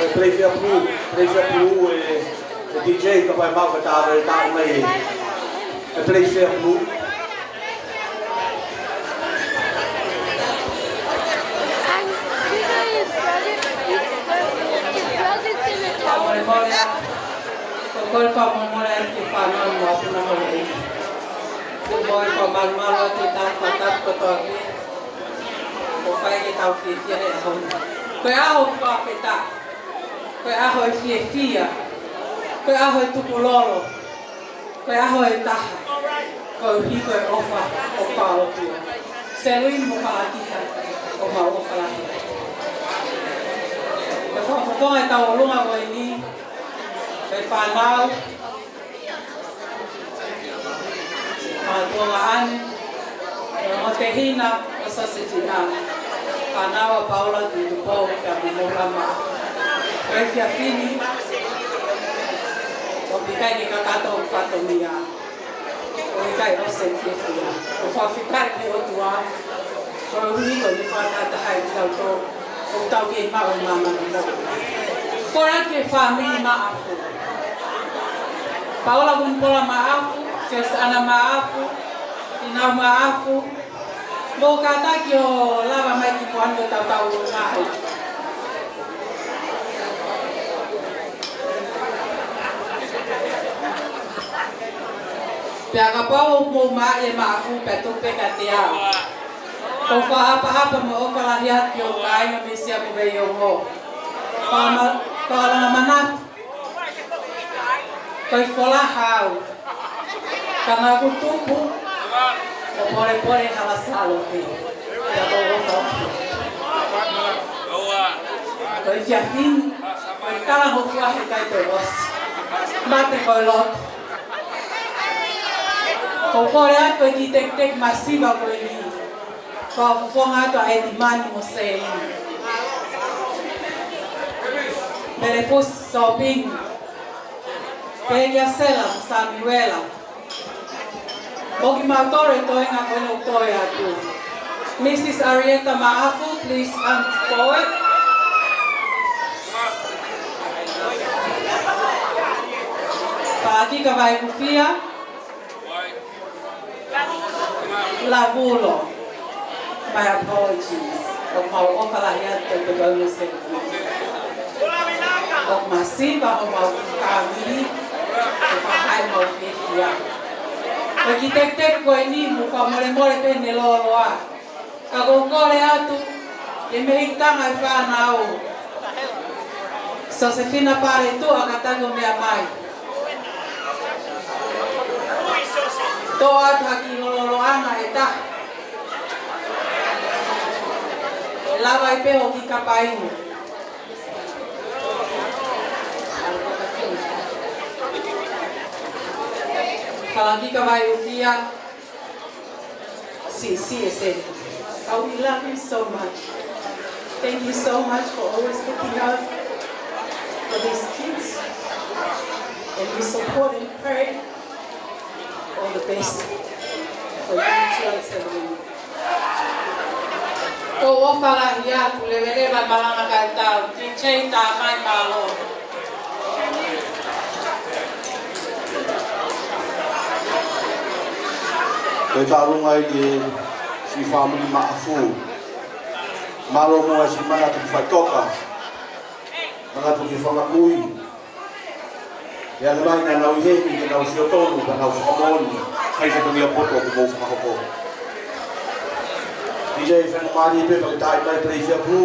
E pleifia pru e DJ ka pai mau ka tāre tāunga e pleifia pru. Koi pa mora ki pa no mo na mo ni. Koi pa mal mal ti ta ta ko to. Ko fa ki ta fi ti e ho. Koi a ho pa peta. Koi a ho fi fia. Koi a ho tu pololo. Koi a ho ta. Koi hi koi ofa o tu. Selui mo pa ti ta. O ma o fa la. Ko fa ta o lunga ko ni. Pe whanau, ane, o te hina o sausage nā. Whanau a Paula tu pō ka mōrama. Pe whia whini, o pikai ni ka kato o whato mia. O pikai o se whia. O whawhikai ni o tua, o hui ko ni whātata hai tau tō, o tau ki mao mama ni mō. Kora ke whamiri maafu. Paula kumpola maafu, Fios ana maafu, Inau maafu. Mo kata ki o lava mai ki poando tau ngai. Pea ka pau mo ma e maafu pe tupe ka te au. Ko wha apa mo o kalahia ki o kai o misia ko vei o mo. Whakalanga manatu. Koi whola hau. Kana kutupu. O pore hala salo te. Ia ko ofa. Koi fia fini. Koi kala ho fuahe kai te osi. Mate koi lot. Ko pore ato i ki tek masiva koi ni. Ko fufonga ato a edimani mo se ini. Telefus shopping. Pegia Sela, Samuela. Bogi Matore toinga kono toya tu. Mrs. Arieta Maafu, please come forward. Pagi kawai kufia. Labulo. My apologies. Mau ofalahiat ke bonus. O masiva o mau kami o fahai mau fia. O ki tek ko ni mo fa more pe ne loa. Ka go kore atu e me hitanga fa nao. So se fina pare tu akatago me amai. To ata ki lo ana eta. Lava i pe o ki kapainu. Kalaki ka vai ufia. Si, ese. Oh, we love him so much. Thank you so much for always looking out for these kids. And you support and pray. All the best for you to celebrate. Ko wafala hia kulevele ba malanga kata DJ ta mai malo. Kei tālunga i si family maafu. Malo mua si mana tu whaitoka. Mana tu ki whangakui. Ia mai na nau hehi ki nau siotonu ka nau whakamoni. Kai sa tungia poto ku mou whakahoko. DJ whanamari pe pa ki tai mai play fia pru.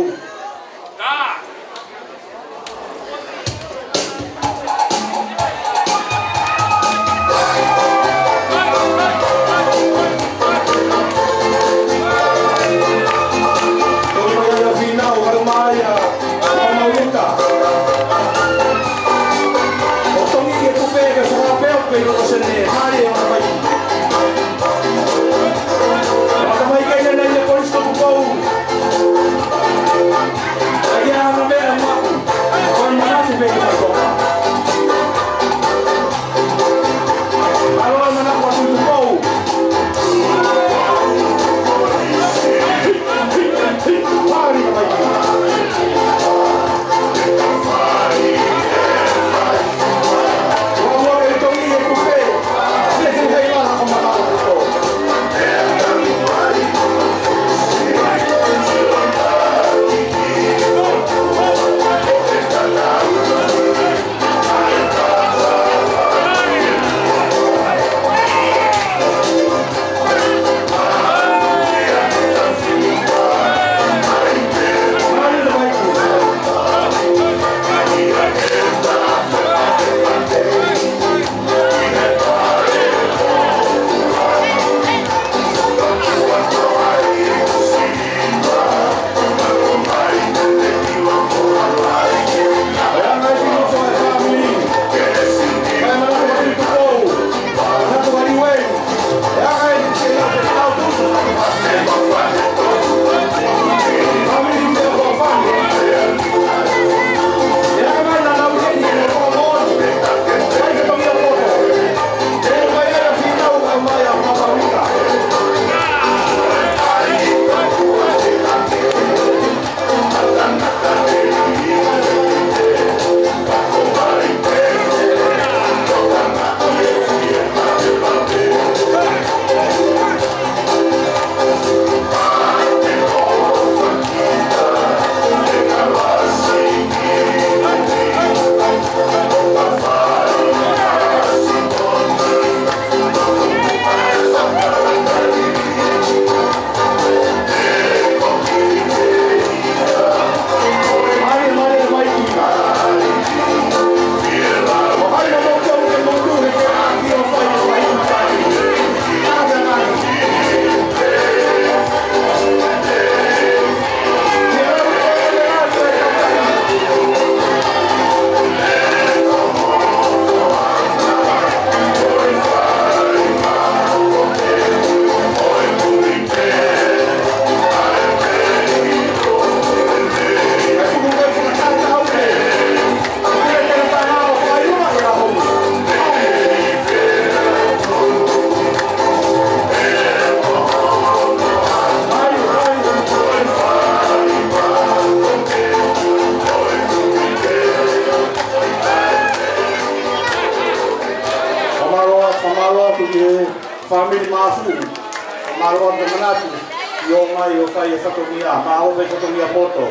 family maafu marwa ke manatu yo mai yo fai fatomia ma o fai fatomia poto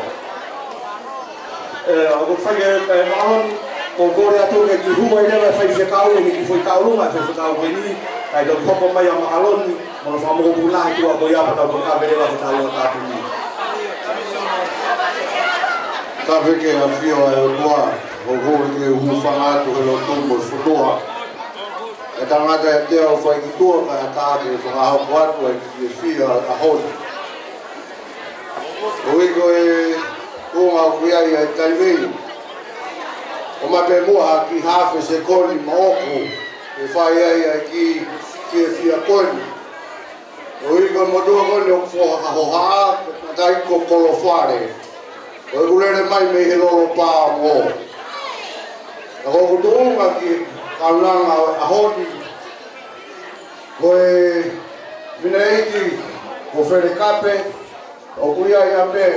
o fai ke mahon ko gore atu ke ki huwa ile fai se kau ni ki foi kau lunga se kau ke ni kai do popo mai ma alon mo fa mo bula tu ko ya pa to ka vele wa ta lo ta tu ni ta veke a fio e boa o gore ke hu fa atu ke lo tu mo futua e tangata e te au whai ki tua ka e tāke e whakahau kuatu e ki e whia a honi. O iko e kōngā kuiai e taimei. O mate mua ki hawhe se koni maoko e whai ai e ki e whia koni. O iko motua koni o whakahoha a kai ko kolo whare. Oi ulere mai me he lolo pā mo. Ako kutunga ki kaunanga a honi. Koe mina eiti ko fere kape o kuia ia me.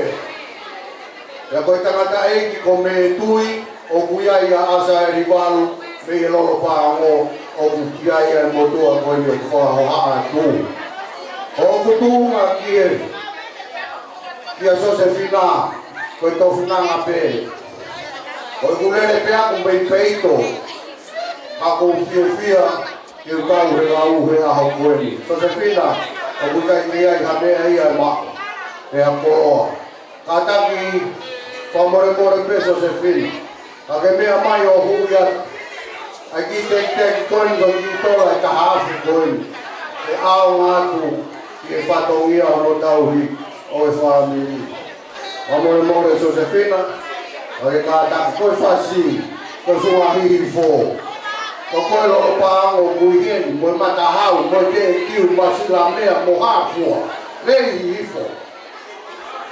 Ya koe tangata eiti ko me tui o kuia ia asa e rivalu me he lolo pā mo o kuia ia mo tua koe me whahoha tu. O kutunga ki e kia Josefina koe tofinanga pe. Koe kulere pea kumbei peito. Ako fia ki u kau he ngau he aho kueni. Josefina, o kukai mea i hamea ia e mako. He a koroa. Kataki whamore pe Josefina. Ka ke mea mai o huia. Ai ki tek koeni ko ki tola e kahafi koeni. E ao ngatu ki e whatongia ono tauhi o e whamiri. Amore Josefina, o ka ta koe fasi, ko sua hihi fo. Ko koe lo paango kuiheni, mo matahau, mo te kiu masila mea mo hafua. Lei hihi fo.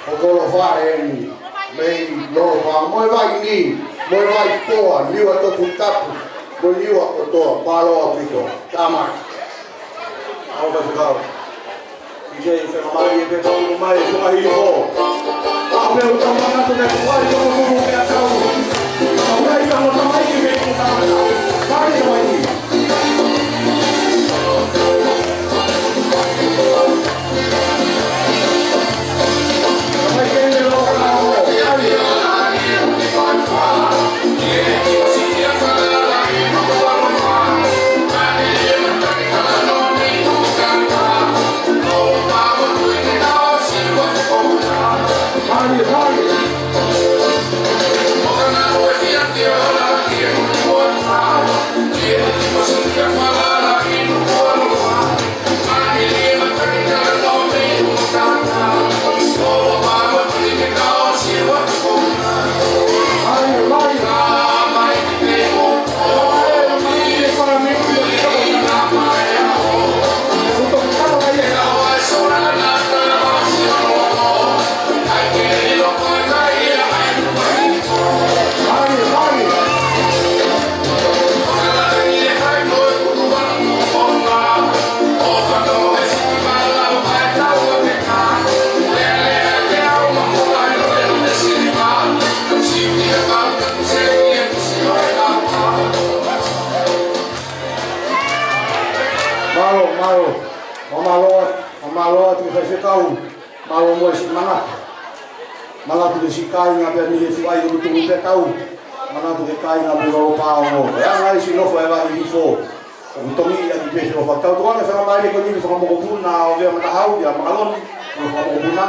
Ko kolo whare eni, mei lo paango, mo vai ni, mo vai poa, liwa toku tapu, mo liwa kotoa, paloa pito, tamai. Au ka whikau. Ije i whenamari e peta tunu mai, sua hihi fo. Meu tamanho de glória, como é a tão. Não é que não vai que vem com tamanho. Vai aí. Vai que ele não Malo tu faz kau malo mo si mana malo tu si kai nga pe ni si ai tu tu pe kau mana tu kai nga pe lo pa mo ya ngai si no foi vai info o tomi ya di pe so fa kau tu ana fa mai ko ni fa mo ko puna o ve mata hau ya malon no fa mo puna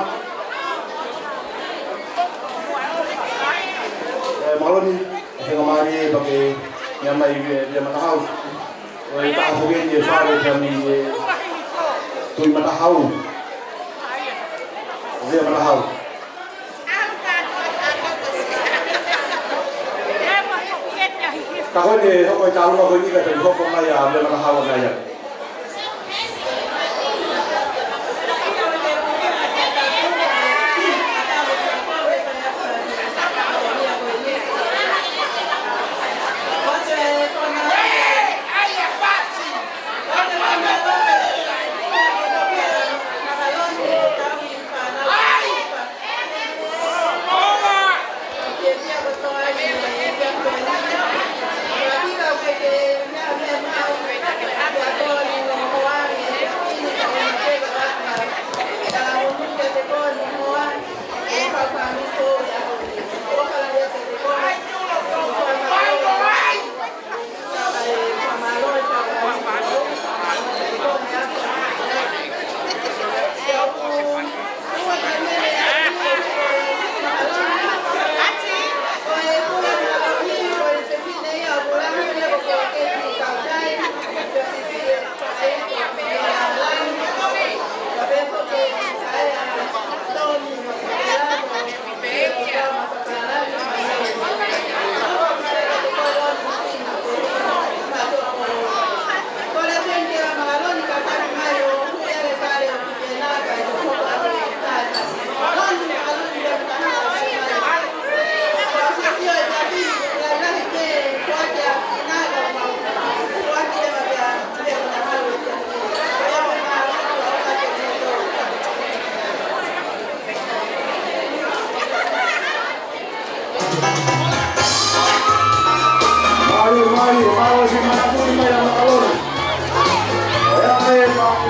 malon ni fa mai pa ke ya mai ve mata hau o ta ho ge ni fa le pa ni tôi mà hau, dia mà hau. Tahu ni, kau tahu apa ni kata kau kau maya, dia mà hau maya. Gracias. Pamalo si manapun may ang makalon. Kaya may pang...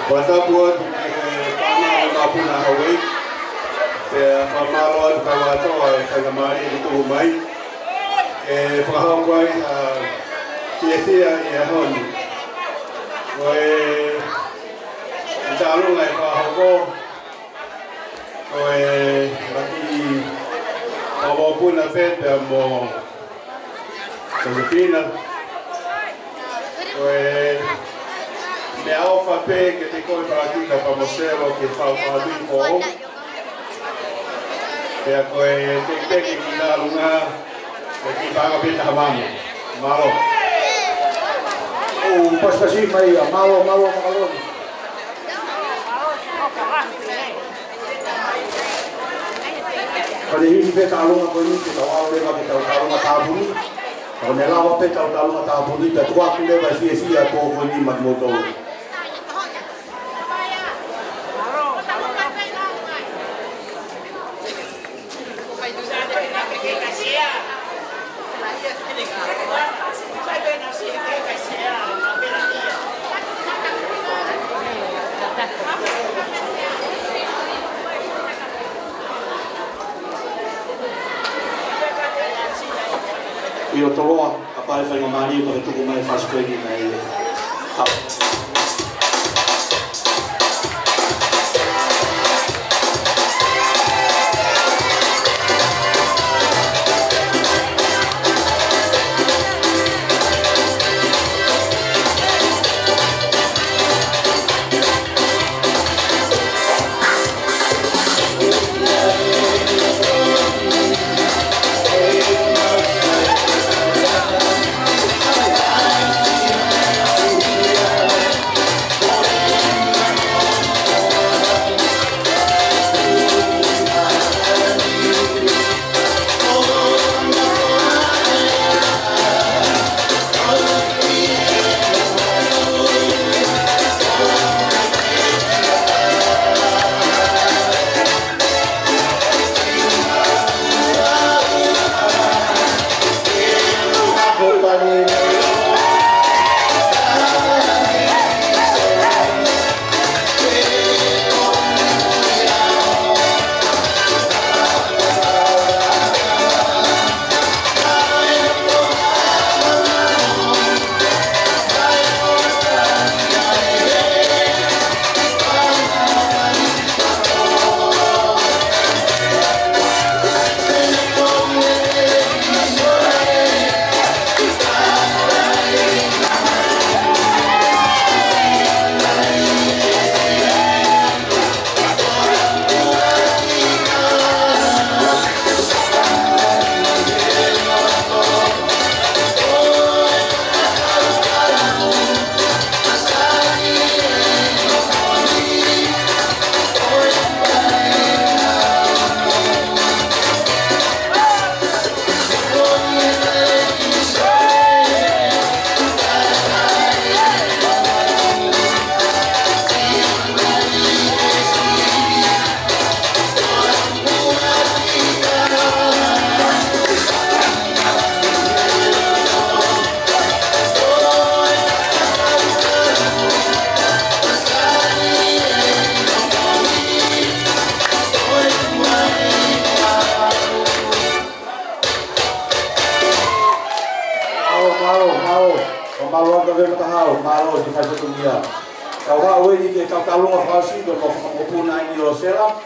Pagkabot, pamalo na po na away. Kaya pamalo at kawato ay kagamay ito humay. Pagkabot, siya iyahon. Ang talong ay pagkabot. Lagi mawapo na pwede mo sa Pilipinas. Me ao fape que te coi pratica para mostrar que fa fazendo com e a coi te que dá lunga que paga bem a mão malo o pasta assim mai malo makalon Kalau ini kita alung apa ni kita awal lewat kita alung tabuni kalau nelawa kita alung tabuni kita tua kita sia-sia tu ni mat motor Io toloa apa fai ngomani ko tu ko mai fast track ni mai ka ve mata hao malo si fa tu dia kau ha we ni ke kau kalunga fa si do ko fa ko na ni o sela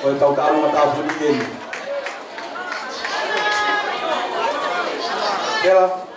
o kau kalunga ta pu ni Kela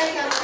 Mari,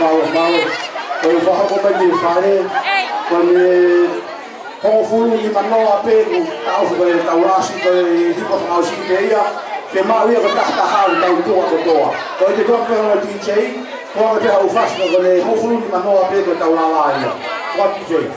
mau. Oi fa ko ba ni fare. Ko ni ho fulu ni manoa pe ku tau ko tau rasi ko hipo fa si deia. Ke mau ia ko ta ha tau ko ko toa. Ko te ko ko DJ, ko te au fas ko le ho fulu ni manoa pe ko tau la ia. Ko DJ.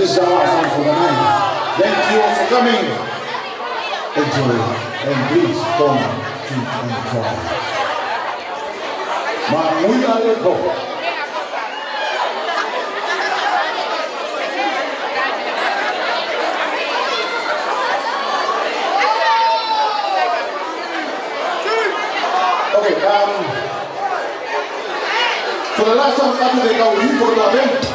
is the last one for the night. Thank you all for coming. Enjoy and please don't drink and drive. Mamuya Lepo. Okay, for the last time after they go, you for the event.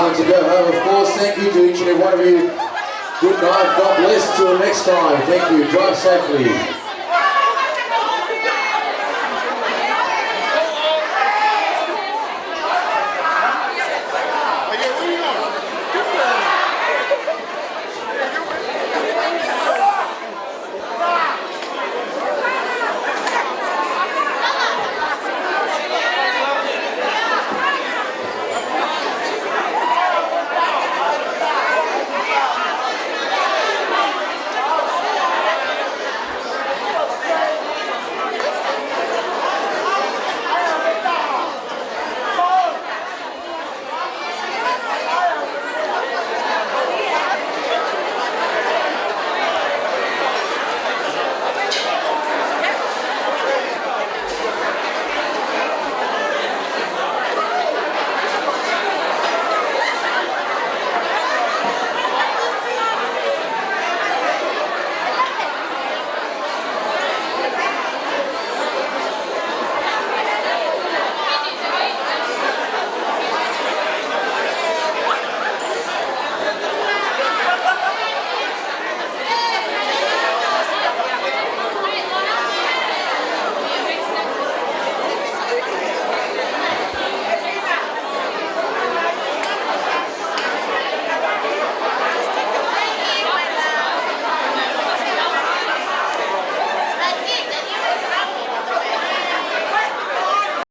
time to go home, of course. Thank you to each and every one of you. Good night. God bless. Till next time. Thank you. Drive safely.